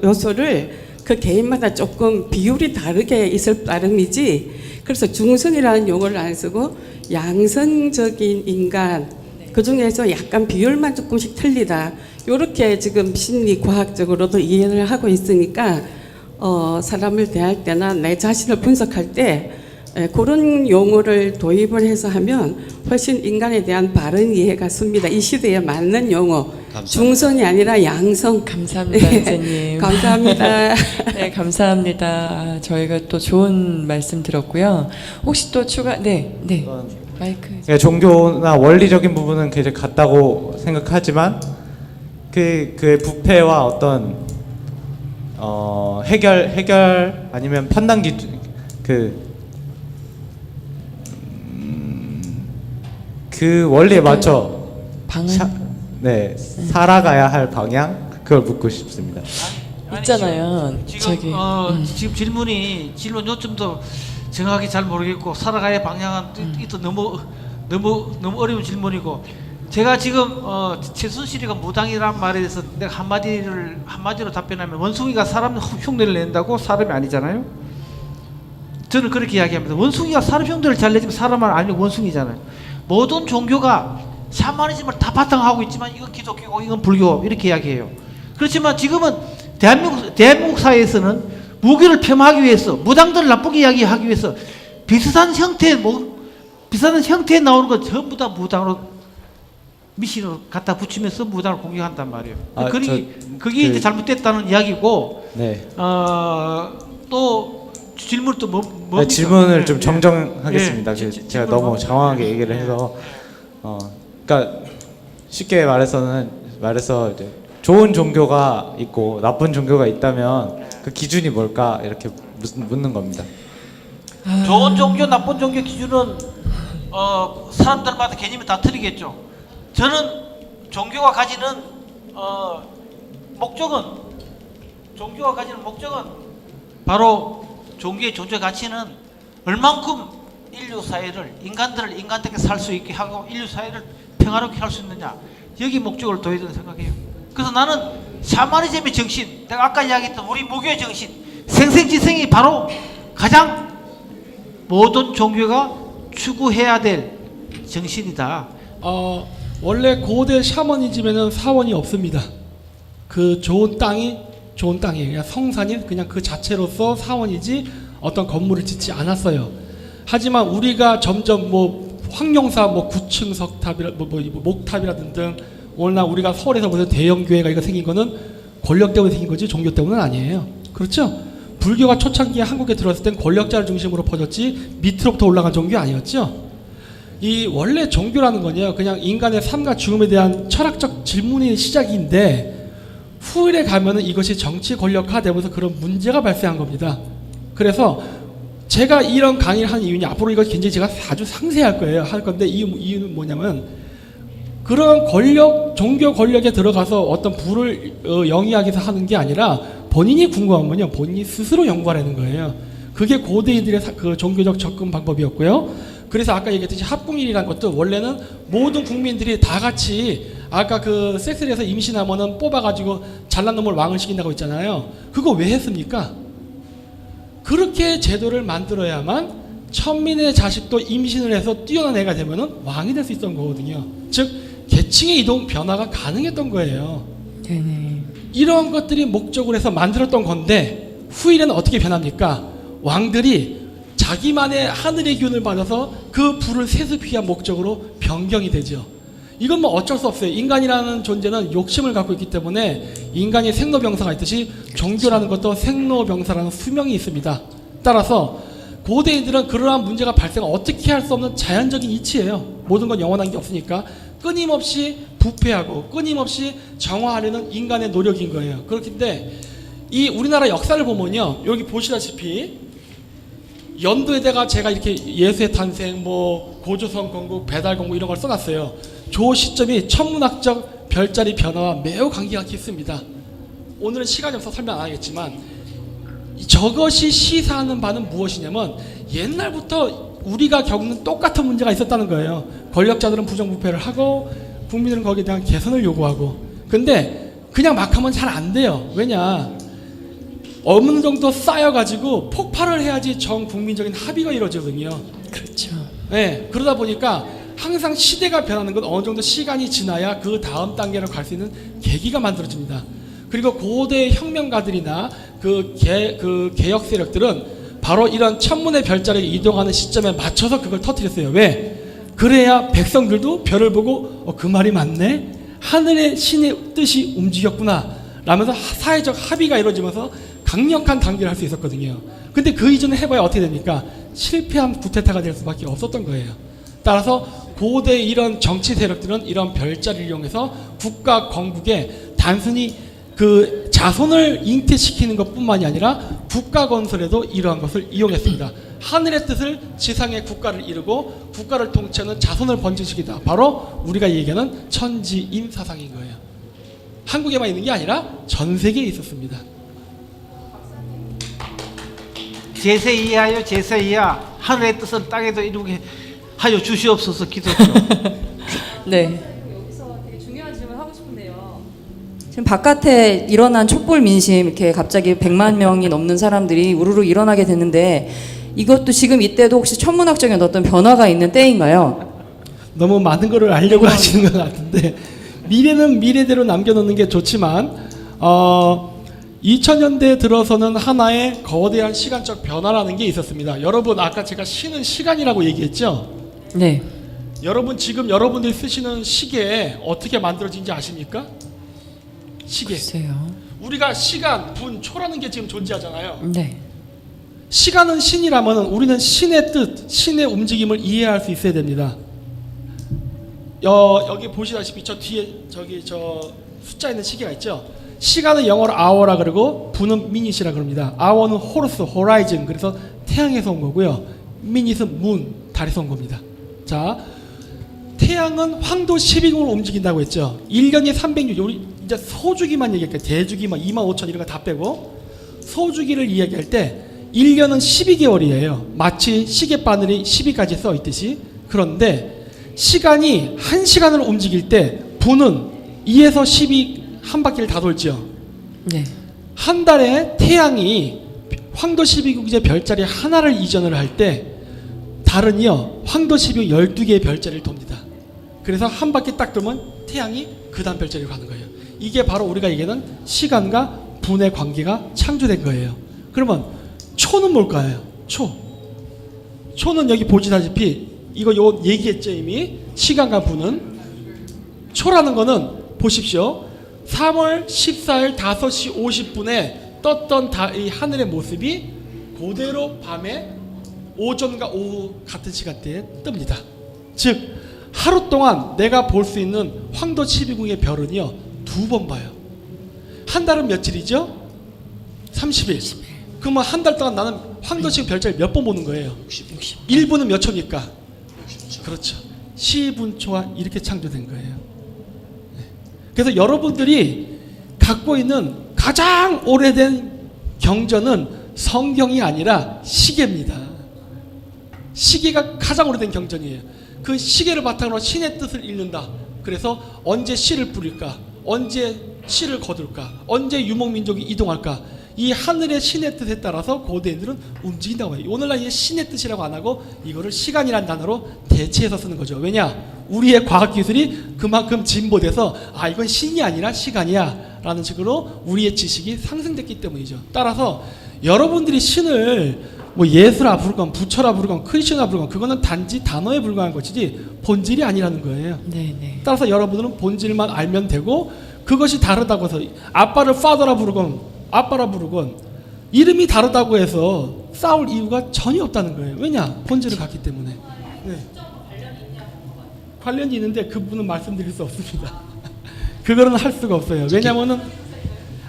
[SPEAKER 6] 요소를 그 개인마다 조금 비율이 다르게 있을 따름이지 그래서 중성이라는 용어를 안 쓰고 양성적인 인간 그 중에서 약간 비율만 조금씩 틀리다 이렇게 지금 심리과학적으로도 이해를 하고 있으니까 사람을 대할 때나 내 자신을 분석할 때 그런 용어를 도입을 해서 하면 훨씬 인간에 대한 바른 이해가 씁니다. 이 시대에 맞는 용어.
[SPEAKER 2] 감사합니다.
[SPEAKER 6] 중성이 아니라 양성.
[SPEAKER 1] 감사합니다, 선생님.
[SPEAKER 6] 감사합니다.
[SPEAKER 1] 네, 감사합니다. 아, 저희가 또 좋은 말씀 들었고요. 혹시 또 추가, 네, 네. 마이크.
[SPEAKER 7] 예, 종교나 원리적인 부분은 굉장히 같다고 생각하지만 그 부패와 어떤 해결 아니면 판단 기준 그 원리에 맞춰
[SPEAKER 1] 방은
[SPEAKER 7] 살아가야 할 방향 그걸 묻고 싶습니다.
[SPEAKER 1] 있잖아요.
[SPEAKER 4] 지금
[SPEAKER 1] 저기
[SPEAKER 4] 지금 질문 요점도 정확하게 잘 모르겠고 살아가야 방향은 또 너무 어려운 질문이고 제가 지금 최순실이가 무당이란 말에 대해서 내가 한마디로 답변하면 원숭이가 사람 흉내를 낸다고 사람이 아니잖아요. 저는 그렇게 이야기합니다. 원숭이가 사람 흉내를 잘 내지만 사람은 아니고 원숭이잖아요. 모든 종교가 샤머니즘을 다 바탕하고 있지만 이건 기독교고 이건 불교 이렇게 이야기해요. 그렇지만 지금은 대한민국 사회에서는 무교를 폄하하기 위해서 무당들을 나쁘게 이야기하기 위해서 비슷한 형태에 나오는 건 전부 다 무당으로 미신으로 갖다 붙이면서 무당을 공격한단 말이에요. 그게 이제 잘못됐다는 이야기고
[SPEAKER 7] 네.
[SPEAKER 4] 또 질문 또 뭡니까?
[SPEAKER 7] 질문을 좀 정정하겠습니다.
[SPEAKER 4] 예,
[SPEAKER 7] 제가 너무 장황하게 얘기를 해서 그러니까 쉽게 말해서 이제 좋은 종교가 있고 나쁜 종교가 있다면 그 기준이 뭘까 이렇게 묻는 겁니다.
[SPEAKER 4] 좋은 종교, 나쁜 종교 기준은 사람들마다 개념이 다 틀리겠죠. 저는 종교가 가지는 목적은 바로 종교의 존재 가치는 얼만큼 인류 사회를 인간들을 인간답게 살 수 있게 하고 인류 사회를 평화롭게 할 수 있느냐 여기 목적을 둬야 된다고 생각해요. 그래서 나는 샤머니즘의 정신, 내가 아까 이야기했던 우리 무교의 정신, 생생지생이 바로 가장 모든 종교가 추구해야 될 정신이다.
[SPEAKER 3] 원래 고대 샤머니즘에는 사원이 없습니다. 그 좋은 땅이에요. 그냥 성산이 그냥 그 자체로서 사원이지 어떤 건물을 짓지 않았어요. 하지만 우리가 점점 뭐 황룡사 뭐 9층 석탑이라 목탑이라 등등 오늘날 우리가 서울에서 보는 대형 교회가 이거 생긴 거는 권력 때문에 생긴 거지 종교 때문은 아니에요. 그렇죠? 불교가 초창기에 한국에 들어왔을 땐 권력자를 중심으로 퍼졌지 밑으로부터 올라간 종교 아니었죠? 이 원래 종교라는 건요 그냥 인간의 삶과 죽음에 대한 철학적 질문의 시작인데 후일에 가면은 이것이 정치 권력화되면서 그런 문제가 발생한 겁니다. 그래서 제가 이런 강의를 하는 이유는 앞으로 이거 굉장히 제가 아주 상세히 할 거예요. 할 건데 이유는 뭐냐면 그런 권력, 종교 권력에 들어가서 어떤 부를 영위하기 위해서 하는 게 아니라 본인이 궁금하면요, 본인이 스스로 연구하라는 거예요. 그게 고대인들의 그 종교적 접근 방법이었고요. 그래서 아까 얘기했듯이 합궁일이라는 것도 원래는 모든 국민들이 다 같이 아까 그 섹스를 해서 임신하면은 뽑아가지고 잘난 놈을 왕을 시킨다고 했잖아요. 그거 왜 했습니까? 그렇게 제도를 만들어야만 천민의 자식도 임신을 해서 뛰어난 애가 되면은 왕이 될 수 있었던 거거든요. 즉 계층의 이동 변화가 가능했던 거예요.
[SPEAKER 1] 네네.
[SPEAKER 3] 이런 것들이 목적으로 해서 만들었던 건데 후일에는 어떻게 변합니까? 왕들이 자기만의 하늘의 기운을 받아서 그 불을 세습하기 위한 목적으로 변경이 되죠. 이건 뭐 어쩔 수 없어요. 인간이라는 존재는 욕심을 갖고 있기 때문에 인간이 생로병사가 있듯이 종교라는 것도 생로병사라는 수명이 있습니다. 따라서 고대인들은 그러한 문제가 발생을 어떻게 할 수 없는 자연적인 이치예요. 모든 건 영원한 게 없으니까 끊임없이 부패하고 끊임없이 정화하려는 인간의 노력인 거예요. 그렇기 때문에 이 우리나라 역사를 보면요, 여기 보시다시피 연도에다가 제가 이렇게 예수의 탄생, 뭐 고조선 건국, 배달 건국 이런 걸 써놨어요. 저 시점이 천문학적 별자리 변화와 매우 관계가 깊습니다. 오늘은 시간이 없어서 설명 안 하겠지만 저것이 시사하는 바는 무엇이냐면 옛날부터 우리가 겪는 똑같은 문제가 있었다는 거예요. 권력자들은 부정부패를 하고 국민들은 거기에 대한 개선을 요구하고. 근데 그냥 막 하면 잘 안 돼요. 왜냐? 어느 정도 쌓여가지고 폭발을 해야지 전 국민적인 합의가 이루어지거든요.
[SPEAKER 1] 그렇죠.
[SPEAKER 3] 네, 그러다 보니까 항상 시대가 변하는 건 어느 정도 시간이 지나야 그 다음 단계로 갈 수 있는 계기가 만들어집니다. 그리고 고대 혁명가들이나 그 개혁 세력들은 바로 이런 천문의 별자리에 이동하는 시점에 맞춰서 그걸 터뜨렸어요. 왜? 그래야 백성들도 별을 보고 그 말이 맞네? 하늘의 신의 뜻이 움직였구나 라면서 사회적 합의가 이루어지면서 강력한 단계를 할 수 있었거든요. 근데 그 이전에 해봐야 어떻게 됩니까? 실패한 쿠데타가 될 수밖에 없었던 거예요. 따라서 고대 이런 정치 세력들은 이런 별자리를 이용해서 국가 건국에 단순히 그 자손을 잉태시키는 것뿐만이 아니라 국가 건설에도 이러한 것을 이용했습니다. 하늘의 뜻을 지상의 국가를 이루고 국가를 통치하는 자손을 번식시키다. 바로 우리가 얘기하는 천지인 사상인 거예요. 한국에만 있는 게 아니라 전 세계에 있었습니다.
[SPEAKER 4] 제세이하여 제세이하 하늘의 뜻은 땅에도 이루게 하여 주시옵소서 기도죠.
[SPEAKER 5] 네. 여기서 되게 중요한 질문 하고 싶은데요. 지금 바깥에 일어난 촛불 민심 이렇게 갑자기 100만 명이 넘는 사람들이 우르르 일어나게 됐는데 이것도 지금 이때도 혹시 천문학적인 어떤 변화가 있는 때인가요?
[SPEAKER 3] 너무 많은 거를 알려고 하시는 것 같은데 미래는 미래대로 남겨놓는 게 좋지만 2000년대에 들어서는 하나의 거대한 시간적 변화라는 게 있었습니다. 여러분 아까 제가 쉬는 시간이라고 얘기했죠?
[SPEAKER 5] 네.
[SPEAKER 3] 여러분 지금 여러분들이 쓰시는 시계 어떻게 만들어진지 아십니까? 시계.
[SPEAKER 1] 글쎄요.
[SPEAKER 3] 우리가 시간, 분, 초라는 게 지금 존재하잖아요.
[SPEAKER 1] 네.
[SPEAKER 3] 시간은 신이라면 우리는 신의 뜻, 신의 움직임을 이해할 수 있어야 됩니다. 여기 보시다시피 저 뒤에 저기 저 숫자 있는 시계가 있죠. 시간은 영어로 hour라 그러고 분은 minut이라 그럽니다. hour는 horse, horizon 그래서 태양에서 온 거고요. minut은 moon, 달에서 온 겁니다. 자, 태양은 황도 12궁으로 움직인다고 했죠. 1년이 360, 우리 이제 소주기만 얘기할게요. 대주기만 25,000 이런 거 다 빼고 소주기를 이야기할 때 1년은 12개월이에요. 마치 시계바늘이 12까지 써 있듯이. 그런데 시간이 1시간으로 움직일 때 분은 2에서 12 한 바퀴를 다 돌죠.
[SPEAKER 1] 네.
[SPEAKER 3] 한 달에 태양이 황도 12국의 별자리 하나를 이전을 할 때 달은요 황도 12국 12개의 별자리를 돕니다. 그래서 한 바퀴 딱 돌면 태양이 그 다음 별자리로 가는 거예요. 이게 바로 우리가 얘기하는 시간과 분의 관계가 창조된 거예요. 그러면 초는 뭘까요? 초는 여기 보시다시피 이거 요 얘기했죠 이미. 시간과 분은 초라는 거는 보십시오. 3월 14일 5시 50분에 떴던 이 하늘의 모습이 그대로 밤에 오전과 오후 같은 시간대에 뜹니다. 즉 하루 동안 내가 볼 수 있는 황도 12궁의 별은요 2번 봐요. 한 달은 며칠이죠? 30일. 그러면 한 달 동안 나는 황도식 별자리 몇 번 보는 거예요? 1분은 몇 초입니까? 그렇죠. 시분초가 이렇게 창조된 거예요. 네. 그래서 여러분들이 갖고 있는 가장 오래된 경전은 성경이 아니라 시계입니다. 시계가 가장 오래된 경전이에요. 그 시계를 바탕으로 신의 뜻을 읽는다. 그래서 언제 씨를 뿌릴까? 언제 씨를 거둘까? 언제 유목민족이 이동할까? 이 하늘의 신의 뜻에 따라서 고대인들은 움직인다고 해요. 오늘날 이 신의 뜻이라고 안 하고 이거를 시간이라는 단어로 대체해서 쓰는 거죠. 왜냐? 우리의 과학기술이 그만큼 진보돼서 아 이건 신이 아니라 시간이야 라는 식으로 우리의 지식이 상승됐기 때문이죠. 따라서 여러분들이 신을 뭐 예수라 부르건 부처라 부르건 크리스천이라 부르건 그거는 단지 단어에 불과한 것이지 본질이 아니라는 거예요.
[SPEAKER 1] 네.
[SPEAKER 3] 따라서 여러분들은 본질만 알면 되고 그것이 다르다고 해서 아빠를 father라 부르건 아빠라 부르건 이름이 다르다고 해서 싸울 이유가 전혀 없다는 거예요. 왜냐? 본질을 갖기 때문에. 네. 관련이 있는데 그분은 말씀드릴 수 없습니다. 그거는 할 수가 없어요. 왜냐면은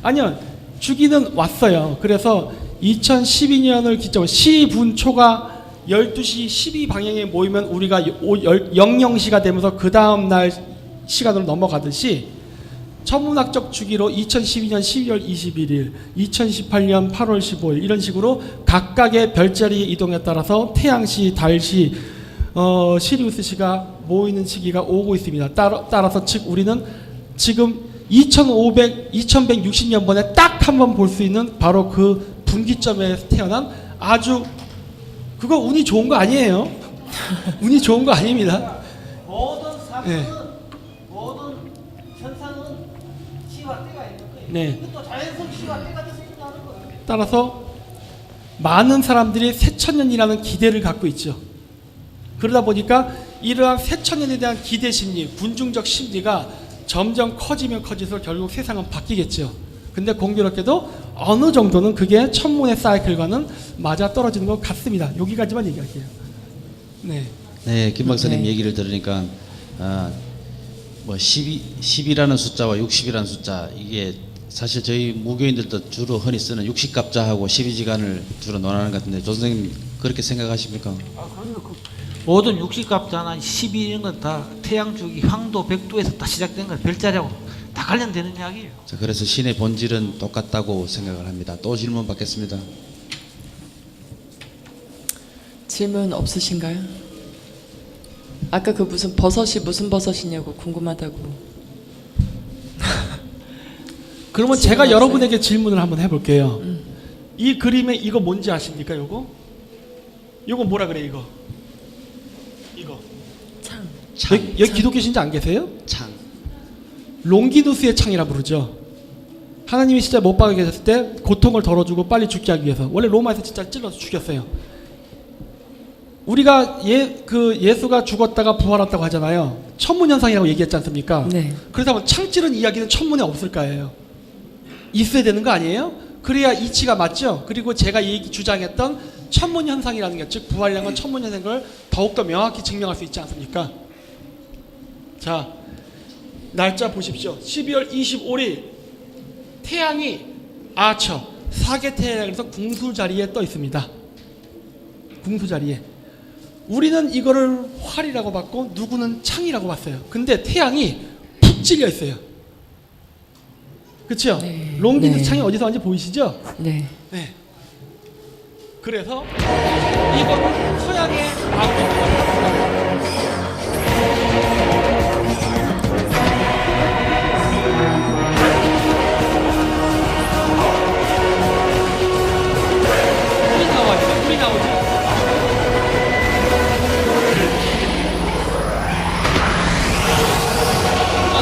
[SPEAKER 3] 아니요. 주기는 왔어요. 그래서 2012년을 기점으로 시분초가 12시 12방향에 모이면 우리가 00시가 되면서 그 다음 날 시간으로 넘어가듯이 천문학적 주기로 2012년 12월 21일, 2018년 8월 15일 이런 식으로 각각의 별자리 이동에 따라서 태양시, 달시, 시리우스시가 모이는 시기가 오고 있습니다. 따라서 즉 우리는 지금 2160년번에 딱 한 번 볼 수 있는 바로 그 분기점에 태어난 아주 그거 운이 좋은 거 아니에요. 운이 좋은 거 아닙니다.
[SPEAKER 4] 모든 사건은
[SPEAKER 3] 네.
[SPEAKER 4] 모든 현상은 시와 때가 있는 거예요.
[SPEAKER 3] 네.
[SPEAKER 4] 이것도 자연스러운 시와 때가 생긴다는 거예요.
[SPEAKER 3] 따라서 많은 사람들이 새천년이라는 기대를 갖고 있죠. 그러다 보니까 이러한 새천년에 대한 기대 심리, 군중적 심리가 점점 커지면 커질수록 결국 세상은 바뀌겠죠. 근데 공교롭게도 어느 정도는 그게 천문의 사이클과는 맞아 떨어지는 것 같습니다. 여기까지만 얘기할게요. 네.
[SPEAKER 2] 네, 김 박사님
[SPEAKER 1] 네.
[SPEAKER 2] 얘기를 들으니까 뭐 10이라는 숫자와 60이라는 숫자 이게 사실 저희 무교인들도 주로 흔히 쓰는 60갑자하고 12지간을 주로 논하는 것 같은데 조 선생님 그렇게 생각하십니까?
[SPEAKER 4] 모든 60갑자나 12 이런 건 다 태양주기, 황도, 백도에서 다 시작된 거예요. 별자리하고 다 관련되는 이야기예요.
[SPEAKER 2] 자, 그래서 신의 본질은 똑같다고 생각을 합니다. 또 질문 받겠습니다.
[SPEAKER 1] 질문 없으신가요? 아까 그 무슨 버섯이 무슨 버섯이냐고 궁금하다고.
[SPEAKER 3] 그러면 제가 여러분에게 질문을 한번 해볼게요. 이 그림에 이거 뭔지 아십니까? 요거 뭐라 그래 이거? 이거
[SPEAKER 1] 창.
[SPEAKER 3] 여기 기독교 신자 안 계세요?
[SPEAKER 2] 창.
[SPEAKER 3] 롱기누스의 창이라 부르죠. 하나님이 진짜 못 박아 계셨을 때 고통을 덜어주고 빨리 죽게 하기 위해서 원래 로마에서 진짜 찔러서 죽였어요. 우리가 예수가 죽었다가 부활했다고 하잖아요. 천문현상이라고 얘기했지 않습니까?
[SPEAKER 1] 네.
[SPEAKER 3] 그렇다면 창 찌른 이야기는 천문에 없을까요? 있어야 되는 거 아니에요? 그래야 이치가 맞죠? 그리고 제가 주장했던 천문현상이라는 게 즉 부활이라는 건 천문현상인 걸 더욱더 명확히 증명할 수 있지 않습니까? 자, 날짜 보십시오. 12월 25일 태양이 아처 사계태양에서 궁수 자리에 떠 있습니다. 궁수 자리에. 우리는 이거를 활이라고 봤고 누구는 창이라고 봤어요. 근데 태양이 푹 찔려 있어요. 그렇죠?
[SPEAKER 1] 네.
[SPEAKER 3] 롱기누스
[SPEAKER 1] 네.
[SPEAKER 3] 창이 어디서 왔는지 보이시죠?
[SPEAKER 1] 네.
[SPEAKER 3] 네. 그래서 이거는 서양의 아우토 우리 나오죠.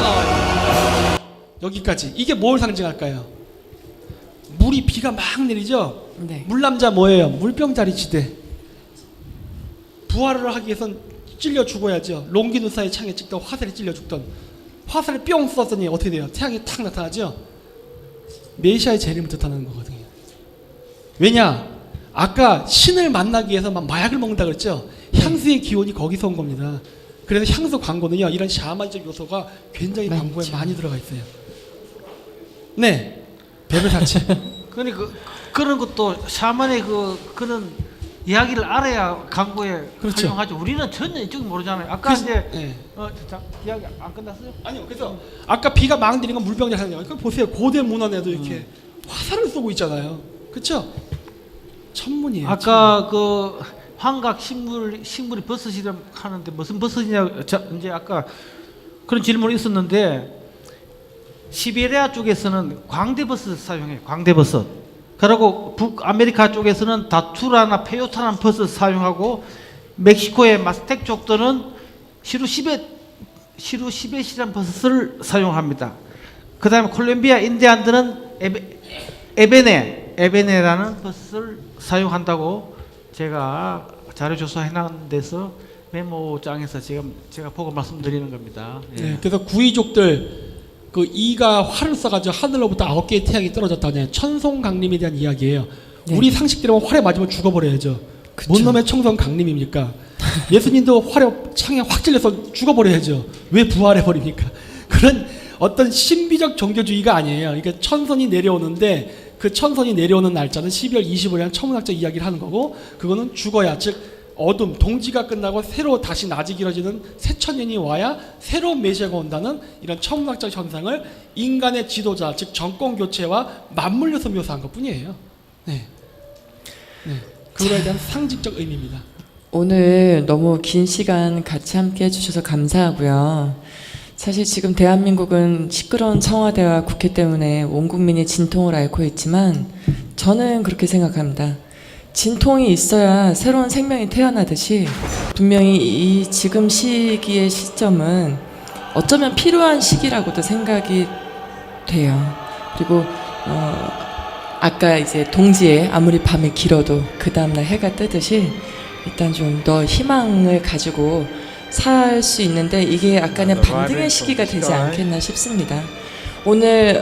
[SPEAKER 3] 나와요. 여기까지. 이게 뭘 상징할까요? 물이 비가 막 내리죠.
[SPEAKER 1] 네.
[SPEAKER 3] 물남자 뭐예요? 물병자리 지대. 부활을 하기 위해선 찔려 죽어야죠. 롱기누스의 창에 찍던 화살이 찔려 죽던 화살을 뿅 쐈더니 어떻게 돼요? 태양이 탁 나타나죠. 메시아의 재림을 뜻하는 거거든요. 왜냐? 아까 신을 만나기 위해서 막 마약을 먹는다 그랬죠. 향수의 기원이 거기서 온 겁니다. 그래서 향수 광고는요 이런 샤머니적 요소가 굉장히 광고에 많이 들어가 있어요. 네, 베르사체.
[SPEAKER 4] 그러니까 그런 것도 샤먼의 그런 이야기를 알아야 광고에
[SPEAKER 3] 그렇죠.
[SPEAKER 4] 활용하죠. 우리는 전혀 이쪽 모르잖아요. 아까 이제
[SPEAKER 3] 네.
[SPEAKER 4] 이야기 안 끝났어요?
[SPEAKER 3] 아니요. 그래서 아까 비가 막 내리는 건 물병자 하는 거. 보세요. 고대 문헌에도 이렇게 화살을 쏘고 있잖아요. 그렇죠? 천문이에요.
[SPEAKER 4] 아까 그 환각 식물이 버섯이라 하는데 무슨 버섯이냐 이제 아까 그런 질문이 있었는데 시베리아 쪽에서는 광대버섯을 사용해요. 광대버섯. 그리고 북아메리카 쪽에서는 다투라나 페요타라는 버섯을 사용하고 멕시코의 마스텍 족들은 시루시벳이라는 버섯을 사용합니다. 그 다음에 콜롬비아 인디안들은 에베네라는 버섯을 사용한다고 제가 자료 조사해놓은 데서 메모장에서 지금 제가 보고 말씀드리는 겁니다. 예.
[SPEAKER 3] 네, 그래서 구이족들 그 이가 활을 쏴가지고 하늘로부터 9개의 태양이 떨어졌다는 천송강림에 대한 이야기예요.
[SPEAKER 1] 네.
[SPEAKER 3] 우리 상식대로 활에 맞으면 죽어버려야죠.
[SPEAKER 1] 그쵸.
[SPEAKER 3] 뭔 놈의 천송강림입니까? 예수님도 활에 창에 확 찔려서 죽어버려야죠. 왜 부활해버립니까? 그런 어떤 신비적 종교주의가 아니에요. 그러니까 천선이 내려오는데 그 천선이 내려오는 날짜는 12월 25일이라는 천문학적 이야기를 하는 거고, 그거는 죽어야, 즉 어둠, 동지가 끝나고 새로 다시 낮이 길어지는 새천년이 와야 새로운 메시아가 온다는 이런 천문학적 현상을 인간의 지도자, 즉 정권 교체와 맞물려서 묘사한 것뿐이에요. 네, 그거에 대한 상징적 의미입니다.
[SPEAKER 1] 오늘 너무 긴 시간 같이 함께 해주셔서 감사하고요. 사실 지금 대한민국은 시끄러운 청와대와 국회 때문에 온 국민이 진통을 앓고 있지만 저는 그렇게 생각합니다. 진통이 있어야 새로운 생명이 태어나듯이 분명히 이 지금 시기의 시점은 어쩌면 필요한 시기라고도 생각이 돼요. 그리고 아까 이제 동지에 아무리 밤이 길어도 그 다음날 해가 뜨듯이 일단 좀 더 희망을 가지고 살 수 있는데 이게 약간의 반등의 시기가 되지 않겠나 싶습니다. 오늘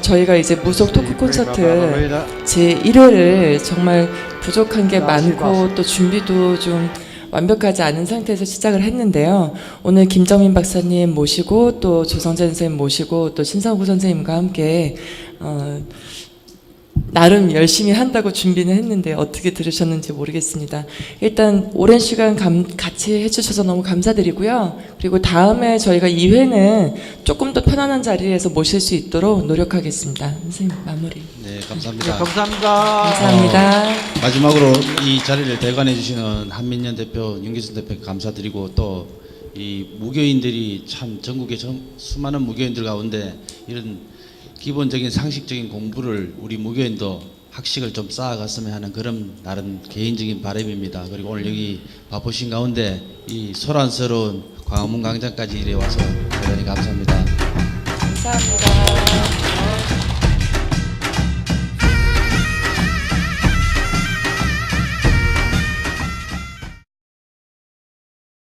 [SPEAKER 1] 저희가 이제 무속 토크 콘서트 제 1회를 정말 부족한 게 많고 또 준비도 좀 완벽하지 않은 상태에서 시작을 했는데요. 오늘 김정민 박사님 모시고 또 조성재 선생님 모시고 또 신성구 선생님과 함께 나름 열심히 한다고 준비는 했는데 어떻게 들으셨는지 모르겠습니다. 일단 오랜 시간 같이 해주셔서 너무 감사드리고요. 그리고 다음에 저희가 2회는 조금 더 편안한 자리에서 모실 수 있도록 노력하겠습니다. 선생님 마무리.
[SPEAKER 2] 네,
[SPEAKER 4] 네,
[SPEAKER 2] 감사합니다.
[SPEAKER 4] 감사합니다.
[SPEAKER 1] 감사합니다.
[SPEAKER 2] 마지막으로 이 자리를 대관해 주시는 한민년 대표, 윤기순 대표 감사드리고, 또 이 무교인들이 참 전국의 수많은 무교인들 가운데 이런 기본적인 상식적인 공부를 우리 무교인도 학식을 좀 쌓아갔으면 하는 그런 나름 개인적인 바람입니다. 그리고 오늘 여기 바쁘신 가운데 이 소란스러운 광화문 광장까지 이래 와서 대단히 감사합니다.
[SPEAKER 1] 감사합니다.